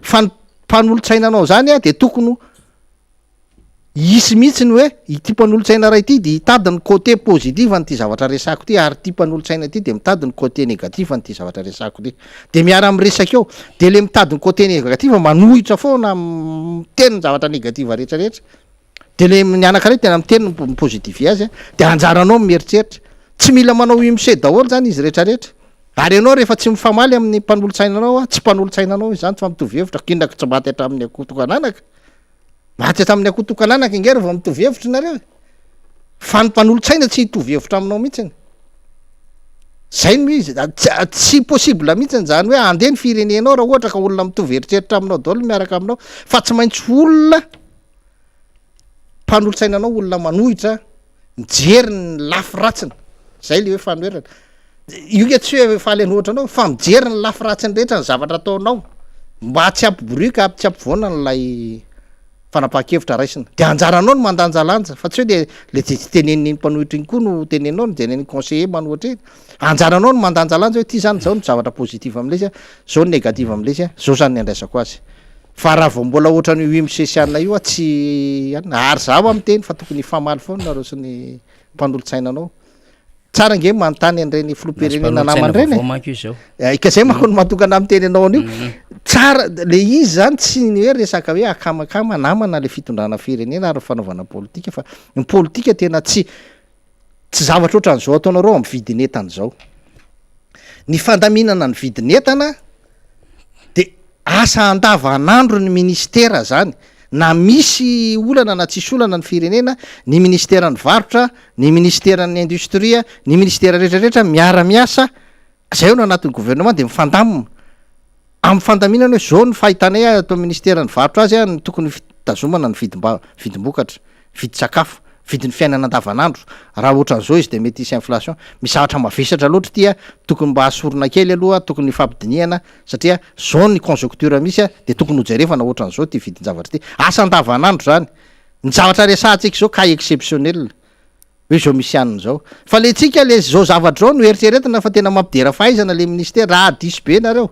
fa ny mpanolotsainanao zany de tokony isy mihitsy ny hoe ity mpanolotsaina ray ity de hitadiny côté positif anyty zavatra resako ty ary ty mpanolotsaina ty de mitadiny côté négatif anyty zavatra resako ty de miara am'resaka eo de le mitadiny côté négatif manohitra foana miteny ny zavatra négatif rehetrarehetra de le nianakare tena miteny ny positif azy de anjaranao mieritseritra tsy mila manao imse daholo zany izy rehetrarehetra ary ianao rehefa tsy mifamaly amin'ny mpanolotsainanao tsy mpanolotsainanao zany tsy fampitovy hevitra kindraka tsy maty hatramin'ny akotokananaka maty hatramin'ny akotokananaka ingero vao mitovy hevitra nareo fa ny mpanolotsaina tsy hitovy hevitra aminao mihitsiny zay no izy tsy possible mihitsiny zany hoe andeha ny firenenao raha ohatra ka olona mitovy heritreritra aminao daholo miaraka aminao fa tsy maintsy olona mpanolotsainanao olona manohitra mijery ny lafy ratsiny zay le hoe fanoherana io ke tsy hoe faly any ohatra anao fa mijery ny lafy ratsiny rehetra ny zavatra ataonao mba tsy ampiborika tsy ampivoana n'lay fanapaha-kevitra raisina de anjaranao no mandanjalanja fa tsy hoe de le teneniny mpanohitra iny koa no tenenao no teneniny conseiller manohatra iny anjaranao no mandanjalanja hoe ty zany zao no zavatra positif am'le izy zao no négatif am'le izy zao zany ny andraisako azy fa raha vao mbola ohatra ny imsesiana io tsy ary zaho am'teny fa tokony famaly foana nareo sy ny mpanolotsainanao tsara nge manontany an'ireny filoham-pirenena namany reny ka zay manko no mahatokana am'teny anao an'io tsara le izy zany tsy ny hoe resaka hoe akamakama namana le fitondrana firenena ary fanaovana politika fa ny politika tena tsy zavatra ohatran'izao ataonareo amin'ny vidinetana zao ny fandaminana ny vidinetana de asa andavanandro ny ministera zany na misy olana na tsisy olana ny firenena ny ministera ny varotra ny ministera ny industria ny ministera rehetrarehetra miara-miasa zay eo no anatin'ny gouvernement de mifandamina amin'ny fandaminana hoe zao ny fahitanay atao ministera ny varotra azy ny tokony fitazomana ny vidim-bokatra vidy-sakafo vidin'ny fiainana andavanandro raha ohatran'izao izy de mety isy inflation misy zavatra mavesatra loatra tya tokony mba asorona kely aloha tokony fampidiniana satria zao ny conjoncture misy de tokony ho jerevana ohatran'izao ty vidin-javatra ty asa andavanandro zany ny zavatra resantsika zao cas exceptionnel hoe zao misy aniny zao fa le tsika le zao zavatra zao no eritreretina fa tena mampidera fahaizana le ministera raha diso be nareo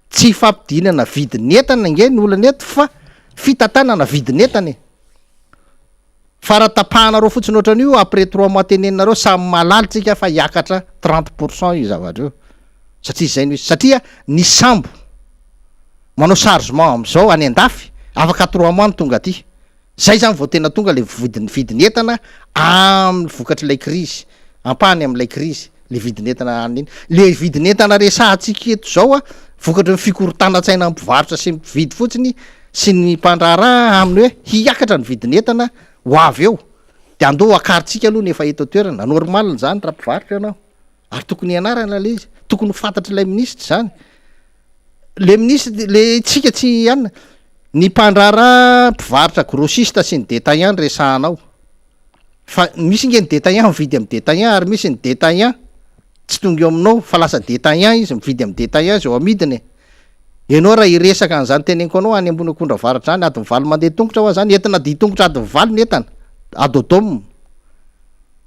tsy fampidinana vidinetana nge ny olana eto fa fitantanana vidinetany fa raha tapahanareo fotsiny ohatran'io après 3 mois tenenareo samy malalitsika fa hiakatra 30% io zavatra io satria zay no satria ny sambo manao chargement am'izao any andafy afaka 3 mois ny tonga aty zay zany vao tena tonga le vidinetana amin'ny vokatr'ilay crise ampahany am'ilay crise le vidinetana any iny le vidinetana resantsika eto zao a vokatra ny fikorotana-tsaina amin'ny mpivarotra sy mividy fotsiny sy ny mpandraraha aminy hoe hiakatra ny vidinetana ho avy eo de andao akaritsika aloha nefa eto toerana normal zany raha mpivarotra ianao ary tokony ianarana le izy tokony fantatra ilay ministra zany le ministre le tsika tsy anina ny mpandraraha mpivarotra grossiste sy ny détaillant resahanao fa misy nge ny détaillant mividy amin'ny détaillant ary misy ny détaillant tsy tonga eo aminao fa lasa détaillant izy mividy amin'ny détaillant zao amidiny ianao raha iresaka an'izany teneniko anao any ambony akondra varatra zany ady mivaly mandeha tongotra hoa zany entina di tongotra ady mivaly ny entana adodom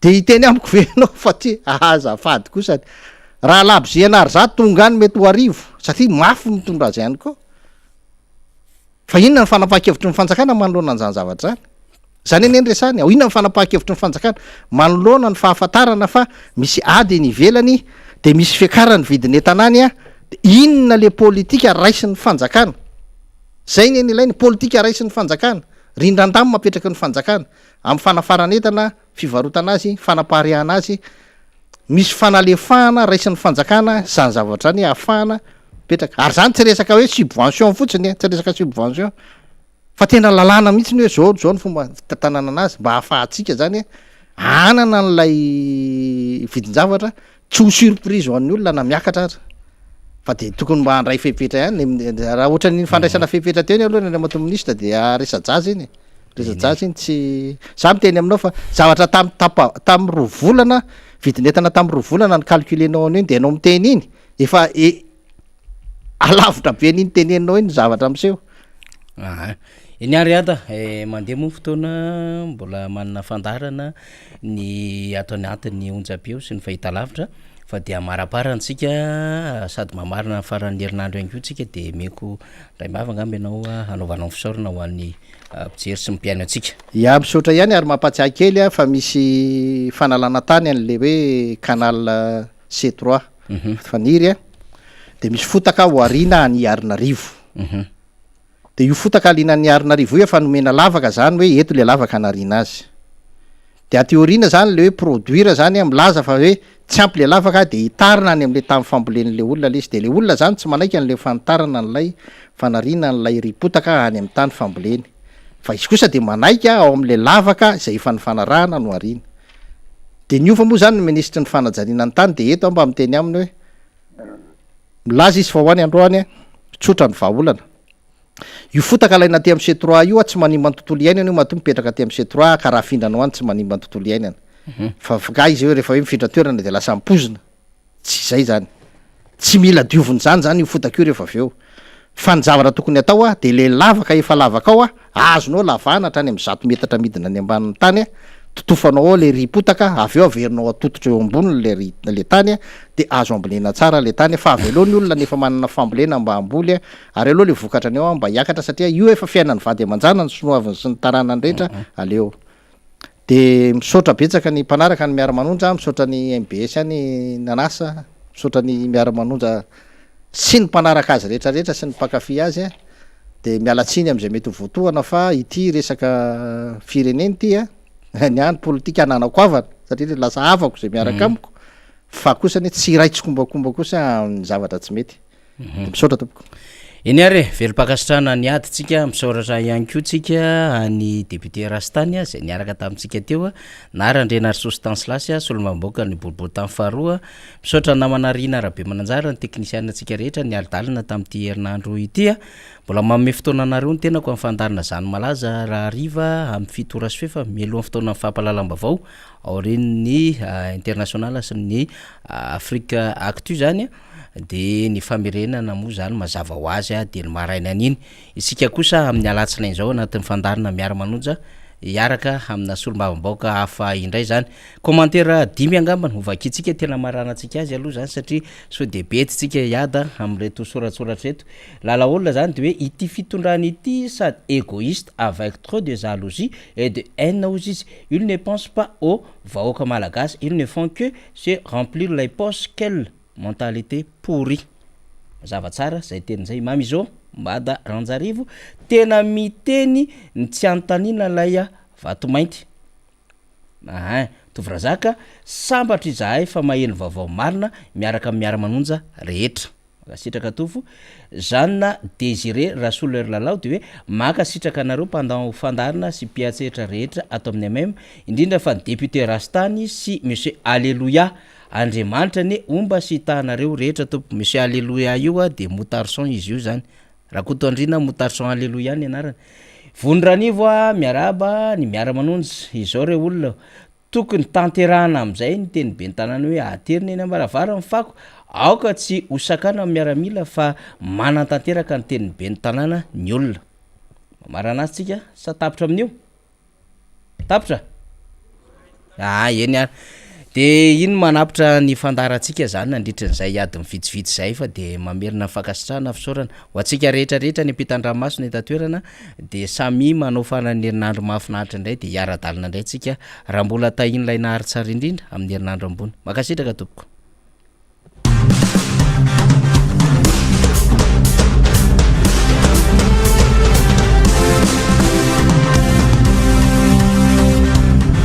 de iteny amiko venao fa ty azafady kosa raha labzy ianary za tonga any mety ho arivo satria mafy mitondra azy ihany koa fa inona ny fanapaha-kevitry ny fanjakana manoloana an'izany zavatra zany zany eny resany ao inona ny fanapaha-kevitry ny fanjakana manoloana ny fahafantarana fa misy ady ny ivelany de misy fiakarany vidin'entanany a de inona le politika raisy ny fanjakana zay ny ilainy politika raisy ny fanjakana rindran-damy mapetraky ny fanjakana amin'ny fanafaranetana fivarotana azy fanapahariahana azy misy fanalefahana raisy ny fanjakana zany zavatra any ahafahana petraka ary zany tsy resaka hoe subvention fotsiny tsy resaka subvention fa tena lalàna mihitsy ny hoe zao ny fomba tantanana anazy mba hahafahatsika zany anana n'lay vidin-javatra tsy ho surprise ho an'ny olona na miakatra ary fa de tokony mba handray fepetra ihany raha ohatra ny fandraisana fepetra teo iny aloha ny mato ministra de resajazy iny resajazy iny tsy za miteny aminao fa zavatra tamy roa volana vidinetana tamy roa volana ny calculenao an'iny de anao miteny iny efa alavitra be n'iny tenenao iny zavatra amseho iny ary ada mandeha moa fotoana mbola manana fandarana ny ataony antiny onjapeo sy ny fahita lavitra fa de amaraparantsika sady mamarina faran'ny herinandro ihany ko tsika de meko ray mavangamba ianao anaovanao fisaorana ho an'ny mpijery sy mimpiaino atsika ia misaotra ihany ary mampatsiahy kely a fa misy fanalana tany an'le hoe canal C3 faniry a de misy fotaka ho arina any Arinarivo de io fotaka alina ny Arinarivo io efa nomena lavaka zany hoe eto le lavaka anarina azy de ateorina zany le hoe produire zany milaza fa hoe tsy ampy le lavaka de hitarina any am'le tamy fambolen'le olona le izy de le olona zany tsy manaiky an'le fanitarana n'lay fanarina n'lay ripotaka any amin'ny tany famboleny fa izy kosa de manaika ao am'le lavaka izay efa ny fanarahana no arina de niova moa zany ny ministra ny fanajaniana ny tany de eto mba miteny aminy hoe milaza izy fa hoany androany tsotra ny vahaolana io fotaka alaina aty amin'ny C3 io tsy manimba ny tontolo iainana io mato mipetraka aty amin'ny C3 ka raha findranao any tsy manimba ny tontolo iainana fa ka izy hoe rehefa hoe mifindra toerana de lasa mipozina tsy zay zany tsy mila dioviny zany io fotaka io rehefa avy eo fa ny zavatra tokony atao a de le lavaka efa lavaka ao a azonao lavana hatrany amin'ny 100 metatra midina any ambanin'ny tany totofanao ao le ripotaka avy eo averinao atototra eo ambony le tany de azo ambolena tsara le tany fa avy aloha ny olona nefa manana fambolena mba amboly ary aloha le vokatra ny ao mba hiakatra satria io efa fiainany vady amanjana ny sonoaviny sy ny taranany rehetra aleo de misaotra betsaka ny mpanaraka ny miara-manonja misaotra ny MBS any nanasa misaotra ny miara-manonja sy ny mpanaraka azy rehetrarehetra sy ny mpakafy azy de mialatsiny am'izay mety ho voatohana fa ity resaka fireneny ty ny any politika ananako avana satria lasa avako zay miaraka amiko fa kosa ny tsy raitsy kombakomba kosa ny zavatra tsy mety de misaotra tompoko iny ary velom-pakasitrana ny aditsika misaoratra ihany ko tsika any député Rastany zay niaraka tamintsika teo narandrena ary Stanislas Solomamboka ny boribory tamy faharoa misaotra namana Rina Rabe Mananjara ny teknisiana tsika rehetra ny aldalina tamty herinandro ity mbola manome fotoana anareo ny tenako amin'ny fandarina zany malaza raha riva amin'ny fito ora sy fefa mialohan'ny fotoana amin'ny fampahalalam-bavao ao reny international sy ny Afrique Actu zany de ny famerenana moa zany mazava ho azy de ny maraina an'iny isika kosa amin'ny alatsinainy zao anatin'ny fandarina miara-manonja iaraka amina solombavambaoka hafa indray zany. Commentaire 10 angambany ovakitsika tena maranantsika azy aloha zany satria so de betitsika iada amreto soratsoratra reto. Lalaolona zany de hoe ity fitondrany ity sady égoïste avec trop de jalousie et de haine aux izy. Ils ne pensent pas au vahoaka malagasy, ils ne font que se remplir les poches. Quelle mentalité pourrie. Zavatsara zay tenin'izay mamy izao Mbada Ranjarivo tena miteny ny tsy antanina lay vato mainty. Tovrazaka sambatra izahay fa maheno vaovao marina miaraka miara-manonja rehetra. Sitraka tofo Jeanne Désiré Rasoler Lalao de hoe maka sitraka anareo pendant fandarina sy piatsetra rehetra ato amin'ny même indrindra fa ny député Rastany sy monsieur Alléluia Andriamanitra ne omba sy tahanareo rehetra tompo. Monsieur Alléluia io de Moutarson izy io zany. Rakoto andrina Moutarson Alléluia ny anarany. Vondranivo miaraba ny miara-manonjy izao reo olona tokony tanterahana am'izay ny teny be ny tanàna hoe aterina eny ambaravara ny fako aoka tsy osakana miaramila fa manan-tanteraka ny teny be ny tanàna ny olona. Maranazy tsika sa tapitra amin'io? Tapitra? Eny ary. De ino manapitra ny fandarantsika zany nandritran'izay adiny vitsivitsy zay fa de mamerina fakasitrahana fisaorana ho antsika rehetrarehetra ny ampitan-dranomasina eto an-toerana de samy manao fanany herinandro mahafinaritra indray de hiara-dalina indray tsika raha mbola tahiny ilay naharitsara indrindra amin'ny herinandro ambony. Makasitraka tompoko.